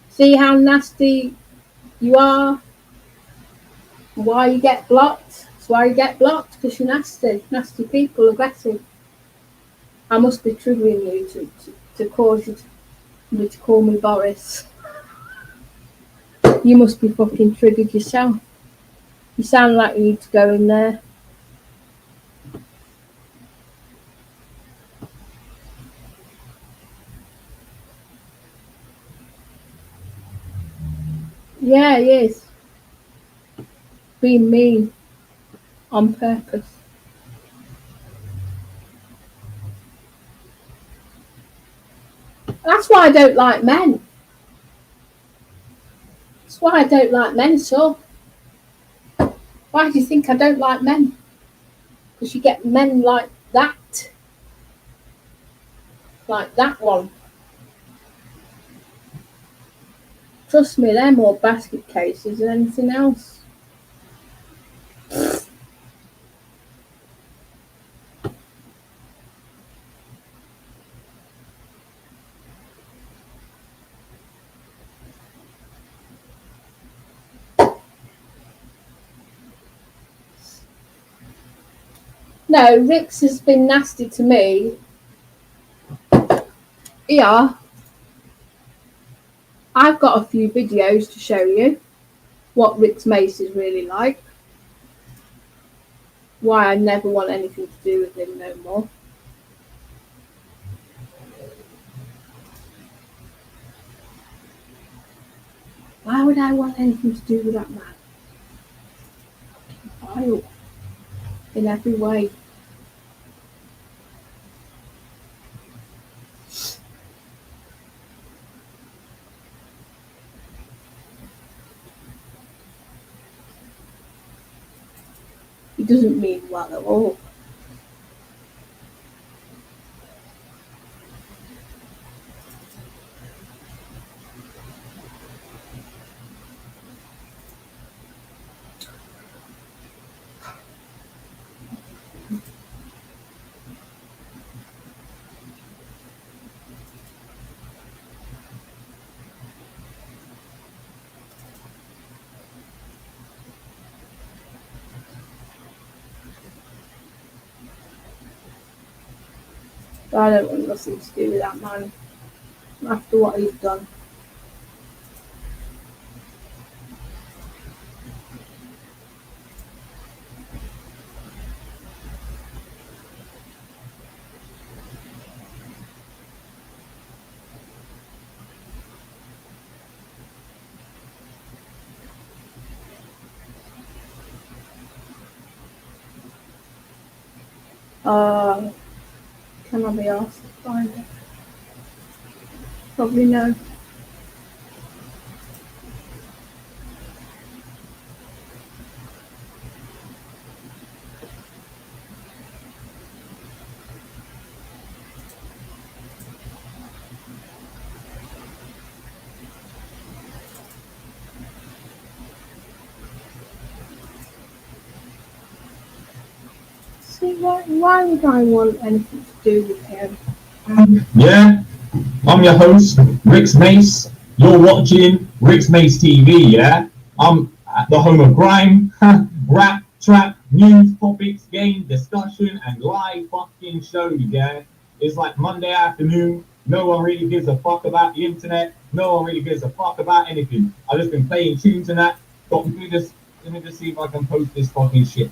See how nasty you are? Why you get blocked? That's why you get blocked, because you're nasty. Nasty people, aggressive. I must be triggering you to cause you to call me Boris. You must be fucking triggered yourself. You sound like you need to go in there. Yeah, he is. Being mean on purpose. That's why I don't like men. That's why I don't like men, so. Why do you think I don't like men? Because you get men like that. Like that one. Trust me, they're more basket cases than anything else. No, Rick's has been nasty to me. Yeah. I've got a few videos to show you what Rick's Mace is really like. Why I never want anything to do with him no more. Why would I want anything to do with that man? Vile. In every way. He doesn't mean well at all. I don't want nothing to do with that man after what he's done. Can I be asked to find it? Probably no. See, why would I want anything to do with him? Yeah, I'm your host, Rick's Mace. You're watching Rick's Mace TV, yeah? I'm at the home of grime, rap, trap, news, topics, game, discussion, and live fucking shows, yeah? It's like Monday afternoon. No one really gives a fuck about the internet. No one really gives a fuck about anything. I've just been playing tunes and that. Let me just see if I can post this fucking shit.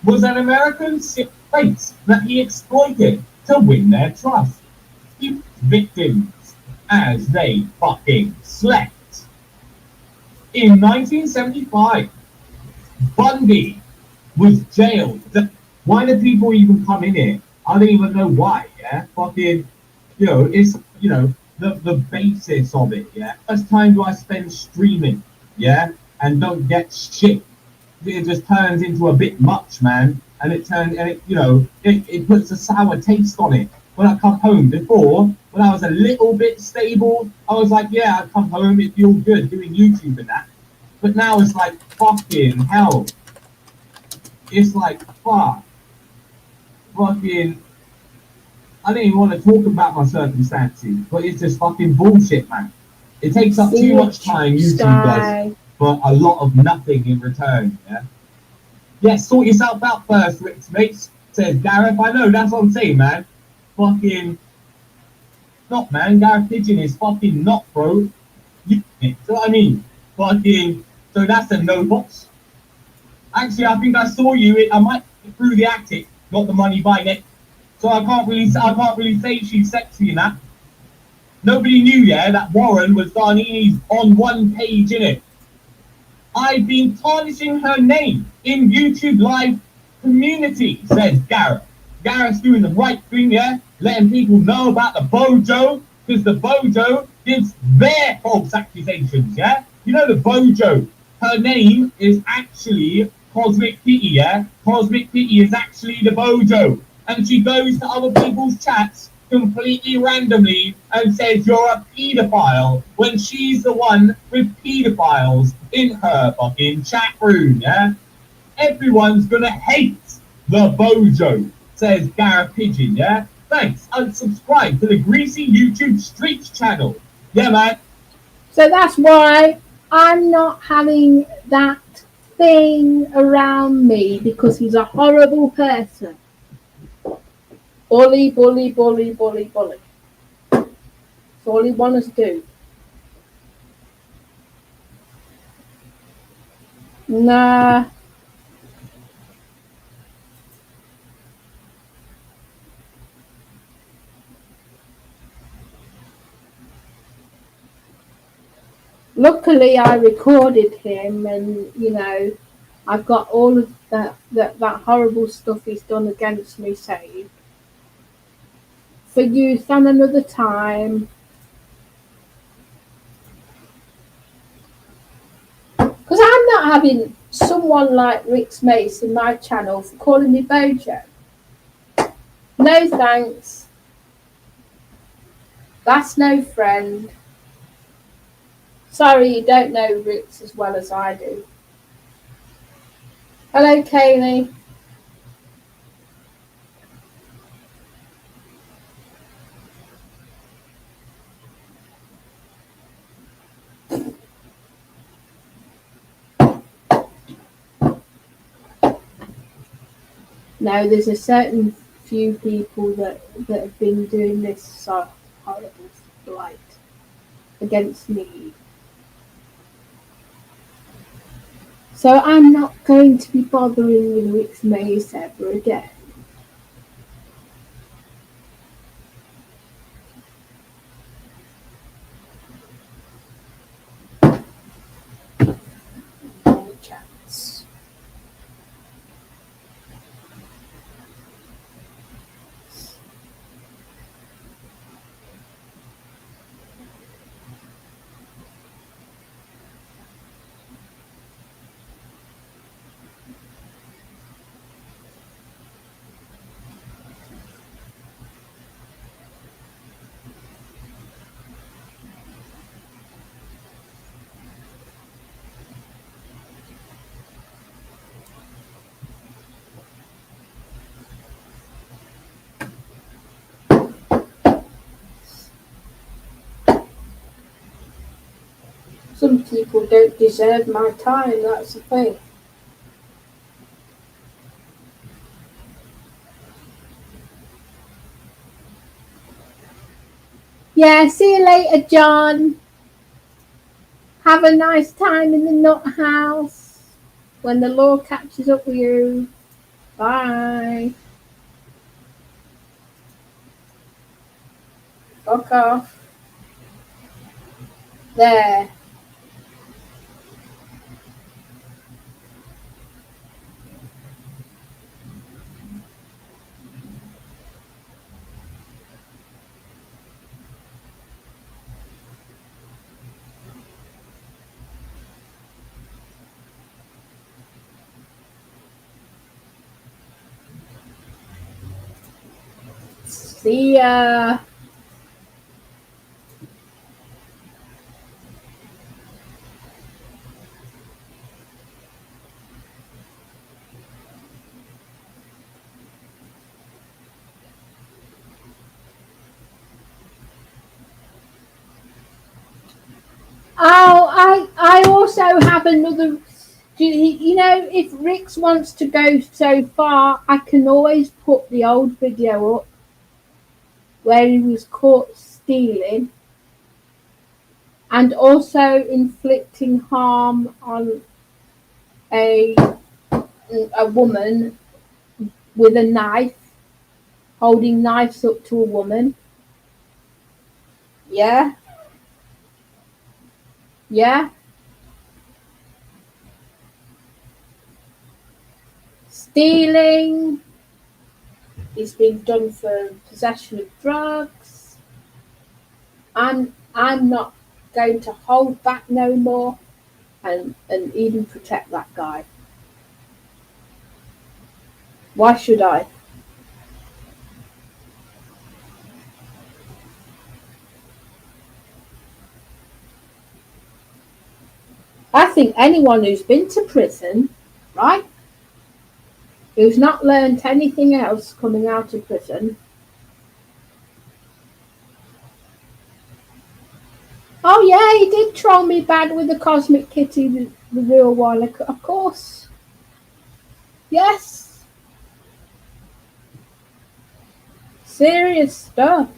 Was an American sick face that he exploited to win their trust. He victims as they fucking slept. In 1975, Bundy was jailed. Why do people even come in here? I don't even know why, yeah? Fucking, it's, the basis of it, yeah? How much time do I spend streaming, yeah? And don't get shit. It just turns into a bit much, man. And it puts a sour taste on it. When I come home before, when I was a little bit stable, I was like, yeah, I'd come home, it feels good doing YouTube and that. But now it's like, fucking hell. It's like, fuck. Fucking, I don't even want to talk about my circumstances, but it's just fucking bullshit, man. It takes up too much time, YouTube does, for a lot of nothing in return, yeah? Yeah, sort yourself out first, Rick's Mates, says Gareth. I know, that's what I'm saying, man. fucking not, man. Gareth Pigeon is fucking not, bro. You know what I mean? Fucking. So that's a no box. Actually, I think I saw you. I might through the attic, not the money by it. So I can't really say she's sexy in that. Nobody knew, yeah, that Warren was Darnini's on one page in it. I've been tarnishing her name in YouTube live community, says Gareth. Gareth's doing the right thing, yeah, letting people know about the Bojo, because the Bojo gives their false accusations, yeah. You know the Bojo. Her name is actually Cosmic Kitty, yeah. Cosmic Kitty is actually the Bojo, and she goes to other people's chats completely randomly and says you're a paedophile when she's the one with paedophiles in her fucking chat room, yeah? Everyone's gonna hate the Bojo, says Gareth Pigeon, yeah? Thanks, and subscribe to the Greasy YouTube Streets channel. Yeah, man. So that's why I'm not having that thing around me, because he's a horrible person. Bully, bully, bully, bully, bully. That's all he wants to do. Nah. Luckily, I recorded him, and you know, I've got all of that horrible stuff he's done against me saved for use on another time. Because I'm not having someone like Rix Mace in my channel for calling me Bojo. No thanks. That's no friend. Sorry, you don't know Rix as well as I do. Hello, Kaylee. Now, there's a certain few people that have been doing this horrible blight against me. So I'm not going to be bothering with Rix Mace ever again. No chance. Some people don't deserve my time, that's the thing. Yeah, see you later, John. Have a nice time in the nut house when the law catches up with you. Bye. Fuck off. There. See ya. Oh, I also have another. You know, if Rix wants to go so far, I can always put the old video up. where he was caught stealing and also inflicting harm on a woman with a knife, holding knives up to a woman. Yeah. Yeah. Stealing. He's been done for possession of drugs. I'm not going to hold back no more and even protect that guy. Why should I? I think anyone who's been to prison, right, who's not learned anything else coming out of prison. Oh yeah, he did troll me bad with the Cosmic Kitty the real while ago. Of course. Yes. Serious stuff.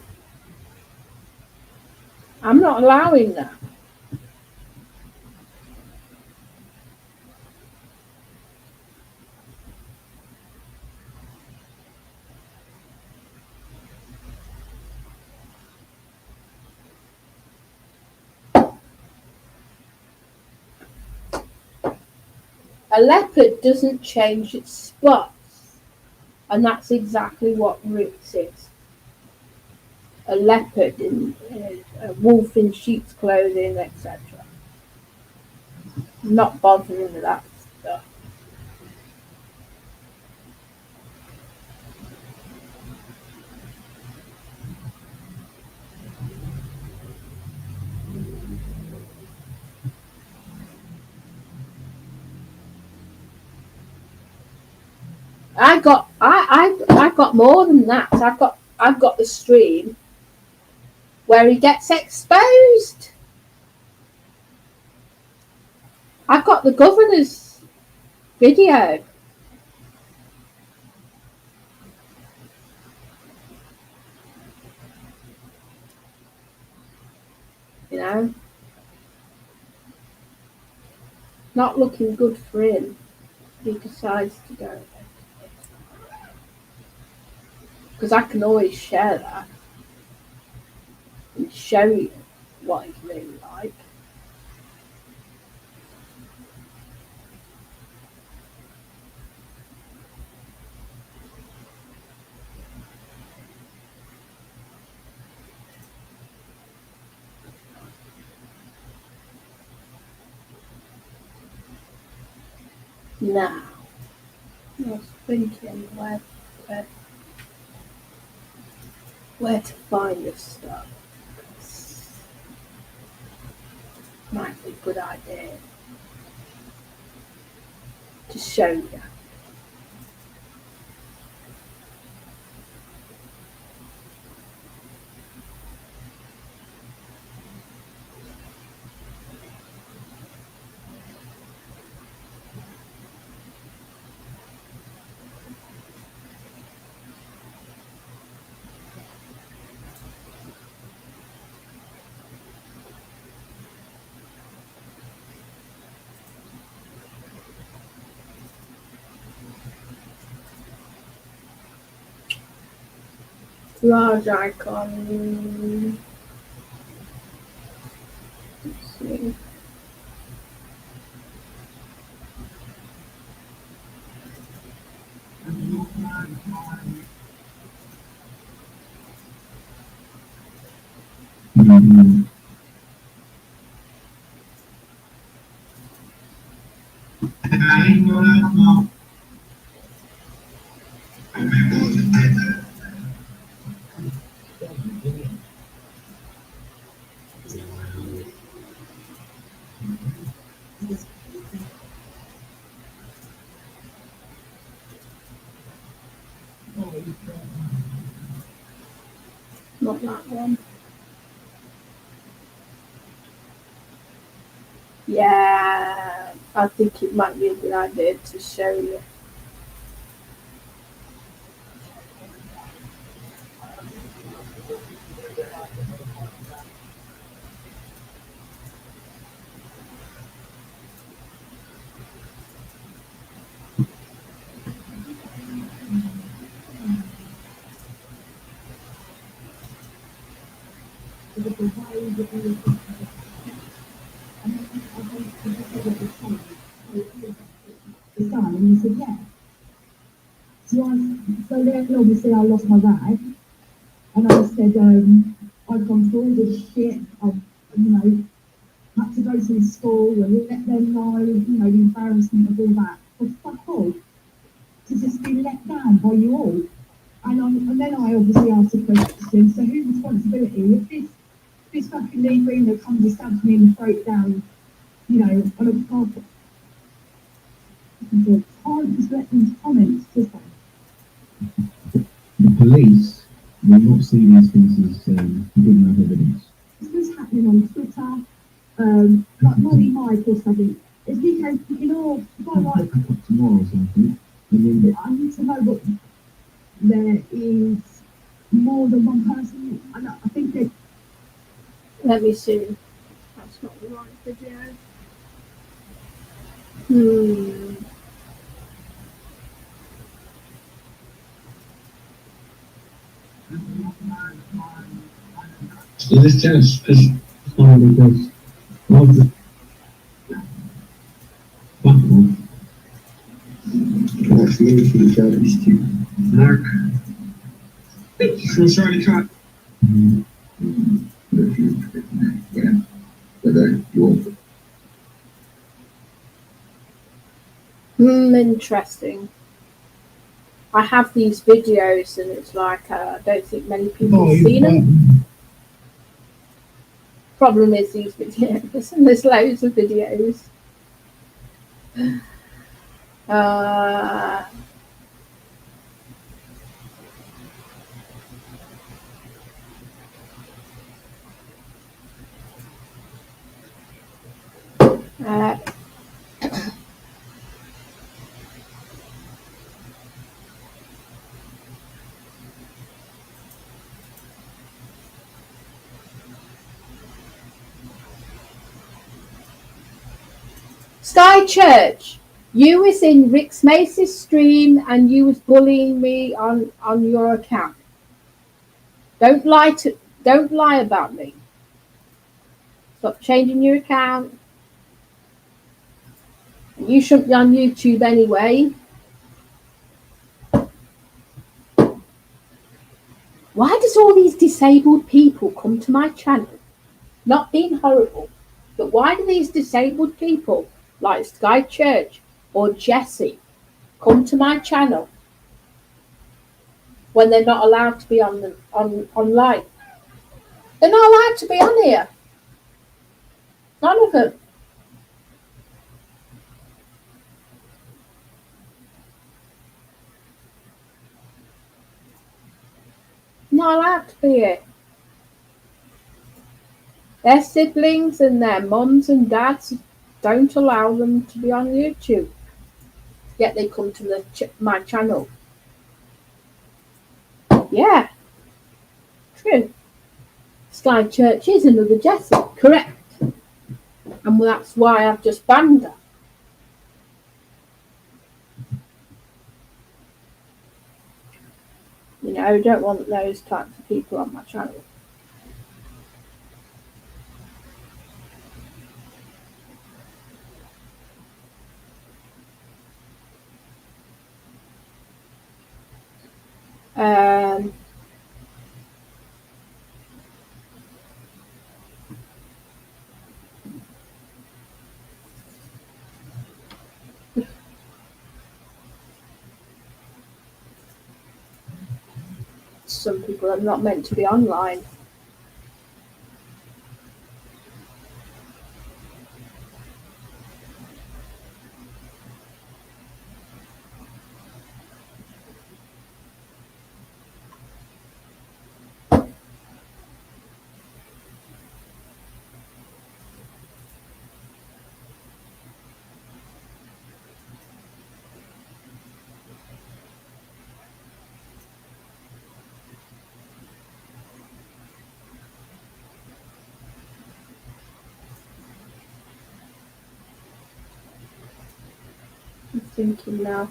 I'm not allowing that. A leopard doesn't change its spots, and that's exactly what Roots is. A leopard in a wolf in sheep's clothing, etc. Not bothering with that stuff. I got more than that. I've got the stream where he gets exposed. I've got the governor's video. You know, not looking good for him. He decides to go because I can always share that and show you what he's really like. Now, I was thinking where to find this stuff. Might be a good idea to show you. Large icon. Let's see. Mm-hmm. Not that one. Yeah, I think it might be a good idea to show you. the son, and he said, yeah. So then obviously I lost my bag, and I said, I've gone through all this shit, I've, had to go to this school and let them know, the embarrassment of all that. But fuck all, to just be let down by you all. And then I obviously asked the question, so whose responsibility? If this fucking Lee Greener comes and stabs me in the throat down, on a carpet, I can't just let these comments just like, The police will not see these things as good enough evidence. this was happening on Twitter, like Molly Mike or something. It's because, if I like, Tomorrow or something, and then I need to know what there is more than one person. I think that Let me see. That's not the right video. so this chance is fine because of the battle. That's me for the journalist too. Mark. So sorry, cut. Yeah. But you Interesting. I have these videos, and it's like I don't think many people have seen them. Problem is these videos, and there's loads of videos. Sky Church, you was in Rick Mace's stream and you was bullying me on your account. Don't lie about me. Stop changing your account. You shouldn't be on YouTube anyway. Why does all these disabled people come to my channel? Not being horrible, but why do these disabled people like Sky Church or Jesse come to my channel when they're not allowed to be online? They're not allowed to be on here. None of them. Not allowed to be here. Their siblings and their mums and dads don't allow them to be on YouTube. Yet they come to my channel. Yeah. True. Sky Church is another Jessie. Correct. And that's why I've just banned her. I don't want those types of people on my channel. Some people are not meant to be online. I'm thinking now.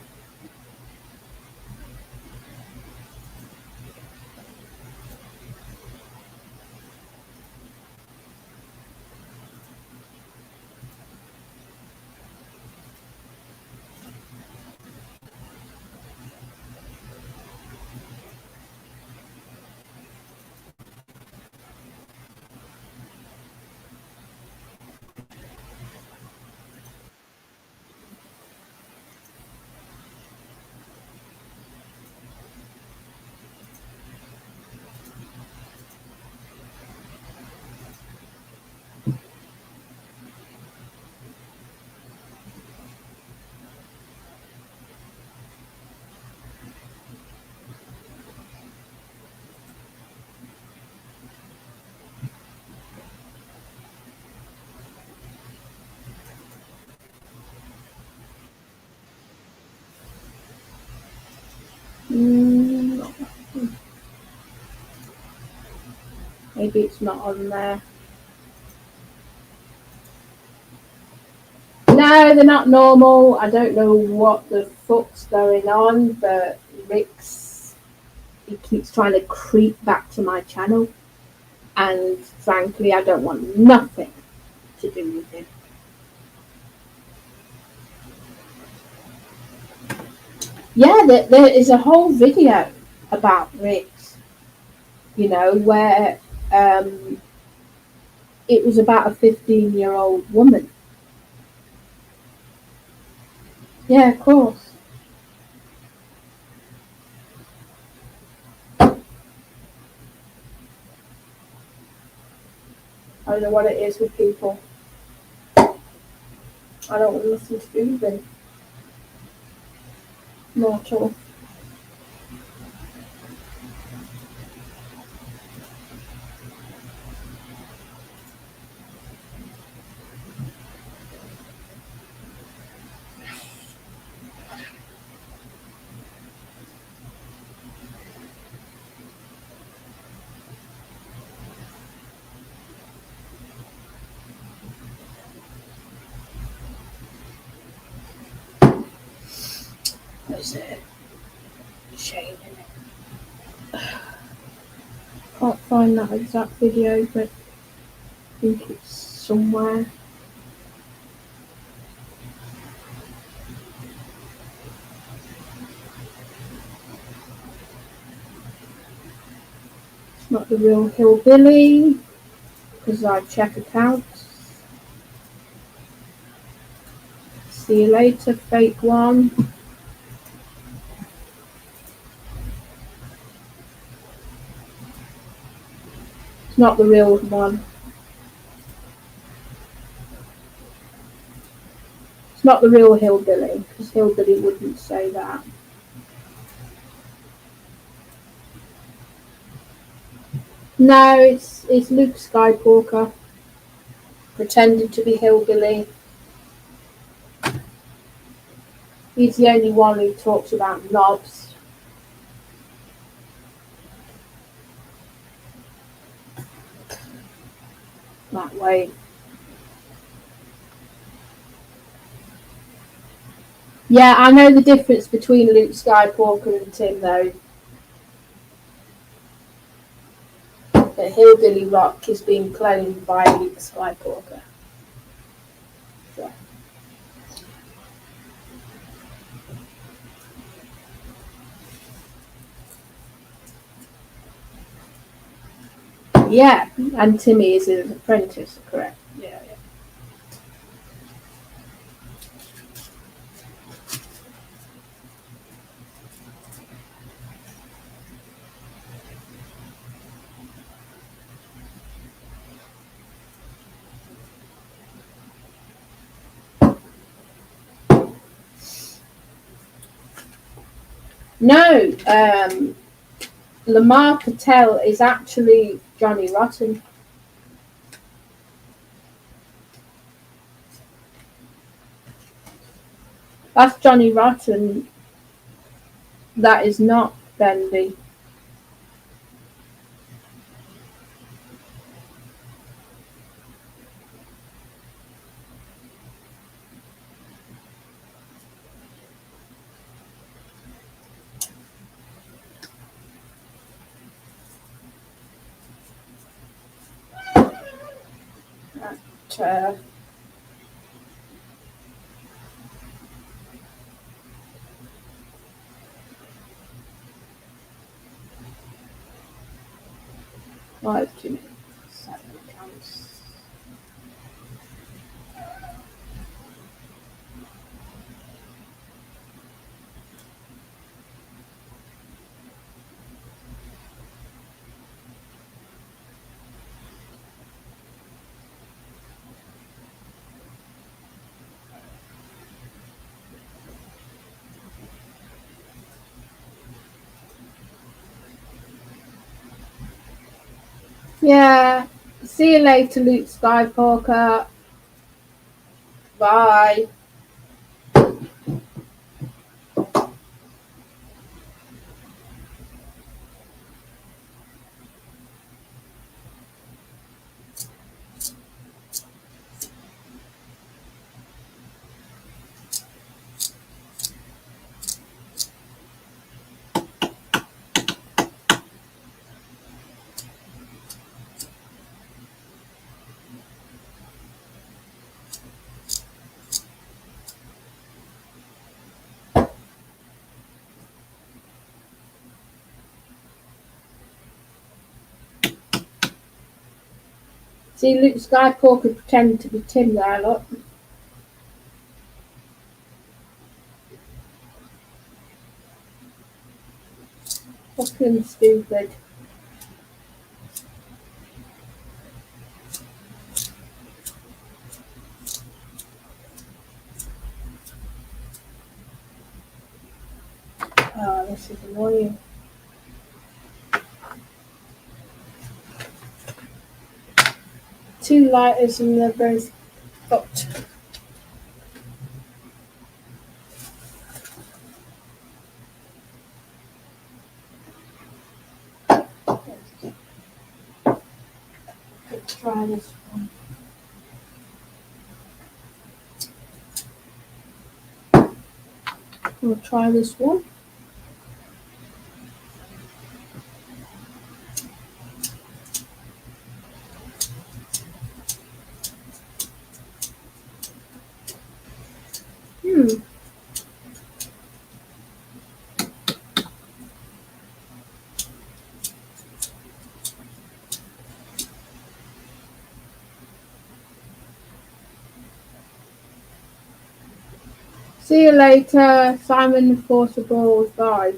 Mm, maybe it's not on there. No, they're not normal. I don't know what the fuck's going on, but Rick's, he keeps trying to creep back to my channel, and frankly, I don't want nothing to do with him. Yeah, there is a whole video about Rick's, where it was about a 15-year-old woman. Yeah, of course. I don't know what it is with people. I don't want nothing to do with them. Not at all. There's a chain in it. Can't find that exact video, but I think it's somewhere. It's not the real hillbilly, because I check accounts. See you later, fake one. It's not the real one. It's not the real hillbilly, because hillbilly wouldn't say that. No, it's Luke Skywalker pretending to be hillbilly. He's the only one who talks about knobs. That way. Yeah, I know the difference between Luke Skywalker and Tim, though. The Hillbilly Rock is being cloned by Luke Skywalker. So. Yeah, and Timmy is his apprentice, correct? Yeah. No, Lamar Patel is actually Johnny Rotten. That's Johnny Rotten. That is not Bendy. Five, 2 minutes, 7 counts. Yeah. See you later, Luke Skywalker. Bye. See, Luke Skypaw could pretend to be Tim there, look. Fucking stupid. Oh, this is annoying. Two lighters and they're both fucked. Let's try this one. We'll try this one. See you later, Simon the Forcible. Bye.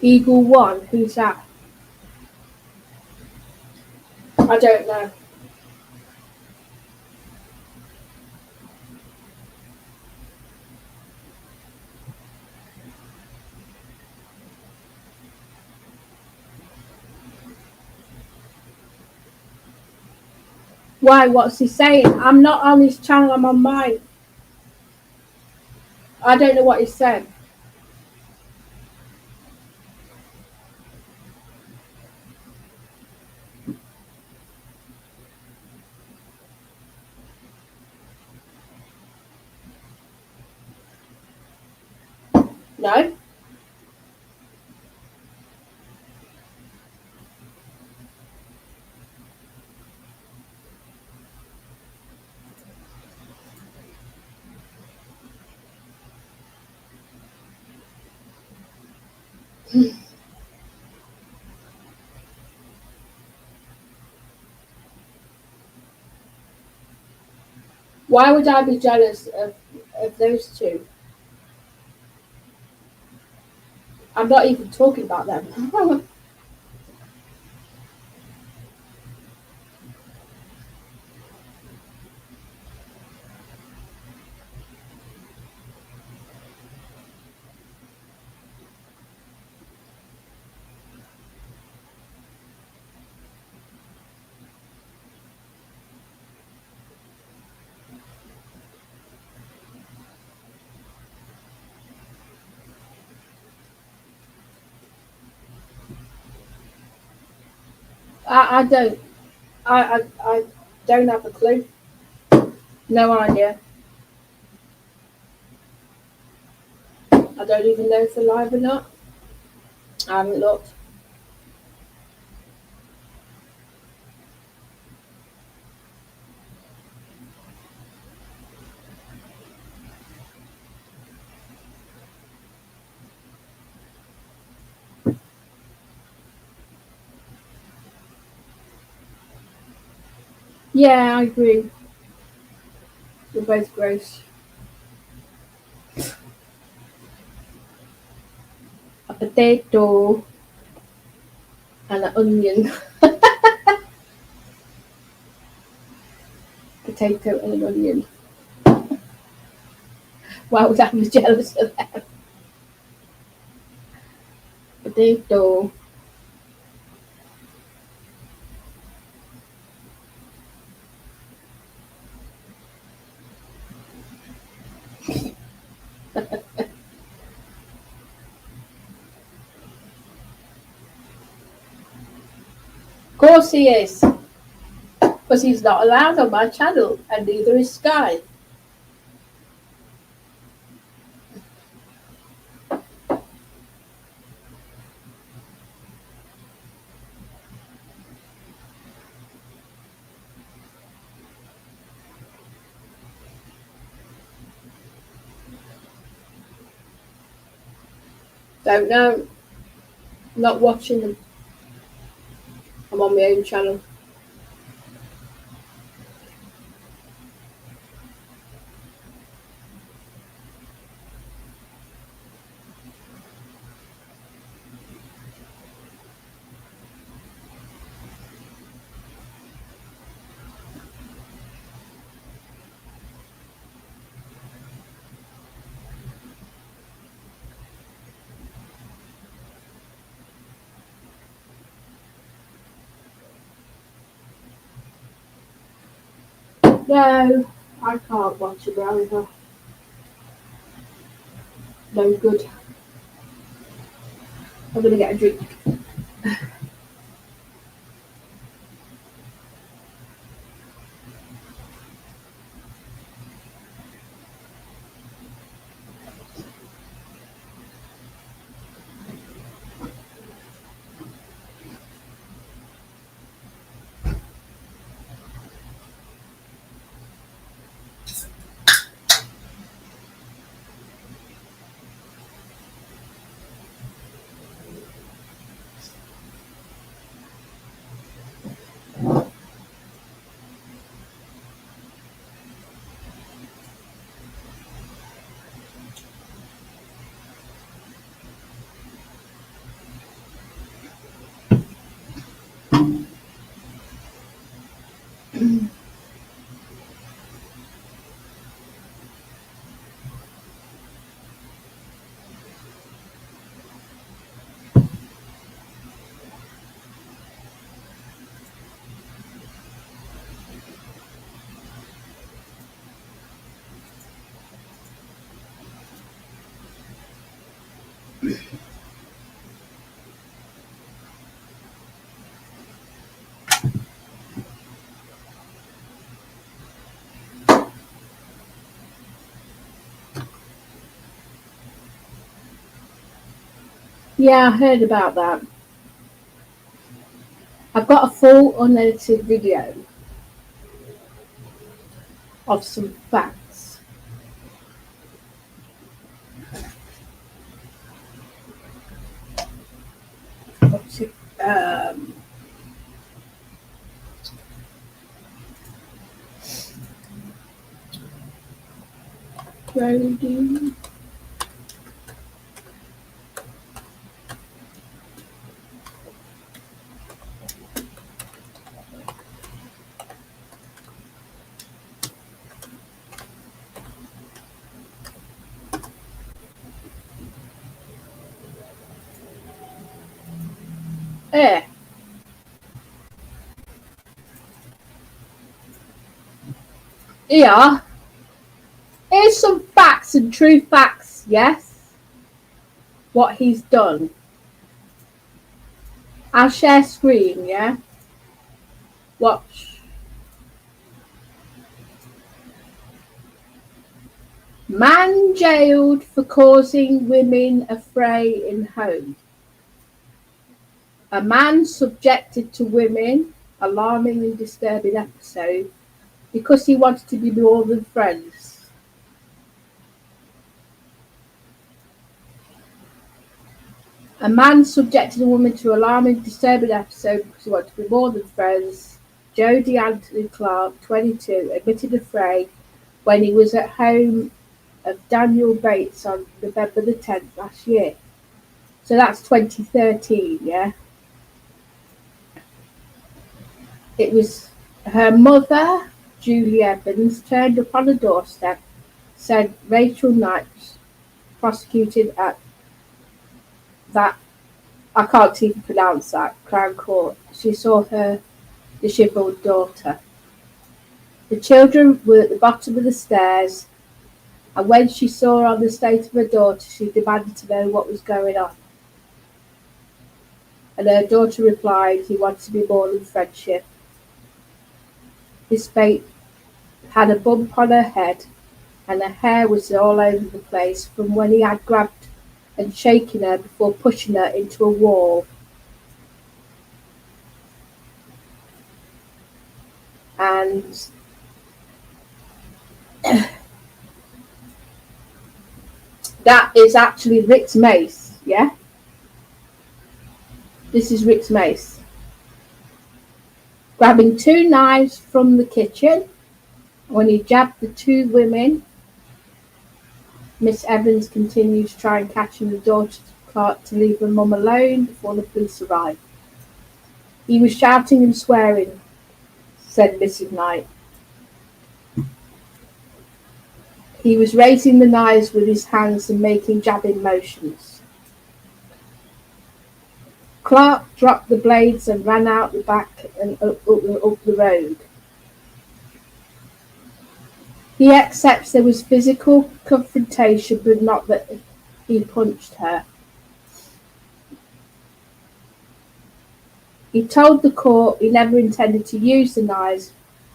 Eagle One, who's that? I don't know. Why? What's he saying? I'm not on his channel, I'm on mine. I don't know what he said. No? Why would I be jealous of those two? I'm not even talking about them. I don't. I don't have a clue. No idea. I don't even know if they're live or not. I haven't looked. Yeah, I agree. both gross. A potato and an onion. Potato and an onion. Why would I be jealous of that? Potato. Of course he is. Because he's not allowed on my channel, and neither is Sky. Don't know. Not watching them. I'm on my own channel. No, I can't watch a browser. No good. I'm gonna get a drink. Yeah, I heard about that. I've got a full unedited video of some facts. What's it? Loading. Yeah. Yeah. Here's some facts and true facts, yes? What he's done. I'll share screen, yeah? Watch. Man jailed for causing women affray in home. A man subjected to women, alarming and disturbing episode, because he wanted to be more than friends. A man subjected a woman to alarming and disturbing episode because he wanted to be more than friends. Jodie Anthony Clark, 22, admitted affray when he was at home of Daniel Bates on November the 10th last year. So that's 2013, yeah? It was her mother, Julie Evans, turned up on the doorstep, said Rachel Knight, prosecuted at that, I can't even pronounce that, Crown Court. She saw her dishevelled daughter. The children were at the bottom of the stairs, and when she saw on the state of her daughter, she demanded to know what was going on. And her daughter replied, he wanted to be more than friendship. His fate had a bump on her head, and her hair was all over the place from when he had grabbed and shaken her before pushing her into a wall. And that is actually Rick's mace, yeah? This is Rick's mace. Grabbing 2 knives from the kitchen, when he jabbed the 2 women, Miss Evans continues trying catching the daughter to Clark to leave her mum alone before the police arrive. He was shouting and swearing, said Mrs. Knight. He was raising the knives with his hands and making jabbing motions. Clark dropped the blades and ran out the back and up the road. He accepts there was physical confrontation, but not that he punched her. He told the court he never intended to use the knives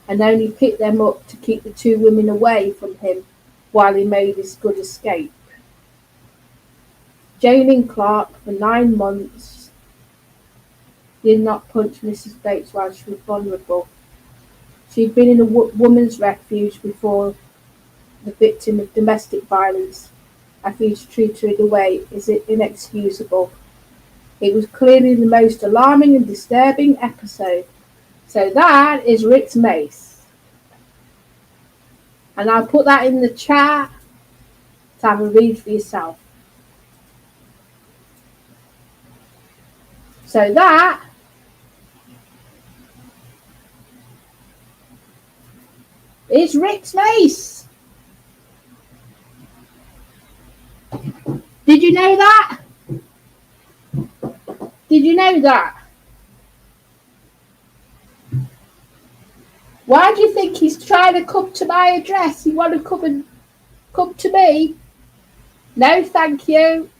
and only picked them up to keep the 2 women away from him while he made his good escape. Jailing Clark for 9 months. Did not punch Mrs. Bates while she was vulnerable. She'd been in a woman's refuge before. The victim of domestic violence, after he's treated her in a way is inexcusable. It was clearly the most alarming and disturbing episode. So that is Rick's mace. And I'll put that in the chat to have a read for yourself. So that is Rick's mace. Did you know that? Did you know that? Why do you think he's trying to come to my address? He want to come to me? No, thank you.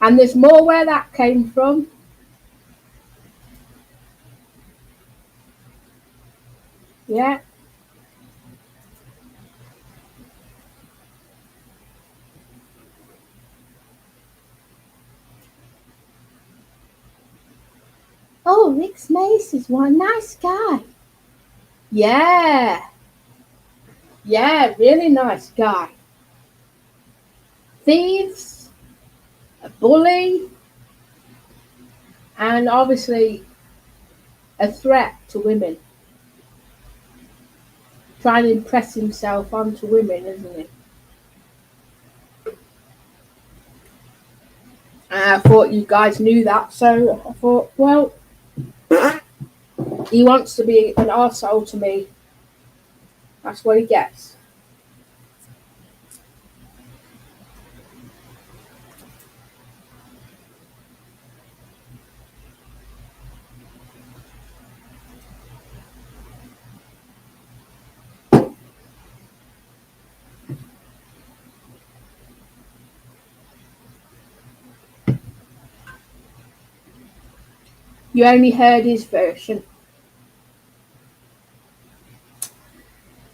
And there's more where that came from. Yeah. Oh, Rick's mace is one nice guy. Yeah. Yeah, really nice guy. Thieves, a bully, and obviously a threat to women. Trying to impress himself onto women, isn't he? And I thought you guys knew that, so I thought, well, he wants to be an arsehole to me. That's what he gets. You only heard his version.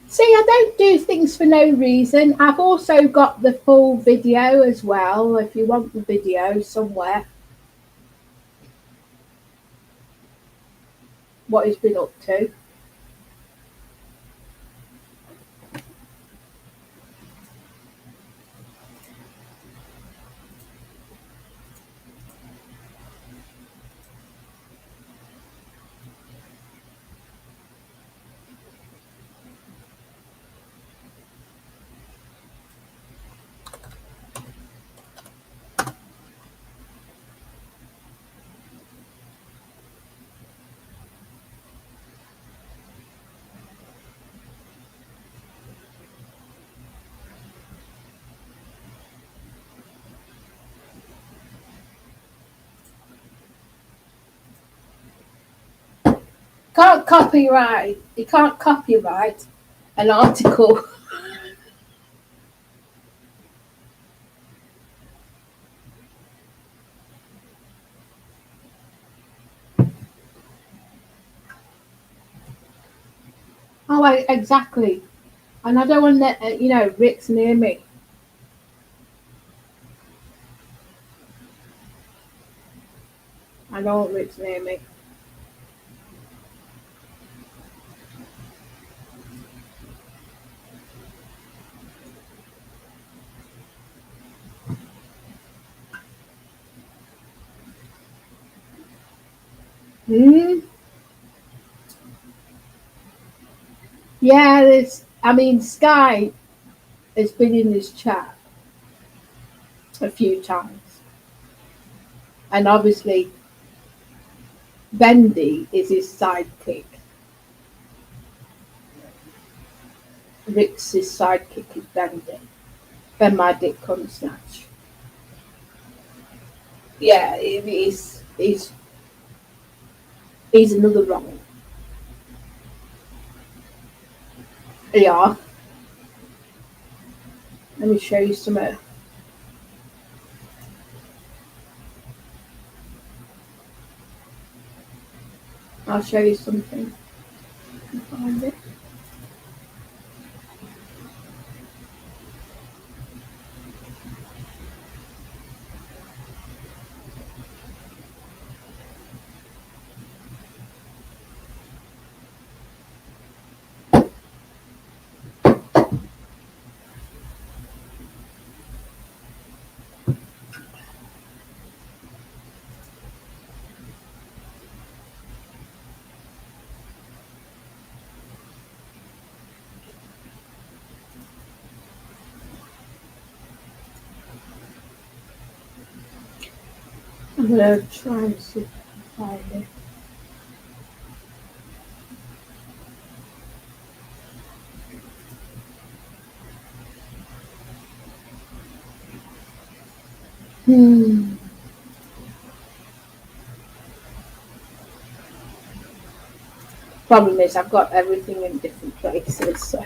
See, I don't do things for no reason. I've also got the full video as well, if you want the video somewhere. What he's been up to. can't copyright. You can't copyright an article. Oh, exactly. And I don't want that, you know, Rick's near me. I don't want Rick's near me. Hmm. Yeah, I mean, Sky has been in this chat a few times. And obviously, Bendy is his sidekick. Rick's his sidekick is Bendy. Ben my dick cum snatch. Yeah, he's another wrong. Yeah. Let me show you some. I'll show you something. Find it. I'm gonna try and see if I can find it. Problem is, I've got everything in different places, so.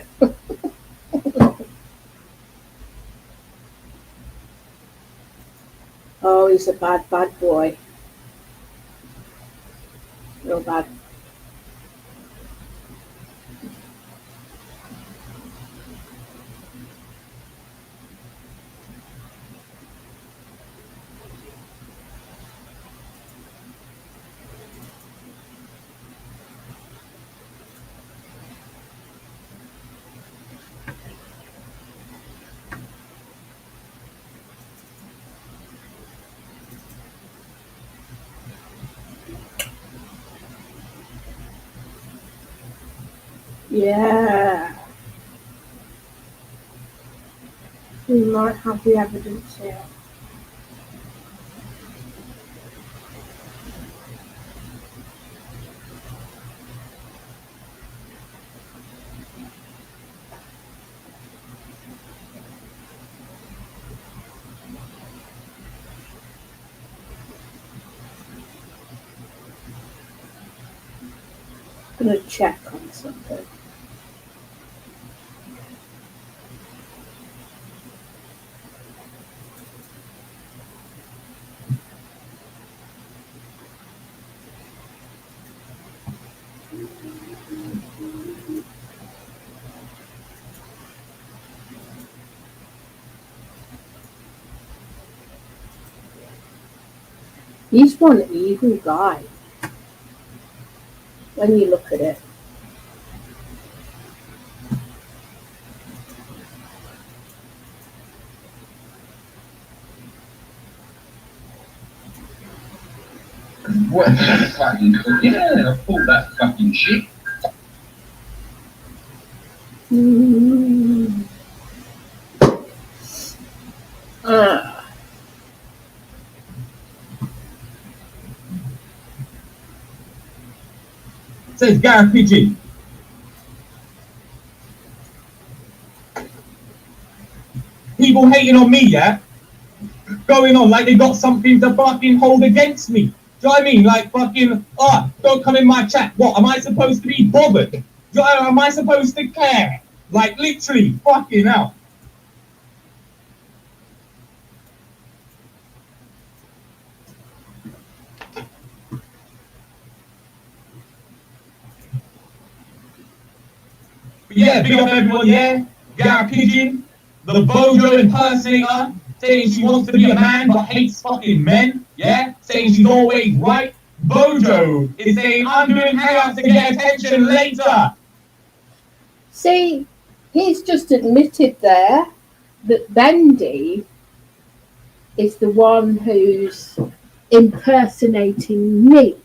Oh, he's a bad boy. Real bad. Yeah. We might have the evidence here. I'm gonna check on something. He's one evil guy when you look at it. What fucking yeah, pull that fucking shit. Says Gareth Pigeon. People hating on me, yeah? Going on like they got something to fucking hold against me. you know what I mean? Like fucking, oh, don't come in my chat. What, am I supposed to be bothered? You know, am I supposed to care? Like literally, fucking hell. But yeah, big up everyone, yeah? Gareth Pigeon, the Bojo impersonator, saying she wants to be a man but hates fucking men, yeah? Saying she's always right. Bojo is saying I'm doing hangouts to get attention later. See, he's just admitted there that Bendy is the one who's impersonating me.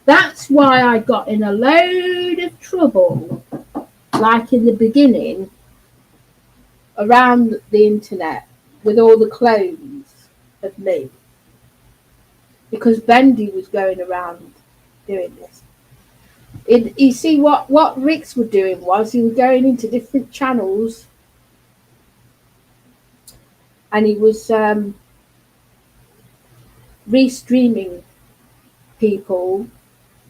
That's why I got in a load of trouble, like in the beginning, around the internet with all the clones of me. Because Bendy was going around doing this. You see, what Rix was doing was he was going into different channels and he was restreaming people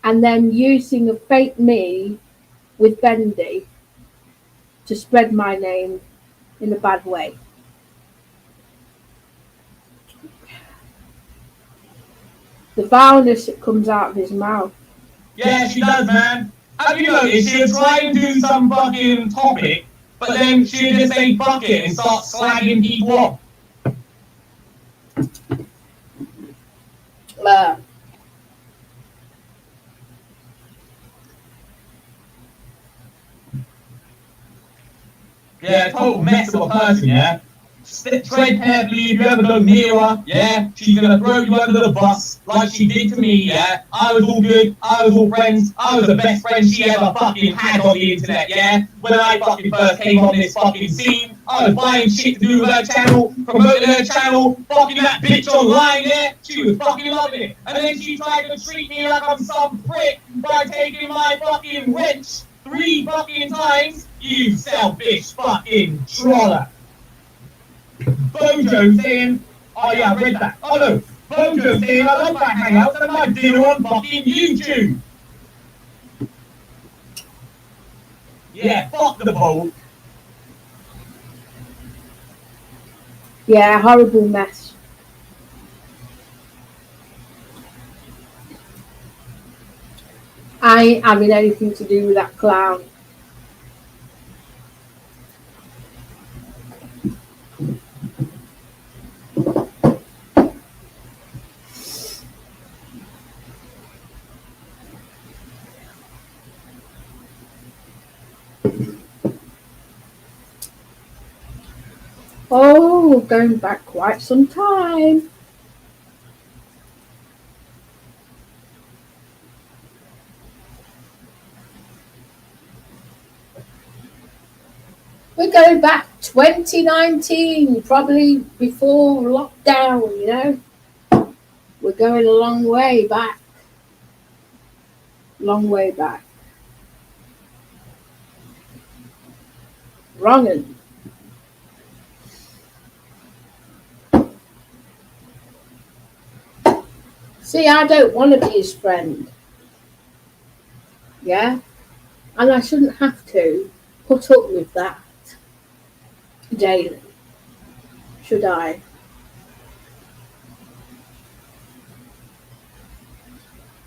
and then using a fake me with Bendy to spread my name in a bad way. The vileness that comes out of his mouth. Yeah, she does, man. Have you noticed she'll try and do some fucking topic, but then she'll just say fuck it and start slagging people off. Yeah, total mess of a person, yeah? Tread carefully if you ever go near her, yeah? She's gonna throw you under the bus like she did to me, yeah? I was all good, I was all friends, I was the best friend she ever fucking had on the internet, yeah? When I fucking first came on this fucking scene, I was buying shit to do with her channel, promoting her channel, fucking that bitch online, yeah? She was fucking loving it. And then she tried to treat me like I'm some prick by taking my fucking wrench 3 fucking times, you selfish fucking troller. Bojo saying, oh yeah, I read that. Oh no, Bojo saying I love that hangouts and my dinner on fucking YouTube. Yeah, fuck the bowl. Yeah, horrible mess. I ain't having anything to do with that clown. Oh, going back quite some time. We're going back 2019, probably before lockdown, you know. We're going a long way back. Long way back. Wrongin'. See, I don't want to be his friend. Yeah? And I shouldn't have to put up with that daily. Should I?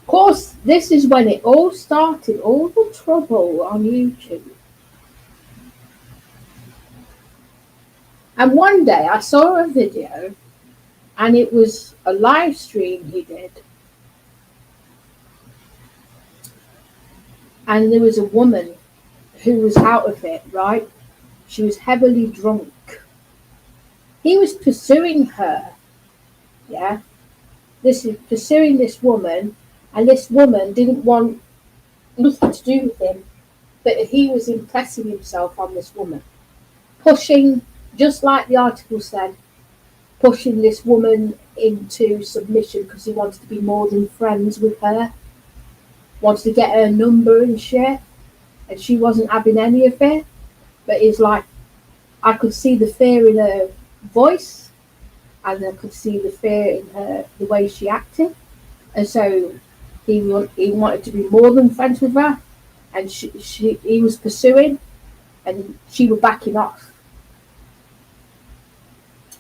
Of course, this is when it all started, all the trouble on YouTube. And one day I saw a video and it was a live stream he did. And there was a woman who was out of it, right? She was heavily drunk. He was pursuing her, yeah? This is pursuing this woman, and this woman didn't want nothing to do with him, but he was impressing himself on this woman. Pushing, just like the article said, pushing this woman into submission because he wanted to be more than friends with her. Wanted to get her number and shit. And she wasn't having any of it. But it's like, I could see the fear in her voice. and I could see the fear in her, the way she acted, and so he wanted to be more than friends with her, and he was pursuing, and she was backing off.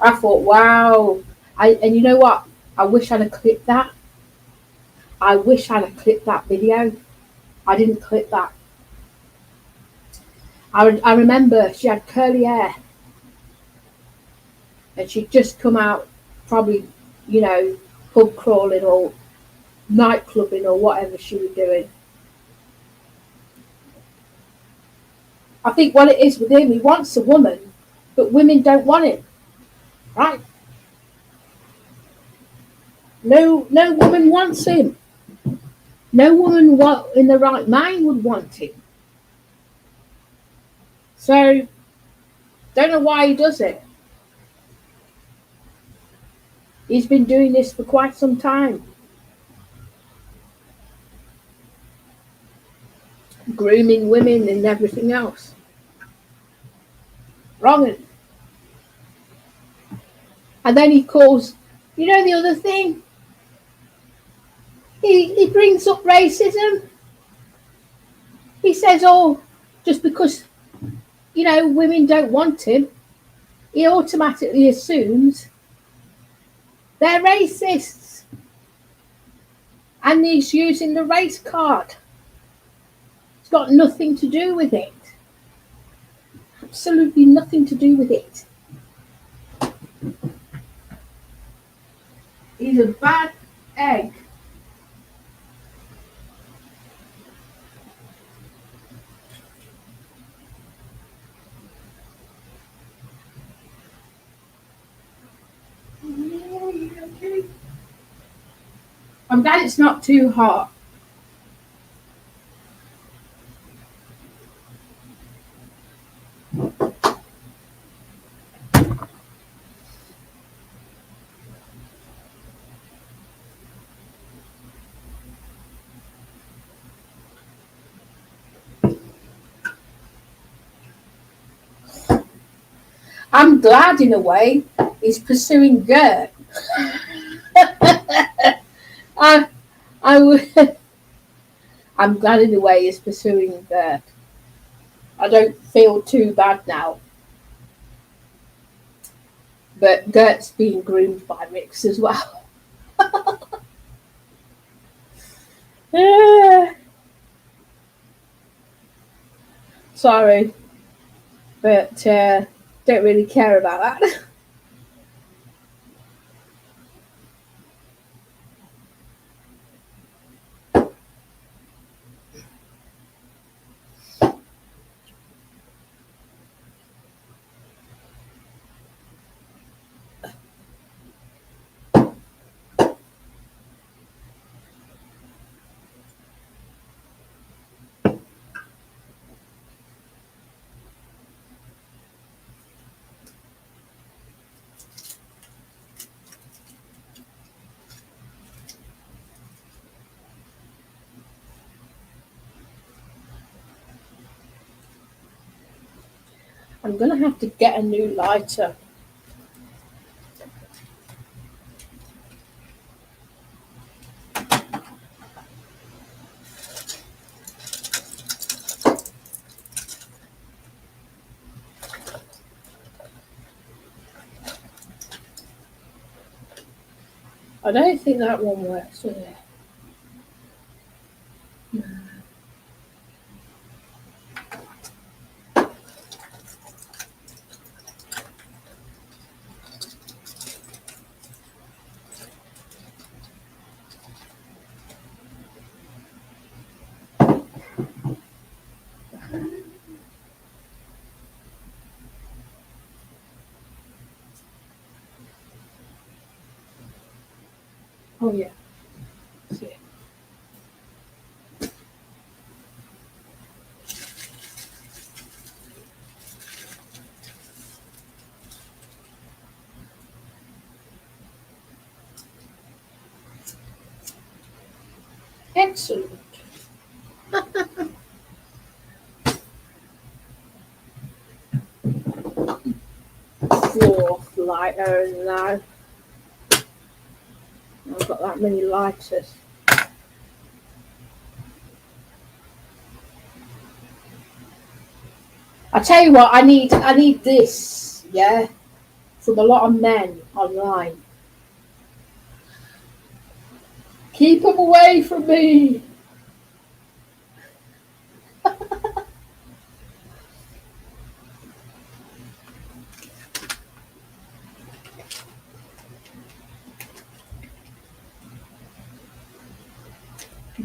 I thought, wow, and you know what? I wish I'd have clipped that. I wish I'd have clipped that video. I didn't clip that. I remember she had curly hair, and she'd just come out, probably, pub crawling or night clubbing or whatever she was doing. I think what it is with him, he wants a woman, but women don't want him, right? No woman wants him. No woman in the right mind would want him. So, don't know why he does it. He's been doing this for quite some time. Grooming women and everything else. Wrong. And then he calls, the other thing? He brings up racism. He says, just because, women don't want him, he automatically assumes they're racists. And he's using the race card. It's got nothing to do with it. Absolutely nothing to do with it. He's a bad egg. Okay. I'm glad it's not too hot. I'm glad, in a way, he's pursuing Gert. I'm glad, in a way, he's pursuing Gert. I don't feel too bad now. But Gert's being groomed by Rix as well. Sorry, but don't really care about that. I'm going to have to get a new lighter. I don't think that one works, does it? No. Oh, yeah. See it. Excellent. Fourth lighter now. I've got that many lighters. I tell you what, I need this, yeah, from a lot of men online. Keep them away from me.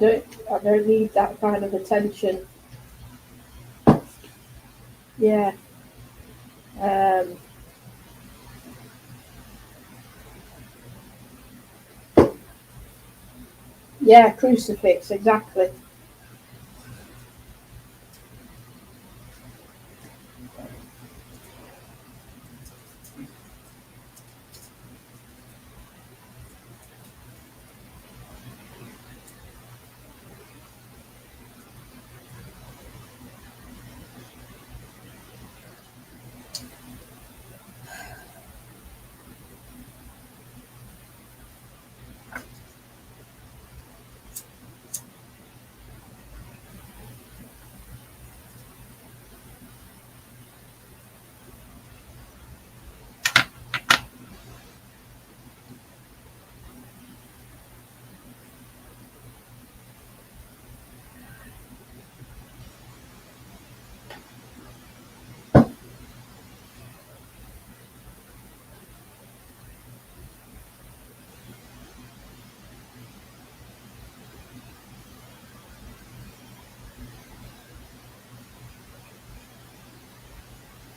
I don't need that kind of attention. Yeah. Yeah, crucifix, exactly.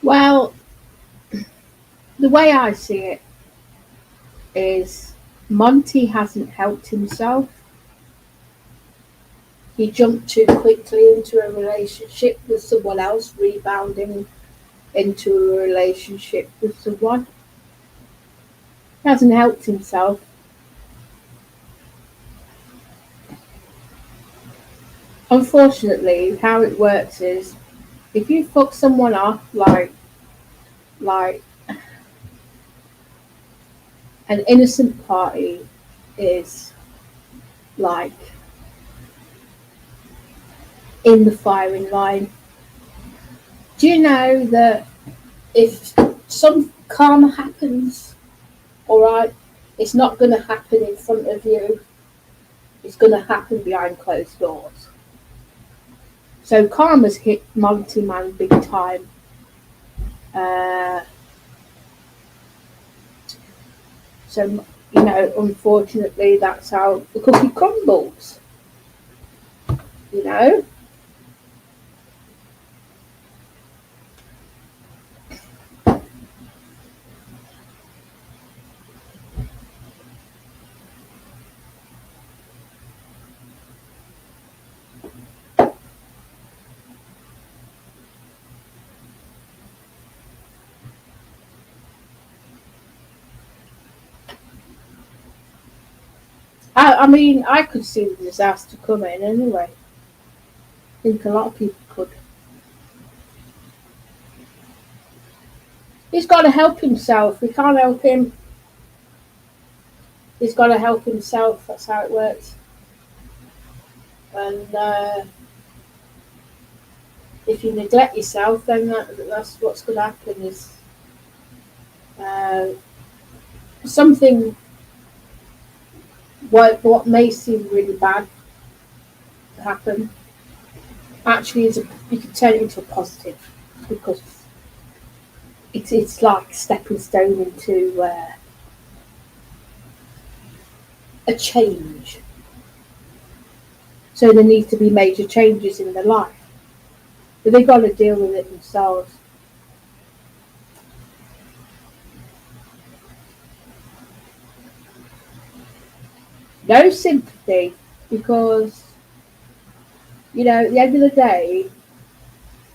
Well, the way I see it is Monty hasn't helped himself. He jumped too quickly into a relationship with someone else, rebounding into a relationship with someone. He hasn't helped himself. Unfortunately, how it works is if you fuck someone up like an innocent party is like in the firing line. Do you know that if some karma happens, alright, it's not going to happen in front of you, it's going to happen behind closed doors. So karma's hit Monty Man big time. So, you know, unfortunately, that's how the cookie crumbles. You know? I mean, I could see the disaster coming anyway. I think a lot of people could. He's got to help himself. We can't help him. He's got to help himself. That's how it works. And if you neglect yourself, then that's what's going to happen. Is something what may seem really bad to happen actually you can turn it into a positive because it's like a stepping stone into a change. So there needs to be major changes in their life, but they've got to deal with it themselves. No sympathy, because you know at the end of the day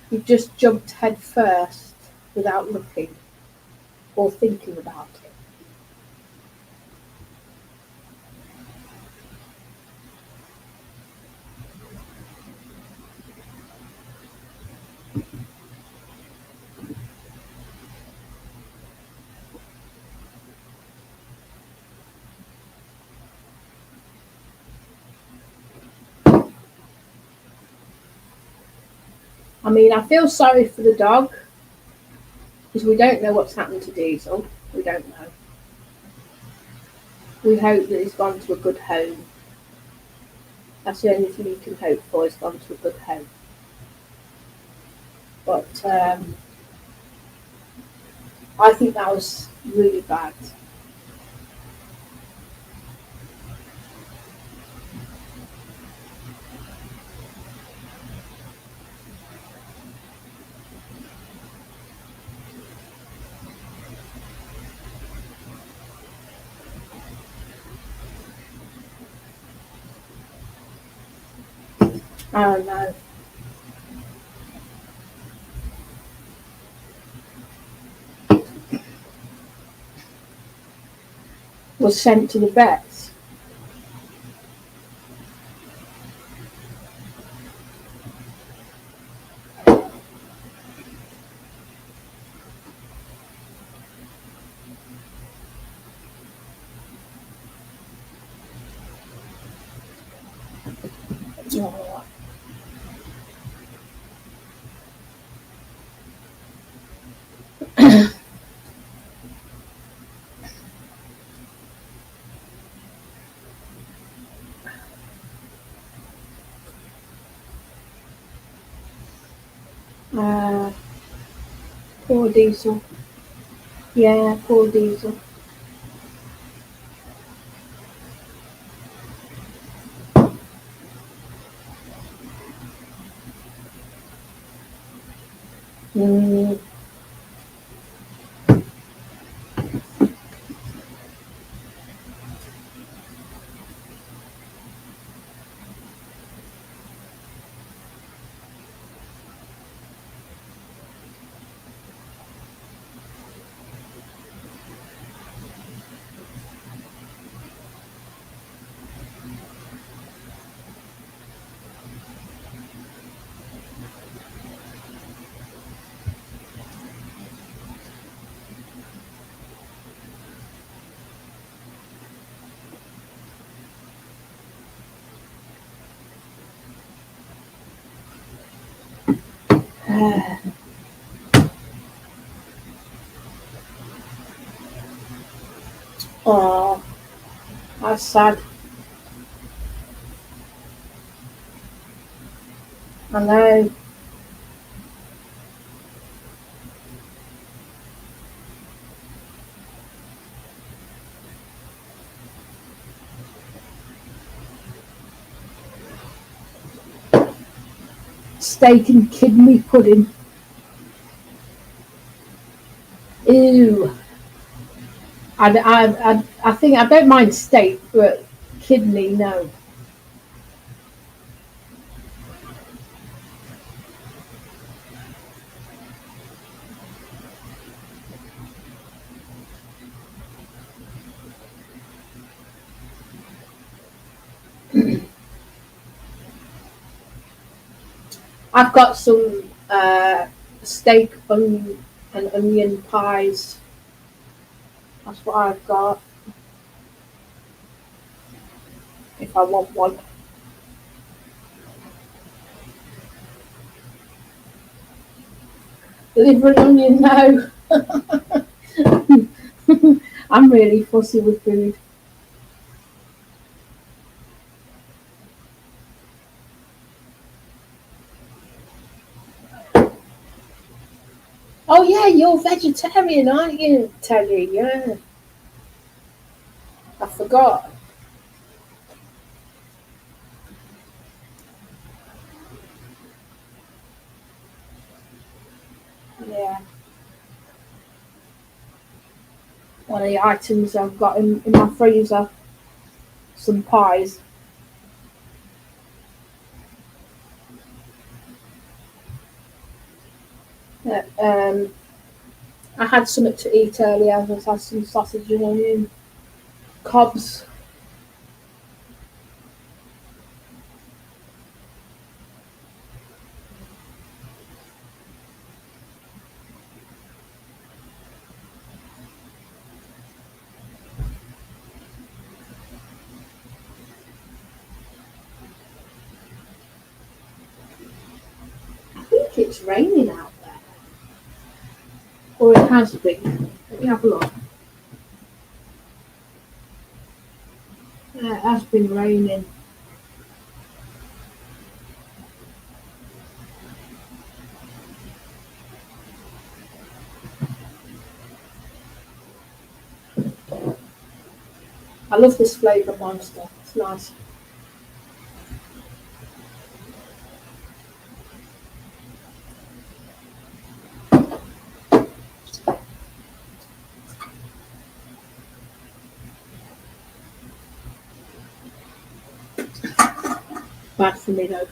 you've just jumped head first without looking or thinking about it. I mean, I feel sorry for the dog because we don't know what's happened to Diesel. We don't know. We hope that he's gone to a good home. That's the only thing you can hope for, is gone to a good home. But I think that was really bad. I don't know. Was sent to the vets. Oh. Poor Diesel. Yeah, poor Diesel. Mm. Oh, that's sad. I know. Steak and kidney pudding. Ew. I think I don't mind steak, but kidney, no. I've got some steak and onion pies. That's what I've got. If I want one. Liver and onion, no. I'm really fussy with food. Oh yeah, you're vegetarian, aren't you, Teddy? Yeah. I forgot. Yeah. One of the items I've got in my freezer. Some pies. I had something to eat earlier. I just had some sausage and onion. Cobs. I think like it's raining out there. Or it has been. Let me have a look. Yeah, it has been raining. I love this flavour Monster. It's nice. Bad for me though.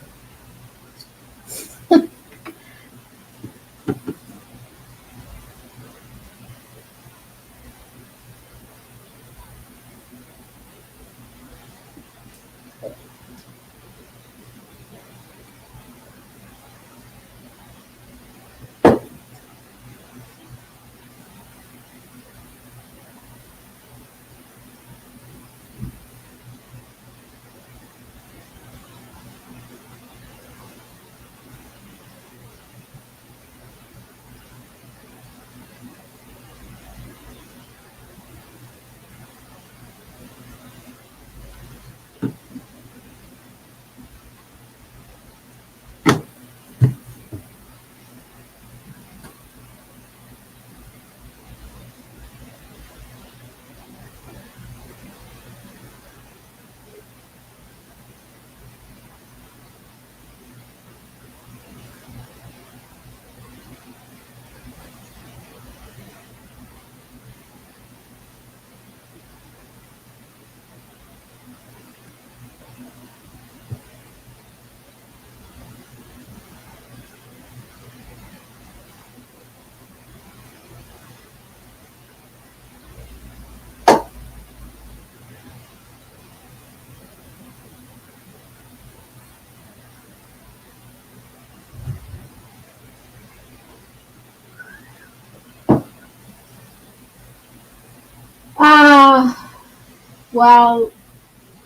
Well,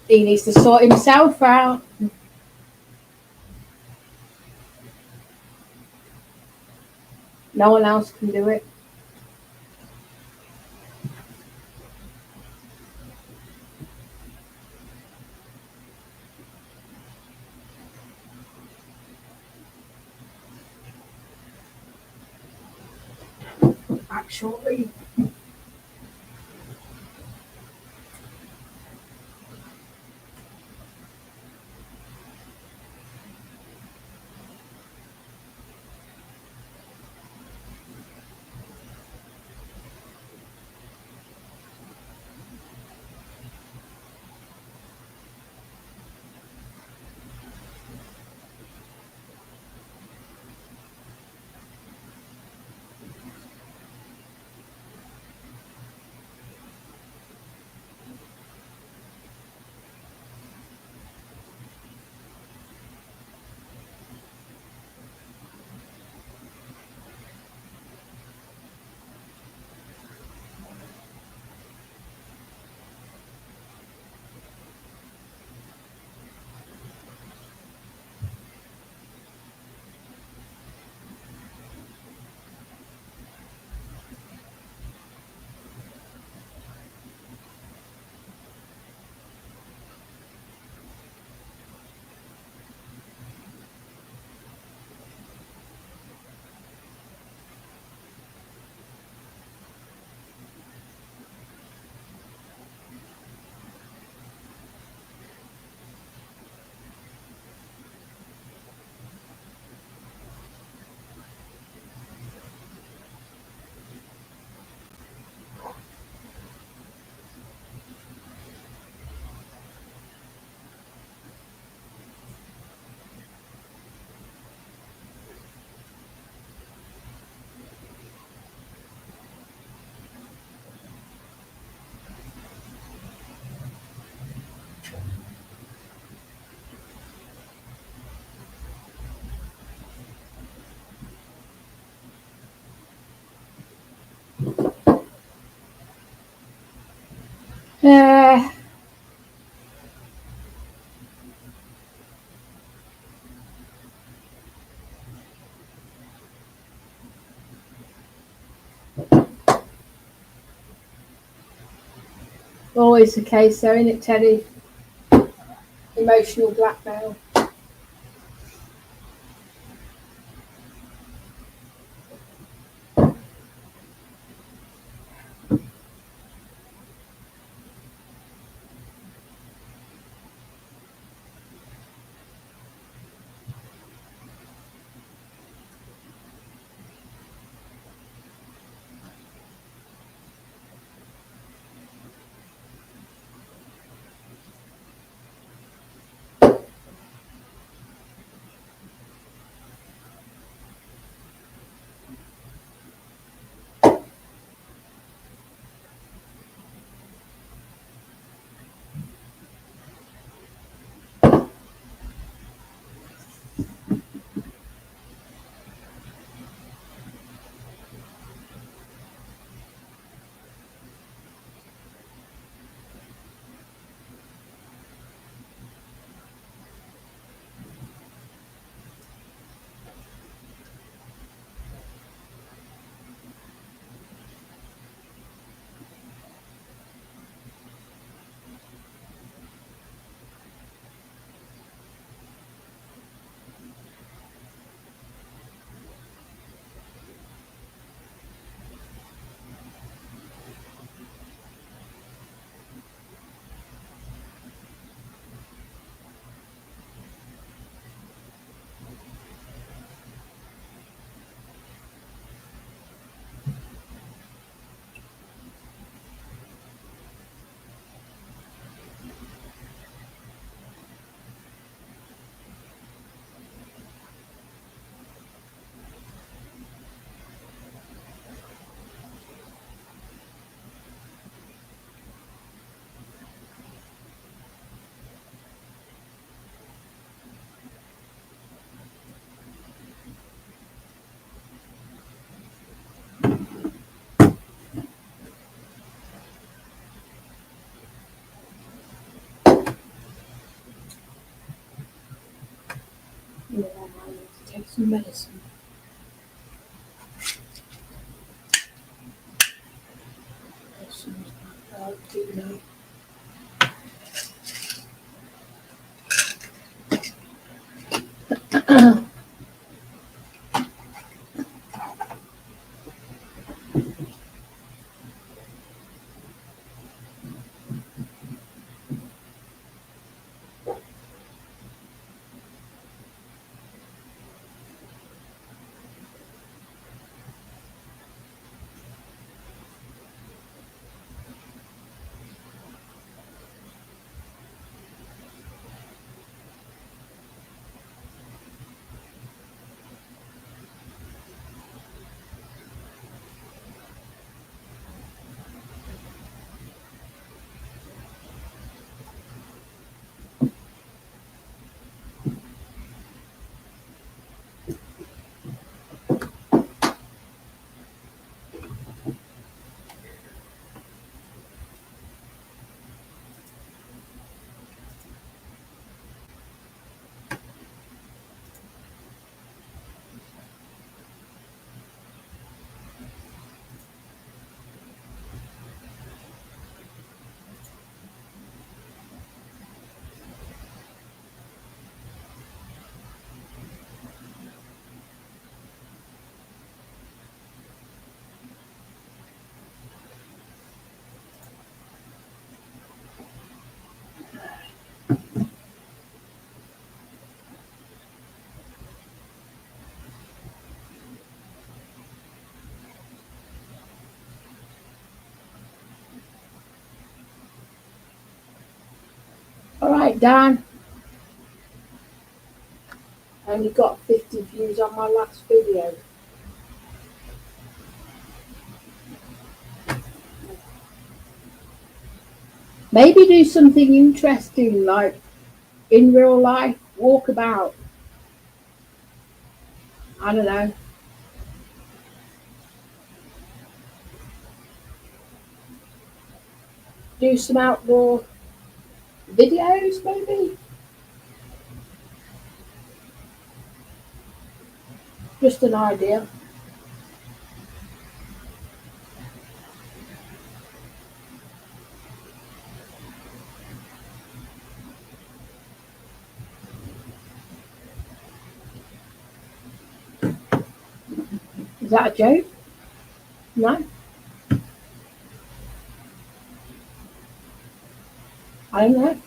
he needs to sort himself out. No one else can do it. Actually. Always the case, though, isn't it, Teddy? Emotional blackmail. Yeah, I need to take some medicine. Medicine's not right, you know. All right, Dan. I only got 50 views on my last video. Maybe do something interesting, like in real life, walk about. I don't know. Do some outdoor videos, maybe. Just an idea. Is that a joke? No? I don't know.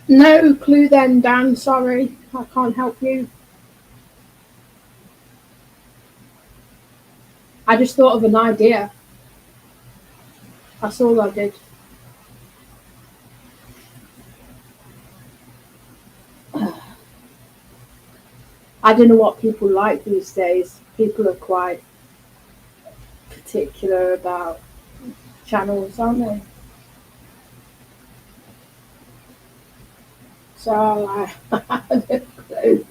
No clue then, Dan. Sorry, I can't help you. I just thought of an idea. That's all I did. I don't know what people like these days. People are quite particular about channels, aren't they? So I have no clue.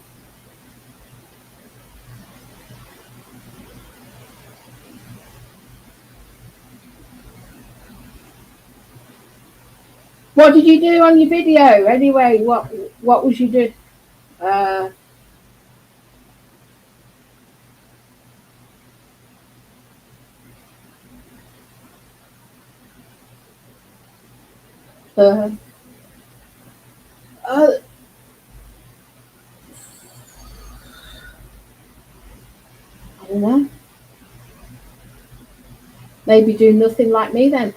What did you do on your video anyway? What was you do? Uh, uh, uh, I don't know. Maybe do nothing like me then.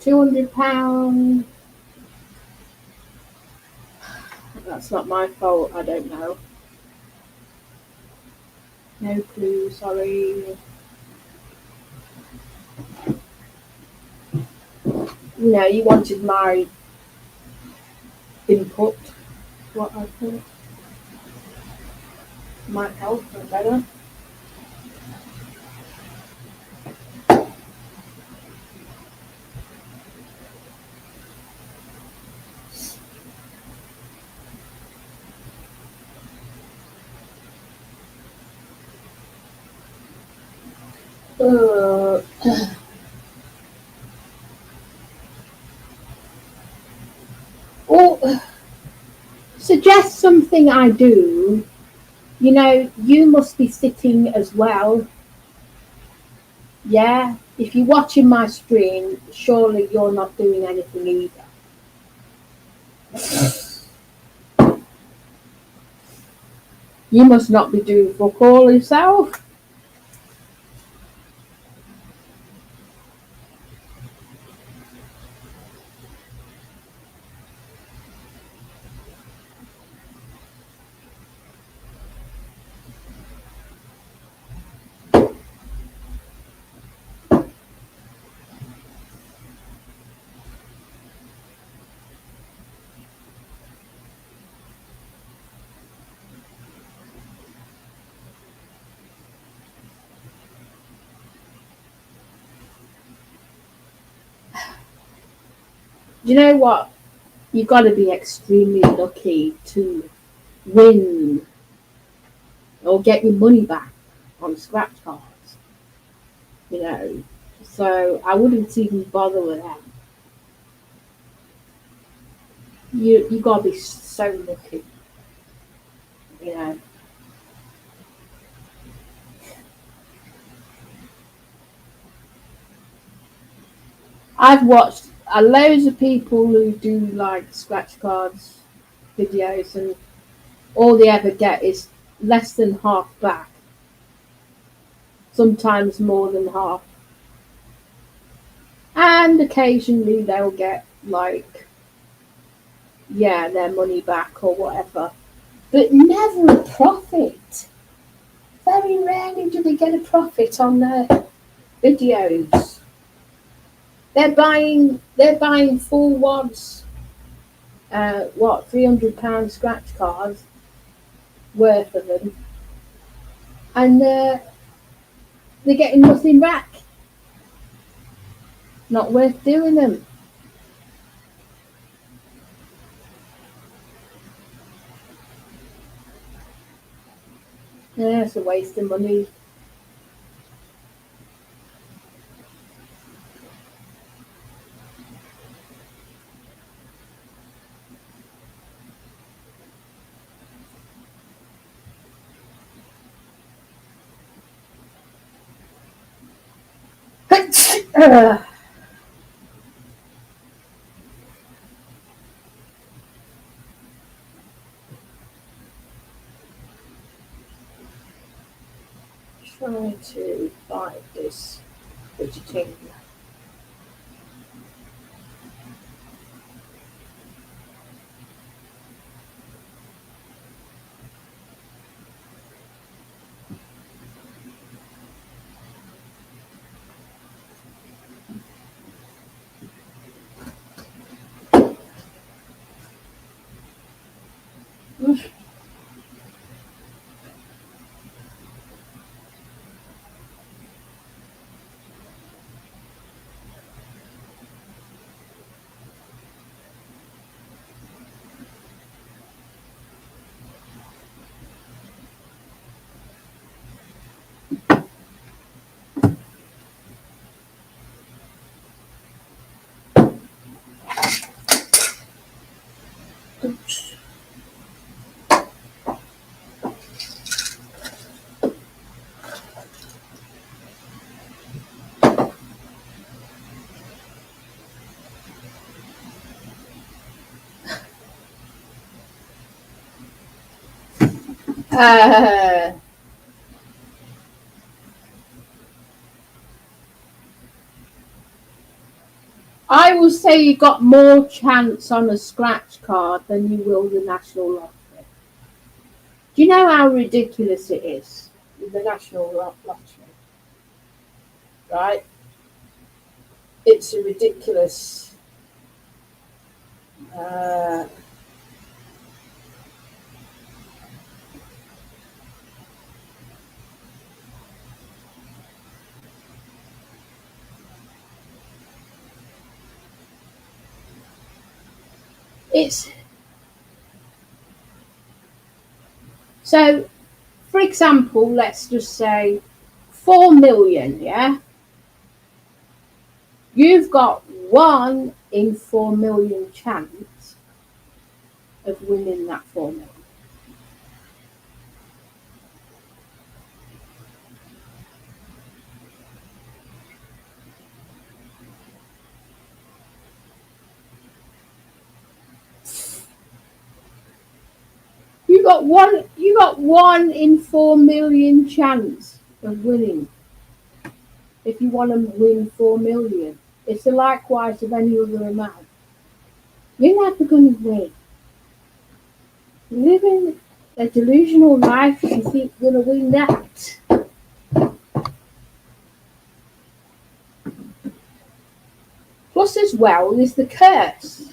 £200. That's not my fault. I don't know. No clue. Sorry. You wanted my input. What I thought might help or better. Uh, or suggest something I do. You must be sitting as well. Yeah, if you're watching my stream, surely you're not doing anything either. You must not be doing fuck all yourself. You know what? You've got to be extremely lucky to win or get your money back on scratch cards. So I wouldn't even bother with them. You got to be so lucky. I've watched loads of people who do like scratch cards videos, and all they ever get is less than half back. Sometimes more than half. And occasionally they'll get their money back or whatever. But never a profit. Very rarely do they get a profit on their videos. They're buying full wads, £300 scratch cards worth of them, and they're getting nothing back. Not worth doing them. Yeah, it's a waste of money. Trying to find this fidgeting. Oops. I will say you got more chance on a scratch card than you will the National Lottery. Do you know how ridiculous it is with the National Lottery? Right? It's a ridiculous. It's so, for example, let's just say 4 million, yeah? You've got 1 in 4 million chance of winning that 4 million. You got 1 in 4 million chance of winning. If you want to win 4 million, it's the likewise of any other amount. You're never going to win. Living a delusional life, you think you're going to win that. Plus, as well, is the curse.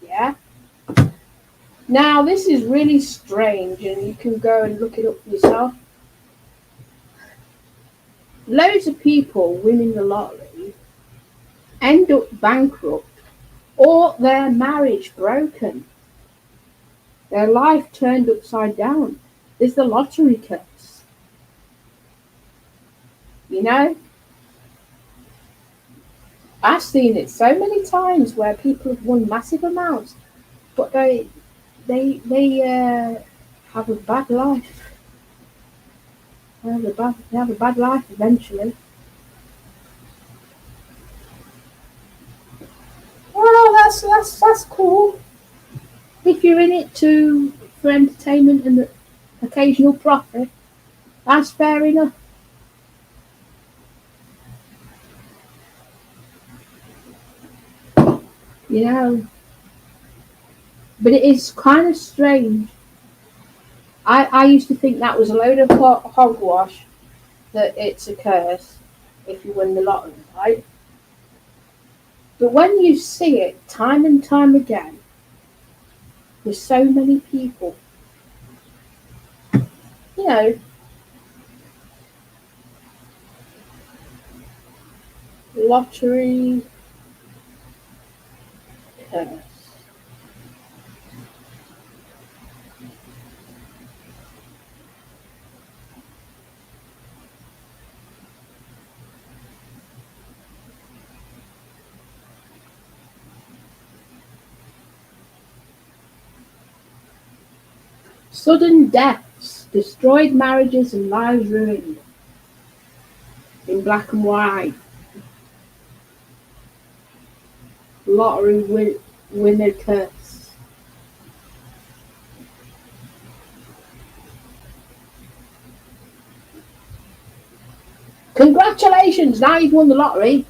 Yeah. Now, this is really strange, and you can go and look it up for yourself. Loads of people winning the lottery end up bankrupt or their marriage broken, their life turned upside down. There's the lottery curse. You know? I've seen it so many times where people have won massive amounts, but they have a bad life. They have a bad life eventually. Well, that's cool. If you're in it for entertainment and the occasional profit, that's fair enough. You know, but it is kind of strange. I used to think that was a load of hogwash, that it's a curse if you win the lottery, right? But when you see it time and time again, with so many people, you know, lottery curse. Sudden deaths, destroyed marriages and lives ruined. In black and white. lottery winner curse. Congratulations! Now you've won the lottery.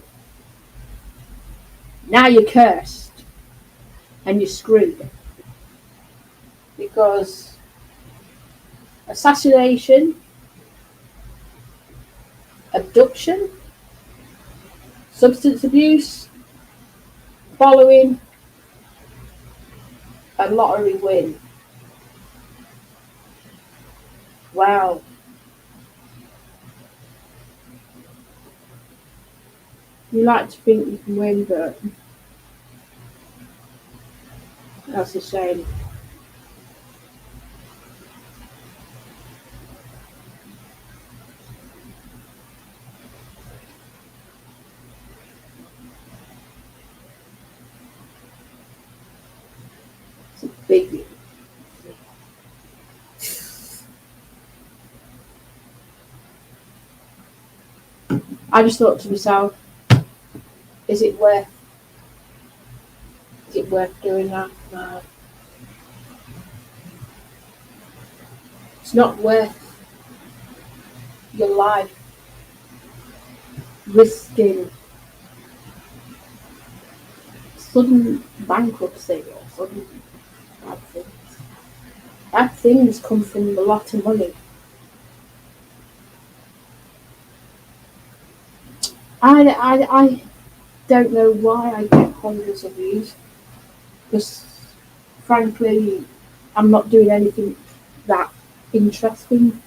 Now you're cursed. And you're screwed. Because assassination, abduction, substance abuse, following a lottery win. Wow. You like to think you can win, but that's a shame. It's a big. I just thought to myself, is it worth doing that? No. It's not worth your life risking sudden bankruptcy or sudden bad things. Bad things come from a lot of money. I don't know why I get hundreds of views, because frankly I'm not doing anything that interesting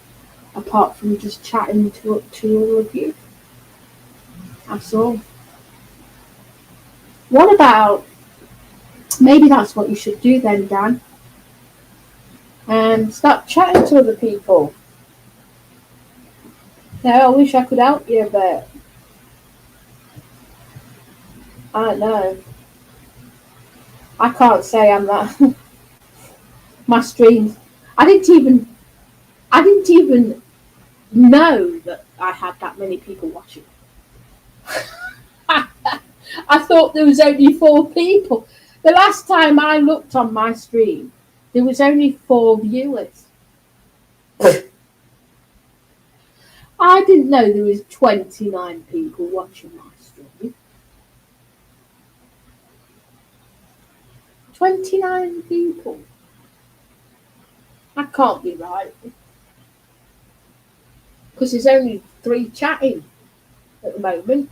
apart from just chatting to all of you. That's all. What about, maybe that's what you should do then, Dan, and start chatting to other people. Now, I wish I could help you, but I don't know. I can't say I'm that. My streams, I didn't even know that I had that many people watching. I thought there was only 4 people. The last time I looked on my stream, there was only 4 viewers. I didn't know there was 29 people watching my stream. 29 people. That can't be right. Because there's only 3 chatting at the moment.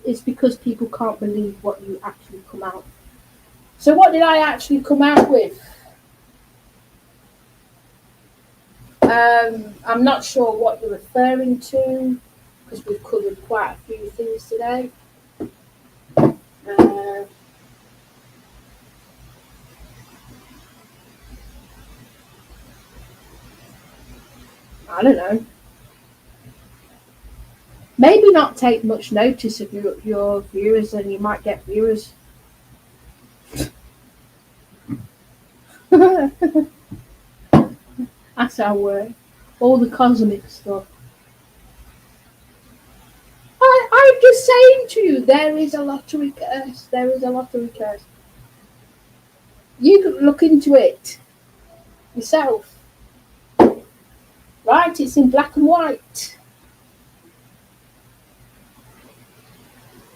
It's because people can't believe what you actually come out. So what did I actually come out with? I'm not sure what you're referring to, because we've covered quite a few things today. I don't know. Maybe not take much notice of your viewers, and you might get viewers. That's our word. All the cosmic stuff. I'm just saying to you, there is a lottery curse. There is a lottery curse. You can look into it yourself. Right? It's in black and white.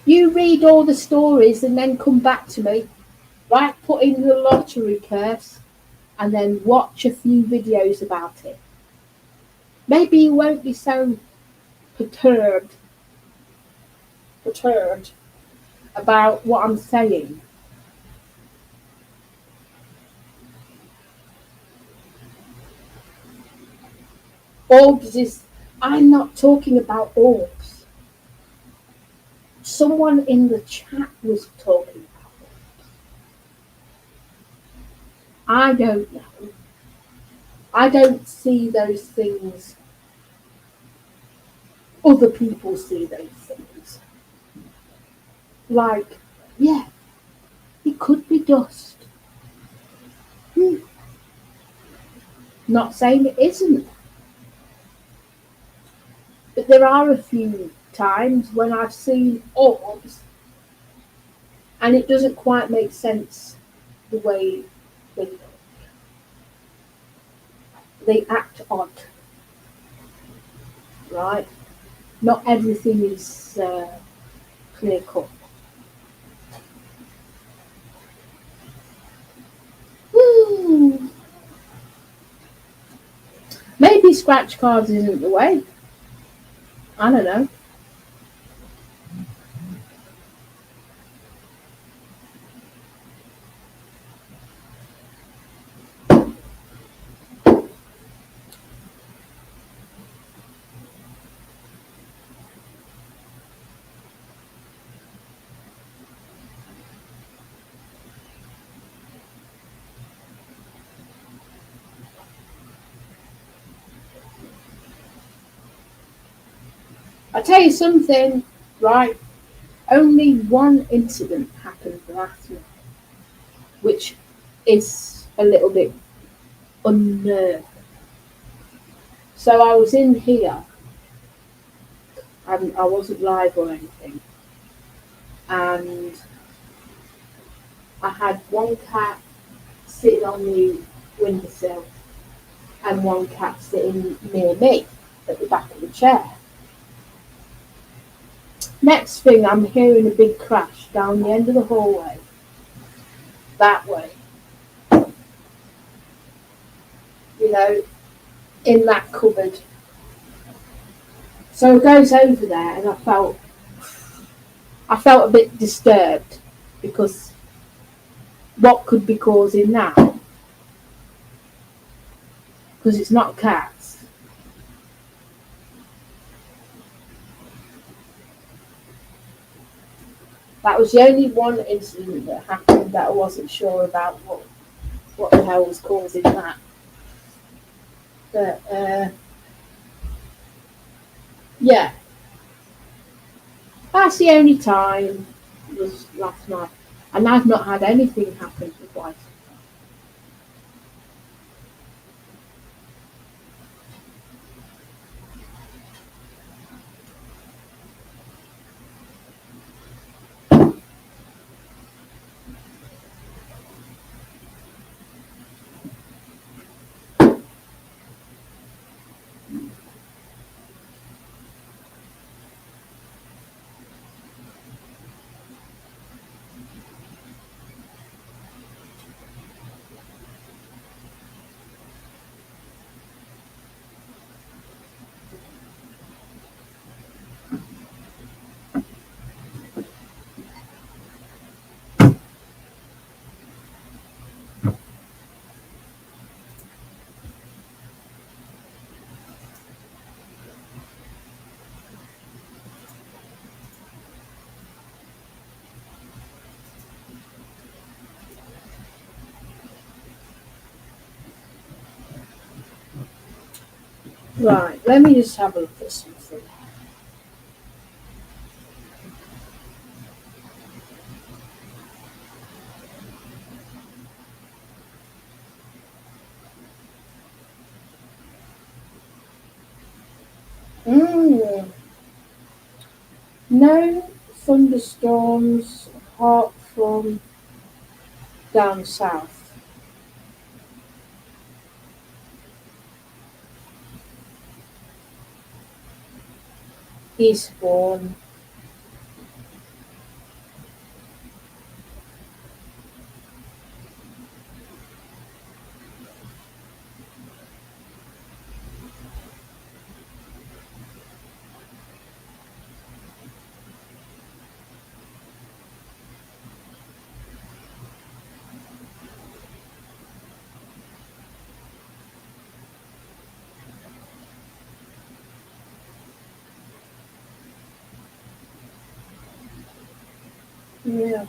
You read all the stories and then come back to me. Right? Put in the lottery curse and then watch a few videos about it. Maybe you won't be so perturbed about what I'm saying. Orbs is, I'm not talking about orbs. Someone in the chat was talking about orbs. I don't know. I don't see those things. Other people see those things. Like, yeah, It could be dust. Not saying it isn't. But there are a few times when I've seen orbs and it doesn't quite make sense the way they look. They act odd, right? Not everything is clear cut. Maybe scratch cards isn't the way. I don't know. I tell you something, right? Only one incident happened last night, which is a little bit unnerving. So I was in here, and I wasn't live or anything, and I had one cat sitting on the windowsill and one cat sitting near me at the back of the chair. Next thing, I'm hearing a big crash down the end of the hallway, that way. You know, in that cupboard. So I goes over there, and I felt a bit disturbed because what could be causing that? Because it's not cats. That was the only one incident that happened that I wasn't sure about what the hell was causing that. But yeah, that's the only time was last night, and I've not had anything happen for quite. Right, let me just have a look at something. No thunderstorms apart from down south. Eastbourne. Yeah.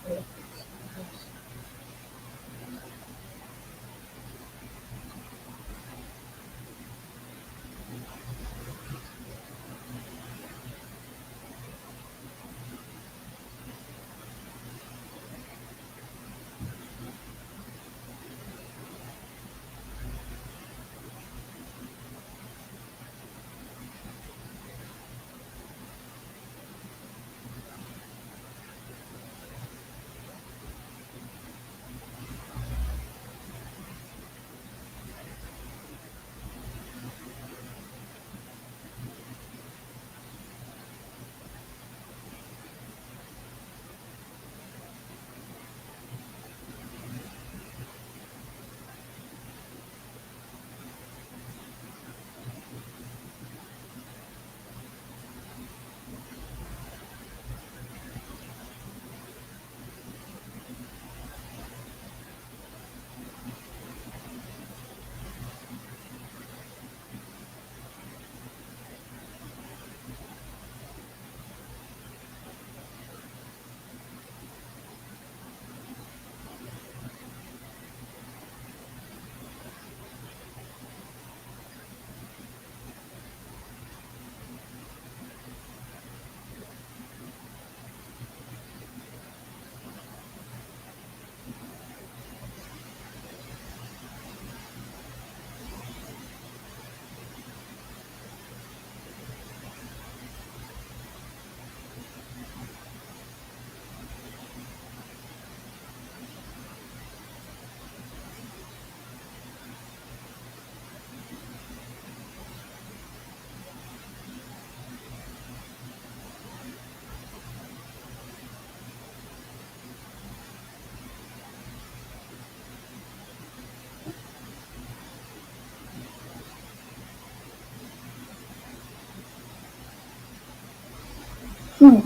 Hmm.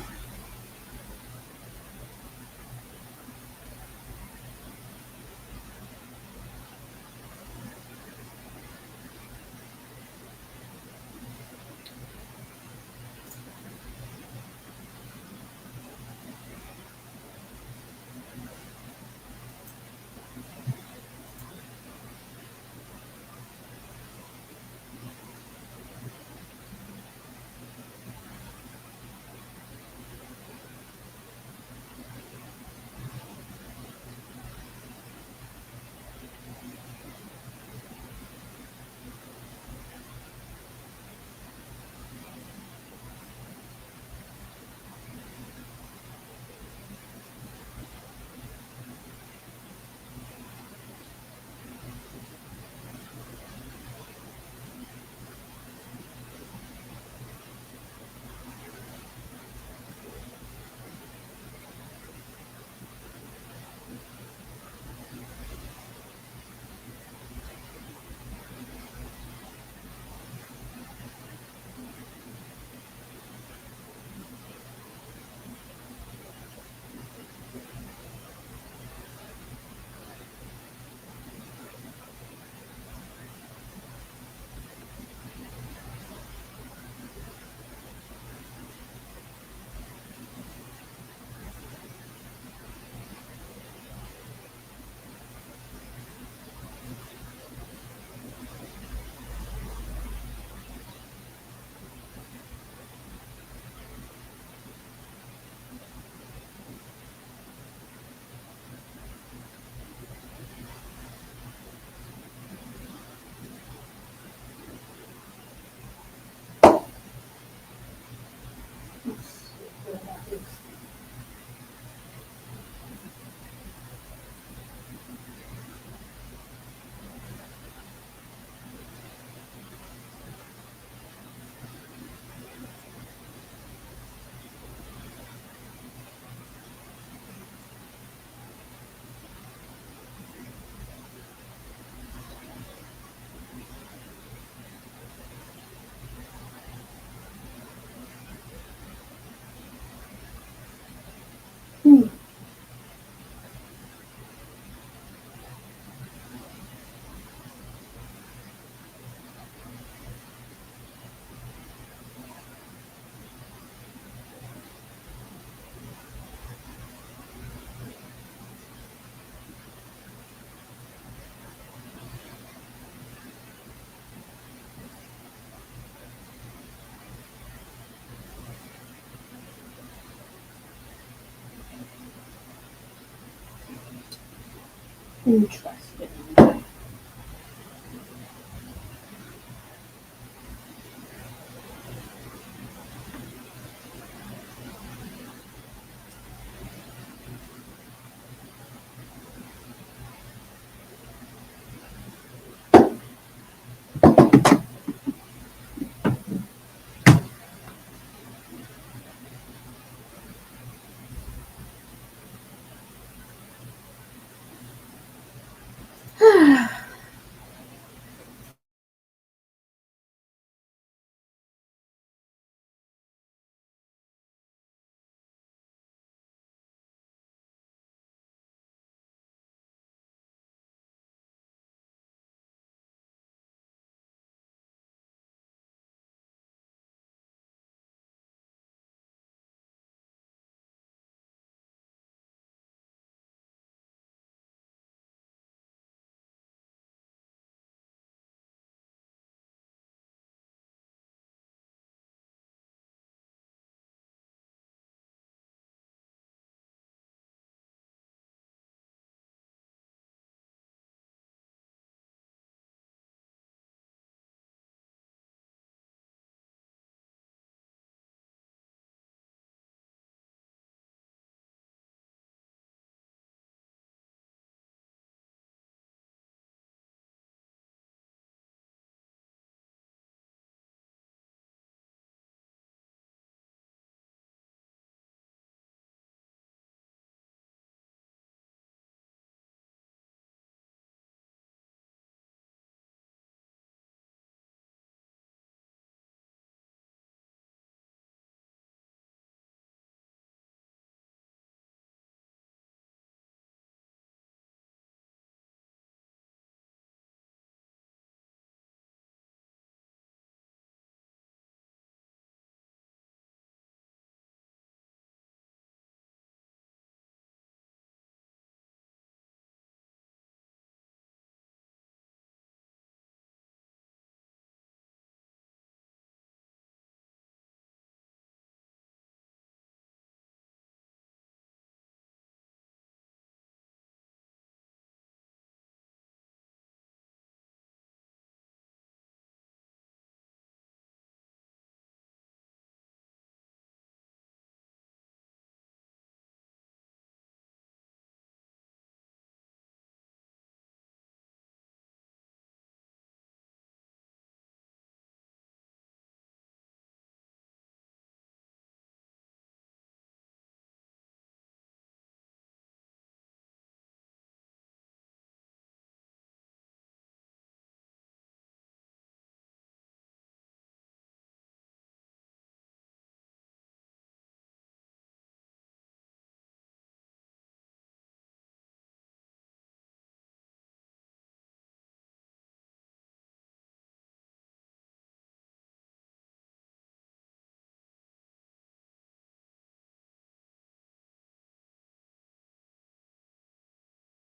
Hmm. Interesting.